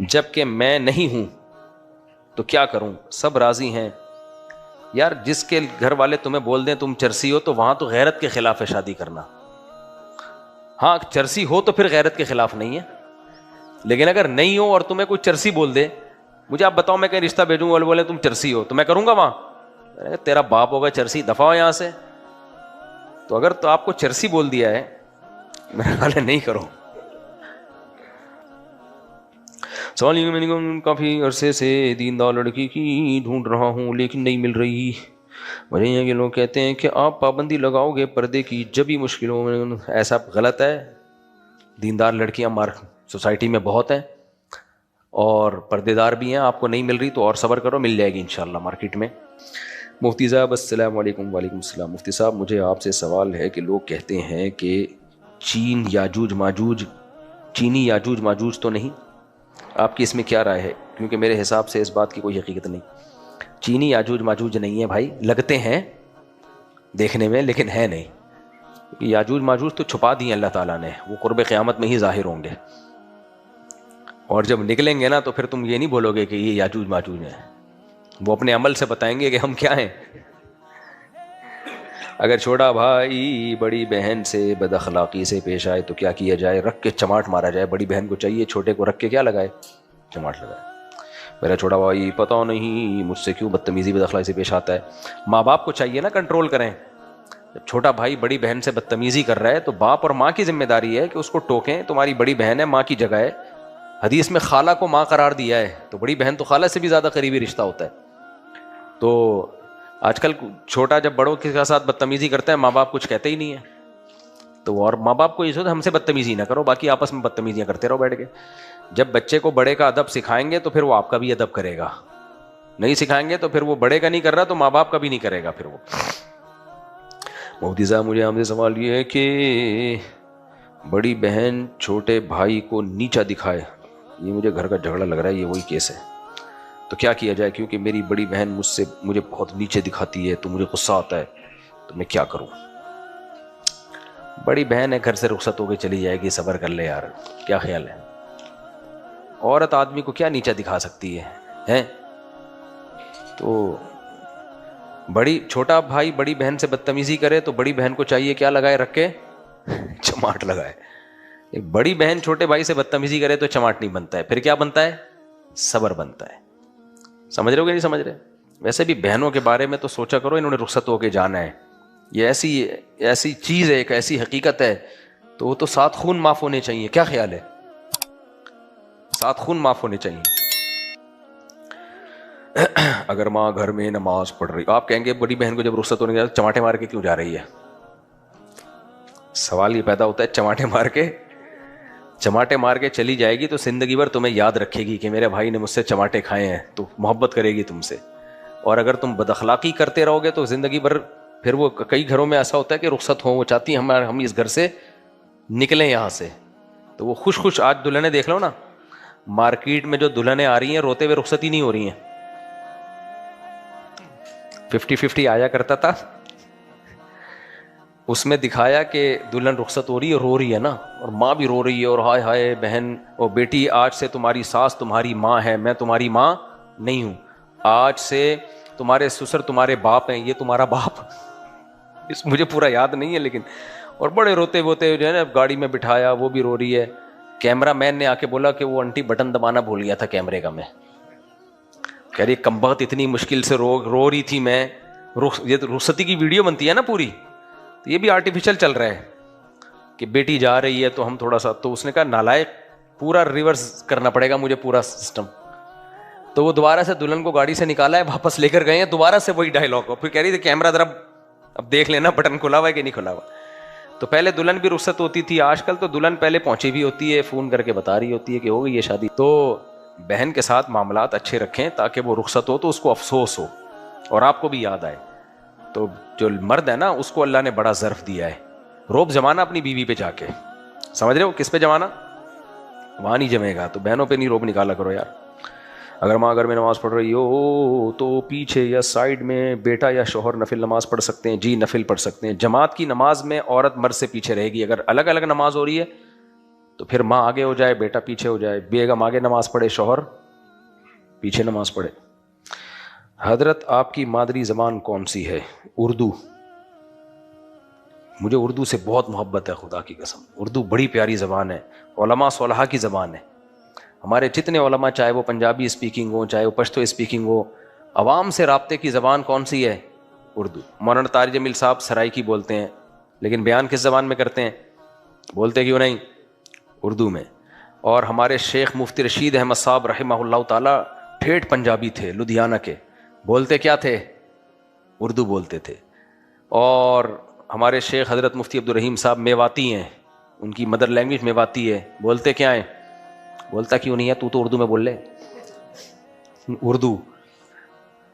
A: جبکہ میں نہیں ہوں, تو کیا کروں؟ سب راضی ہیں. یار جس کے گھر والے تمہیں بول دیں تم چرسی ہو, تو وہاں تو غیرت کے خلاف ہے شادی کرنا. ہاں چرسی ہو تو پھر غیرت کے خلاف نہیں ہے, لیکن اگر نہیں ہو اور تمہیں کوئی چرسی بول دے, مجھے آپ بتاؤ میں کہیں رشتہ بھیجوں گا, بولے تم چرسی ہو, تو میں کروں گا وہاں؟ تیرا باپ ہوگا چرسی, دفع ہو یہاں سے. تو اگر تو آپ کو چرسی بول دیا ہے, میرے خیال ہے نہیں کرو. سوال یہ, میں نے کافی عرصے سے دیندار لڑکی کی ڈھونڈ رہا ہوں لیکن نہیں مل رہی. وجہ یہ کہ لوگ کہتے ہیں کہ آپ پابندی لگاؤ گے پردے کی جب ہی مشکلوں میں. ایسا غلط ہے, دیندار لڑکیاں سوسائٹی میں بہت ہیں, اور پردے دار بھی ہیں. آپ کو نہیں مل رہی تو اور صبر کرو, مل جائے گی انشاءاللہ مارکیٹ میں. مفتی صاحب السلام علیکم. وعلیکم السلام. مفتی صاحب مجھے آپ سے سوال ہے کہ لوگ کہتے ہیں کہ چینی یاجوج ماجوج تو نہیں, آپ کی اس میں کیا رائے ہے؟ کیونکہ میرے حساب سے اس بات کی کوئی حقیقت نہیں. چینی یاجوج ماجوج نہیں ہے بھائی, لگتے ہیں دیکھنے میں لیکن ہے نہیں. یاجوج ماجوج تو چھپا دیے اللہ تعالیٰ نے, وہ قرب قیامت میں ہی ظاہر ہوں گے, اور جب نکلیں گے نا تو پھر تم یہ نہیں بولو گے کہ یہ یاجوج ماجوج ہیں, وہ اپنے عمل سے بتائیں گے کہ ہم کیا ہیں. اگر چھوٹا بھائی بڑی بہن سے بد اخلاقی سے پیش آئے تو کیا کیا جائے؟ رکھ کے چماٹ مارا جائے. بڑی بہن کو چاہیے چھوٹے کو رکھ کے کیا لگائے؟ چماٹ لگائے. میرا چھوٹا بھائی پتہ نہیں مجھ سے کیوں بدتمیزی بد اخلاقی سے پیش آتا ہے. ماں باپ کو چاہیے نا کنٹرول کریں. جب چھوٹا بھائی بڑی بہن سے بدتمیزی کر رہا ہے تو باپ اور ماں کی ذمہ داری ہے کہ اس کو ٹوکیں. تمہاری بڑی بہن ہے, ماں کی جگہ ہے. حدیث میں خالہ کو ماں قرار دیا ہے, تو بڑی بہن تو خالہ سے بھی زیادہ قریبی رشتہ ہوتا ہے. تو آج کل چھوٹا جب بڑوں کے ساتھ بدتمیزی کرتا ہے, ماں باپ کچھ کہتے ہی نہیں ہے. تو اور ماں باپ کو یہ سوچ ہم سے بدتمیزی نہ کرو, باقی آپس میں بدتمیزیاں کرتے رہو بیٹھ کے. جب بچے کو بڑے کا ادب سکھائیں گے تو پھر وہ آپ کا بھی ادب کرے گا. نہیں سکھائیں گے تو پھر وہ بڑے کا نہیں کر رہا تو ماں باپ کا بھی نہیں کرے گا پھر وہ. مفتی صاحب مجھے آپ سے سوال یہ ہے کہ بڑی بہن چھوٹے بھائی کو نیچا دکھائے, یہ مجھے گھر کا جھگڑا لگ رہا ہے, یہ وہی کیس ہے. تو کیا کیا جائے؟ کیونکہ میری بڑی بہن مجھے بہت نیچے دکھاتی ہے تو مجھے غصہ آتا ہے, تو میں کیا کروں؟ بڑی بہن ہے, گھر سے رخصت ہو کے چلی جائے گی, صبر کر لے یار, کیا خیال ہے؟ عورت آدمی کو کیا نیچا دکھا سکتی ہے؟ تو چھوٹا بھائی بڑی بہن سے بدتمیزی کرے تو بڑی بہن کو چاہیے کیا لگائے؟ رکھ کے چماٹ لگائے. ایک بڑی بہن چھوٹے بھائی سے بدتمیزی کرے تو چماٹ نہیں بنتا ہے, پھر کیا بنتا ہے؟ صبر بنتا ہے. سمجھ رہے ہو کہ نہیں سمجھ رہے؟ ویسے بھی بہنوں کے بارے میں تو سوچا کرو, انہوں نے رخصت ہو کے جانا ہے, یہ ایسی چیز ہے, ایک ایسی حقیقت ہے, تو وہ تو 7 خون معاف ہونے چاہیے. کیا خیال ہے؟ 7 خون معاف ہونے چاہیے. اگر ماں گھر میں نماز پڑھ رہی, آپ کہیں گے بڑی بہن کو جب رخصت ہونے کے چماٹے مار کے کیوں جا رہی ہے؟ سوال یہ پیدا ہوتا ہے, چماٹے مار کے چلی جائے گی تو زندگی بھر تمہیں یاد رکھے گی کہ میرے بھائی نے مجھ سے چماٹے کھائے ہیں, تو محبت کرے گی تم سے. اور اگر تم بد اخلاقی کرتے رہو گے تو زندگی بھر پھر وہ کئی گھروں میں ایسا ہوتا ہے کہ رخصت ہوں، وہ چاہتی ہیں ہم اس گھر سے نکلیں یہاں سے. تو وہ خوش خوش آج دلہنیں دیکھ لو نا مارکیٹ میں جو دلہنیں آ رہی ہیں روتے ہوئے رخصت ہی نہیں ہو رہی ہیں. 50-50 آیا کرتا تھا اس میں دکھایا کہ دلہن رخصت ہو رہی ہے، رو رہی ہے نا، اور ماں بھی رو رہی ہے، اور ہائے ہائے بہن اور بیٹی آج سے تمہاری ساس تمہاری ماں ہے، میں تمہاری ماں نہیں ہوں. آج سے تمہارے سسر تمہارے باپ ہیں، یہ تمہارا باپ. اس مجھے پورا یاد نہیں ہے لیکن، اور بڑے روتے ہوتے جو ہے نا گاڑی میں بٹھایا، وہ بھی رو رہی ہے. کیمرہ مین نے آ کے بولا کہ وہ آنٹی بٹن دبانا بھول گیا تھا کیمرے کا. میں کہہ رہی کمبخت اتنی مشکل سے رو رہی تھی میں. یہ رخصتی کی ویڈیو بنتی ہے نا پوری، یہ بھی آرٹیفیشل چل رہا ہے کہ بیٹی جا رہی ہے تو ہم تھوڑا سا. تو اس نے کہا نالائق پورا ریورس کرنا پڑے گا مجھے پورا سسٹم. تو وہ دوبارہ سے دلہن کو گاڑی سے نکالا ہے، واپس لے کر گئے ہیں، دوبارہ سے وہی ڈائلاگ ہو. پھر کہہ رہی تھی کیمرہ ذرا اب دیکھ لینا بٹن کھلا ہوا ہے کہ نہیں کھلا ہوا. تو پہلے دلہن بھی رخصت ہوتی تھی، آج کل تو دلہن پہلے پہنچی بھی ہوتی ہے، فون کر کے بتا رہی ہوتی ہے کہ ہو گئی یہ شادی. تو بہن کے ساتھ معاملات اچھے رکھیں تاکہ وہ رخصت ہو تو اس کو افسوس ہو اور آپ کو بھی یاد آئے. تو جو مرد ہے نا اس کو اللہ نے بڑا ظرف دیا ہے، روب جمانا اپنی بیوی پہ جا کے. سمجھ رہے ہو کس پہ جمانا؟ وہاں نہیں جمے گا تو بہنوں پہ نہیں روب نکالا کرو یار. اگر ماں گھر میں نماز پڑھ رہی ہو تو پیچھے یا سائڈ میں بیٹا یا شوہر نفل نماز پڑھ سکتے ہیں. جی نفل پڑھ سکتے ہیں. جماعت کی نماز میں عورت مرد سے پیچھے رہے گی. اگر الگ الگ نماز ہو رہی ہے تو پھر ماں آگے ہو جائے بیٹا پیچھے ہو جائے، بیگم آگے نماز پڑھے شوہر پیچھے نماز پڑھے. حضرت آپ کی مادری زبان کون سی ہے؟ اردو. مجھے اردو سے بہت محبت ہے خدا کی قسم. اردو بڑی پیاری زبان ہے، علماء صالحہ کی زبان ہے. ہمارے جتنے علماء چاہے وہ پنجابی اسپیکنگ ہو چاہے وہ پشتو اسپیکنگ ہو، عوام سے رابطے کی زبان کون سی ہے؟ اردو. مولانا طارق جمیل صاحب سرائکی بولتے ہیں لیکن بیان کس زبان میں کرتے ہیں؟ بولتے کیوں نہیں؟ اردو میں. اور ہمارے شیخ مفتی رشید احمد صاحب رحمہ اللہ تعالی ٹھیٹھ پنجابی تھے، لدھیانہ کے. بولتے کیا تھے؟ اردو بولتے تھے. اور ہمارے شیخ حضرت مفتی عبدالرحیم صاحب میواتی ہیں، ان کی مدر لینگویج میواتی ہے. بولتے کیا ہیں؟ بولتا کیوں نہیں ہے تو اردو میں بول لے اردو.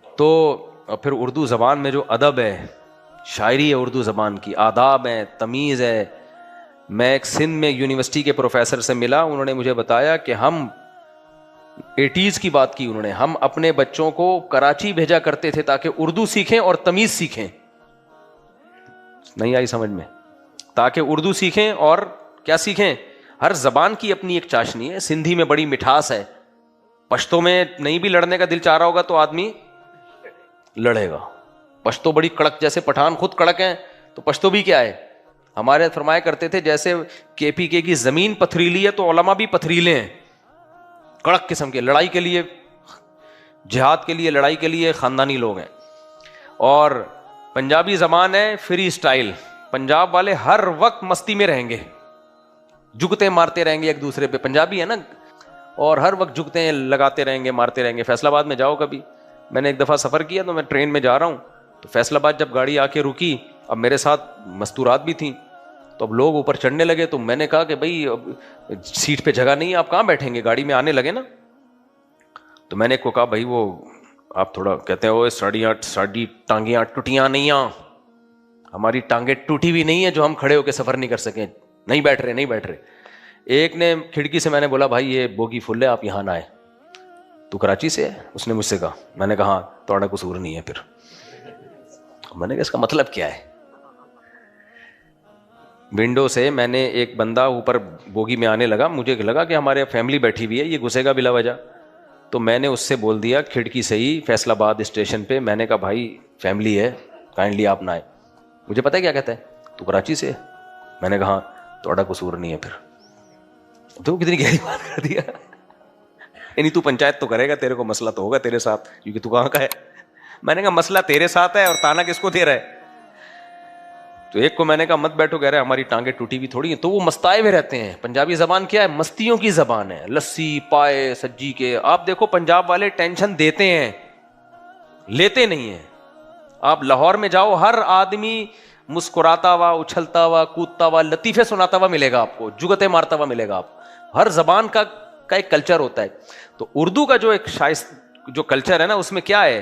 A: تو پھر اردو زبان میں جو ادب ہے، شاعری ہے، اردو زبان کی آداب ہیں، تمیز ہے. میں ایک سندھ میں یونیورسٹی کے پروفیسر سے ملا، انہوں نے مجھے بتایا کہ ہم 80s کی بات کی انہوں نے، ہم اپنے بچوں کو کراچی بھیجا کرتے تھے تاکہ اردو سیکھیں اور تمیز سیکھیں. نہیں آئی سمجھ میں؟ تاکہ اردو سیکھیں اور کیا سیکھیں؟ ہر زبان کی اپنی ایک چاشنی ہے. سندھی میں بڑی مٹھاس ہے، پشتو میں نہیں بھی لڑنے کا دل چاہ رہا ہوگا تو آدمی لڑے گا. پشتو بڑی کڑک، جیسے پٹھان خود کڑک ہیں تو پشتو بھی کیا ہے. ہمارے فرمایا کرتے تھے جیسے KPK کی زمین پتھریلی ہے تو علماء بھی پتھریلے ہیں، کڑک قسم کے، لڑائی کے لیے، جہاد کے لیے، لڑائی کے لیے خاندانی لوگ ہیں. اور پنجابی زبان ہے فری سٹائل. پنجاب والے ہر وقت مستی میں رہیں گے، جگتے مارتے رہیں گے ایک دوسرے پہ. پنجابی ہے نا، اور ہر وقت جگتے لگاتے رہیں گے، مارتے رہیں گے. فیصل آباد میں جاؤ کبھی، میں نے ایک دفعہ سفر کیا تو میں ٹرین میں جا رہا ہوں تو فیصل آباد جب گاڑی آ کے رکی، اب میرے ساتھ مستورات بھی تھیں تو اب لوگ اوپر چڑھنے لگے تو میں نے کہا کہ بھائی اب سیٹ پہ جگہ نہیں ہے، آپ کہاں بیٹھیں گے؟ گاڑی میں آنے لگے نا. تو میں نے کو کہا بھائی وہ آپ تھوڑا، کہتے ہیں وہ ساڑی ٹانگیاں ٹوٹیاں نہیں ہیں، ہماری ٹانگیں ٹوٹی بھی نہیں ہے جو ہم کھڑے ہو کے سفر نہیں کر سکیں. نہیں بیٹھ رہے. ایک نے کھڑکی سے، میں نے بولا بھائی یہ بوگی فل ہے آپ یہاں نہ آئے. تو کراچی سے ہے؟ اس نے مجھ سے کہا. میں نے کہا ہاں. تھوڑا قصور نہیں ہے. پھر میں نے کہا اس کا مطلب کیا ہے؟ ونڈو سے میں نے ایک بندہ اوپر بوگی میں آنے لگا، مجھے لگا کہ ہمارے فیملی بیٹھی ہوئی ہے، یہ گھسے گا بلا وجہ. تو میں نے اس سے بول دیا کھڑکی سے ہی فیصل آباد اسٹیشن پہ، میں نے کہا بھائی فیملی ہے کائنڈلی آپ نہ آئے. مجھے پتہ ہے کیا کہتا ہے؟ تو کراچی سے ہے؟ میں نے کہا ہاں. تھوڑا قصور نہیں ہے. پھر تو کتنی گہری بات کر دیا. یعنی تو پنچایت تو کرے گا، تیرے کو مسئلہ تو ہوگا تیرے ساتھ، کیونکہ تو کہاں کا ہے. میں نے کہا مسئلہ تیرے ساتھ ہے اور تانا کس کو دے رہا ہے؟ تو ایک کو میں نے کہا مت بیٹھو، کہہ رہے ہماری ٹانگیں ٹوٹی بھی تھوڑی ہیں. تو وہ مستائے ہوئے رہتے ہیں. پنجابی زبان کیا ہے؟ مستیوں کی زبان ہے، لسی پائے سجی کے. آپ دیکھو پنجاب والے ٹینشن دیتے ہیں، لیتے نہیں ہیں. آپ لاہور میں جاؤ، ہر آدمی مسکراتا ہوا، اچھلتا ہوا، کودتا ہوا، لطیفے سناتا ہوا ملے گا آپ کو، جگتے مارتا ہوا ملے گا آپ. ہر زبان کا ایک کلچر ہوتا ہے. تو اردو کا جو ایک جو کلچر ہے نا، اس میں کیا ہے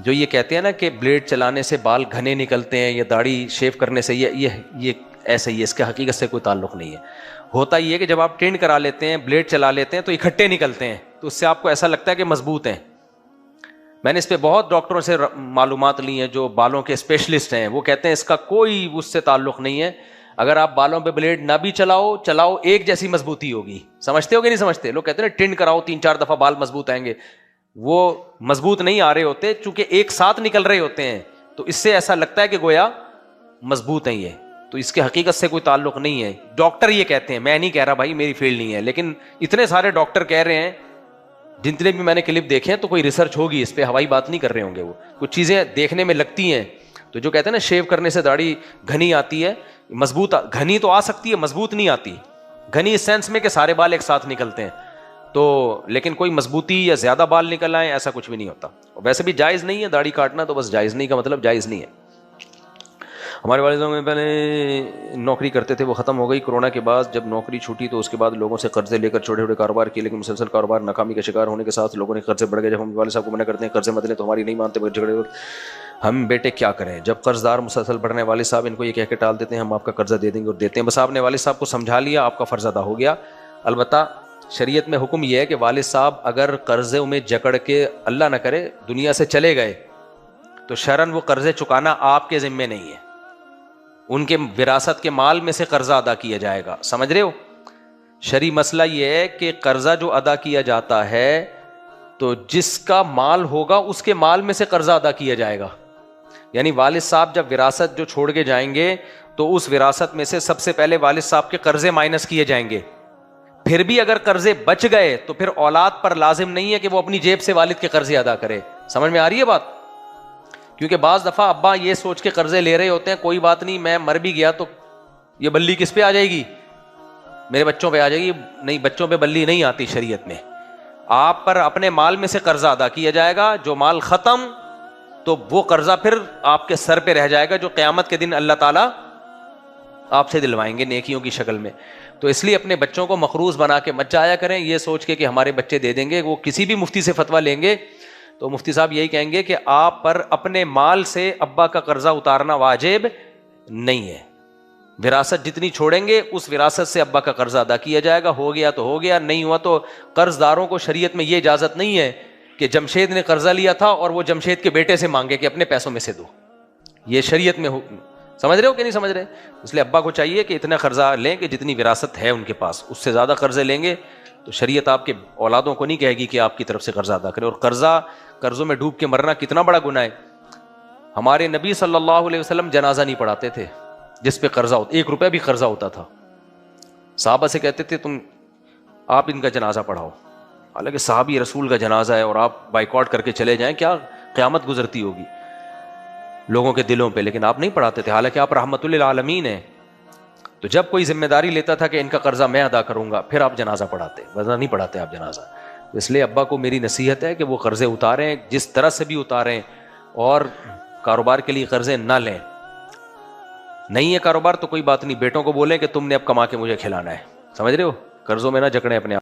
A: جو یہ کہتے ہیں نا کہ بلیڈ چلانے سے بال گھنے نکلتے ہیں یا داڑھی شیو کرنے سے، یہ ایسا ہی ہے، اس کے حقیقت سے کوئی تعلق نہیں ہے. ہوتا یہ ہے کہ جب آپ ٹرینڈ کرا لیتے ہیں، بلیڈ چلا لیتے ہیں تو اکٹھے نکلتے ہیں، تو اس سے آپ کو ایسا لگتا ہے کہ مضبوط ہیں. میں نے اس پہ بہت ڈاکٹروں سے معلومات لی ہیں جو بالوں کے اسپیشلسٹ ہیں، وہ کہتے ہیں اس کا کوئی اس سے تعلق نہیں ہے. اگر آپ بالوں پہ بلیڈ نہ بھی چلاؤ ایک جیسی مضبوطی ہوگی. سمجھتے ہو کہ نہیں سمجھتے؟ لوگ کہتے ہیں ٹرینڈ کراؤ 3-4 دفعہ بال مضبوط آئیں گے. وہ مضبوط نہیں آ رہے ہوتے، چونکہ ایک ساتھ نکل رہے ہوتے ہیں، تو اس سے ایسا لگتا ہے کہ گویا مضبوط ہیں یہ، تو اس کے حقیقت سے کوئی تعلق نہیں ہے. ڈاکٹر یہ کہتے ہیں، میں نہیں کہہ رہا بھائی، میری فیلڈ نہیں ہے، لیکن اتنے سارے ڈاکٹر کہہ رہے ہیں، جتنے بھی میں نے کلپ دیکھے ہیں، تو کوئی ریسرچ ہوگی اس پہ، ہوائی بات نہیں کر رہے ہوں گے. وہ کچھ چیزیں دیکھنے میں لگتی ہیں. تو جو کہتے ہیں نا شیو کرنے سے داڑھی گھنی آتی ہے، مضبوط گھنی تو آ سکتی ہے، مضبوط نہیں آتی. گھنی اس سینس میں کہ سارے بال ایک ساتھ نکلتے ہیں، تو لیکن کوئی مضبوطی یا زیادہ بال نکل آئے ایسا کچھ بھی نہیں ہوتا. ویسے بھی جائز نہیں ہے داڑھی کاٹنا، تو بس جائز نہیں کا مطلب جائز نہیں ہے. ہمارے والد صاحب میں پہلے نوکری کرتے تھے، وہ ختم ہو گئی کرونا کے بعد. جب نوکری چھوٹی تو اس کے بعد لوگوں سے قرضے لے کر چھوٹے چھوٹے کاروبار کیے، لیکن مسلسل کاروبار ناکامی کا شکار ہونے کے ساتھ لوگوں نے قرضے بڑھ گئے. جب ہم والد صاحب کو منع کرتے ہیں قرضے مت لیں تو ہماری نہیں مانتے، مگر جھگڑے ہم بیٹے کیا کریں؟ جب قرض دار مسلسل بڑھنے والد صاحب ان کو یہ کہہ کے ٹال دیتے ہیں ہم آپ کا قرضہ دے دیں گے، اور دیتے ہیں. بس آپ نے والد صاحب کو سمجھا لیا، آپ کا فرض ادا ہو گیا. البتہ شریعت میں حکم یہ ہے کہ والد صاحب اگر قرضے میں جکڑ کے اللہ نہ کرے دنیا سے چلے گئے تو شرعاً وہ قرضے چکانا آپ کے ذمے نہیں ہے، ان کے وراثت کے مال میں سے قرضہ ادا کیا جائے گا. سمجھ رہے ہو؟ شرعی مسئلہ یہ ہے کہ قرضہ جو ادا کیا جاتا ہے تو جس کا مال ہوگا اس کے مال میں سے قرضہ ادا کیا جائے گا. یعنی والد صاحب جب وراثت جو چھوڑ کے جائیں گے تو اس وراثت میں سے سب سے پہلے والد صاحب کے قرضے مائنس کیے جائیں گے. پھر بھی اگر قرضے بچ گئے تو پھر اولاد پر لازم نہیں ہے کہ وہ اپنی جیب سے والد کے قرضے ادا کرے. سمجھ میں آ رہی ہے بات؟ کیونکہ بعض دفعہ ابا یہ سوچ کے قرضے لے رہے ہوتے ہیں کوئی بات نہیں میں مر بھی گیا تو یہ بلی کس پہ آ جائے گی؟ میرے بچوں پہ آ جائے گی. نہیں، بچوں پہ بلی نہیں آتی شریعت میں. آپ پر اپنے مال میں سے قرضہ ادا کیا جائے گا. جو مال ختم تو وہ قرضہ پھر آپ کے سر پہ رہ جائے گا، جو قیامت کے دن اللہ تعالیٰ آپ سے دلوائیں گے نیکیوں کی شکل میں. تو اس لیے اپنے بچوں کو مقروض بنا کے مت جایا کریں یہ سوچ کے کہ ہمارے بچے دے دیں گے. وہ کسی بھی مفتی سے فتویٰ لیں گے تو مفتی صاحب یہی کہیں گے کہ آپ پر اپنے مال سے ابا کا قرضہ اتارنا واجب نہیں ہے. وراثت جتنی چھوڑیں گے اس وراثت سے ابا کا قرضہ ادا کیا جائے گا. ہو گیا تو ہو گیا، نہیں ہوا تو قرض داروں کو شریعت میں یہ اجازت نہیں ہے کہ جمشید نے قرضہ لیا تھا اور وہ جمشید کے بیٹے سے مانگے کہ اپنے پیسوں میں سے دو. یہ شریعت میں سمجھ رہے ہو کہ نہیں سمجھ رہے؟ اس لیے ابا کو چاہیے کہ اتنا قرضہ لیں کہ جتنی وراثت ہے ان کے پاس، اس سے زیادہ قرضے لیں گے تو شریعت آپ کے اولادوں کو نہیں کہے گی کہ آپ کی طرف سے قرضہ ادا کرے. اور قرضوں میں ڈوب کے مرنا کتنا بڑا گناہ ہے. ہمارے نبی صلی اللہ علیہ وسلم جنازہ نہیں پڑھاتے تھے جس پہ قرضہ ہوتا، 1 روپیہ بھی قرضہ ہوتا تھا. صحابہ سے کہتے تھے آپ ان کا جنازہ پڑھاؤ، حالانکہ صحابی رسول کا جنازہ ہے اور آپ بائیکاٹ کر کے چلے جائیں، کیا قیامت گزرتی ہوگی لوگوں کے دلوں پہ. لیکن آپ نہیں پڑھاتے تھے، حالانکہ آپ رحمت للعالمین ہیں. تو جب کوئی ذمہ داری لیتا تھا کہ ان کا قرضہ میں ادا کروں گا پھر آپ جنازہ پڑھاتے، ورنہ نہیں پڑھاتے آپ جنازہ. اس لیے ابا کو میری نصیحت ہے کہ وہ قرضے اتاریں جس طرح سے بھی اتاریں، اور کاروبار کے لیے قرضے نہ لیں. نہیں ہے کاروبار تو کوئی بات نہیں، بیٹوں کو بولیں کہ تم نے اب کما کے مجھے کھلانا ہے. سمجھ رہے ہو؟ قرضوں میں نہ جکڑیں اپنے آپ.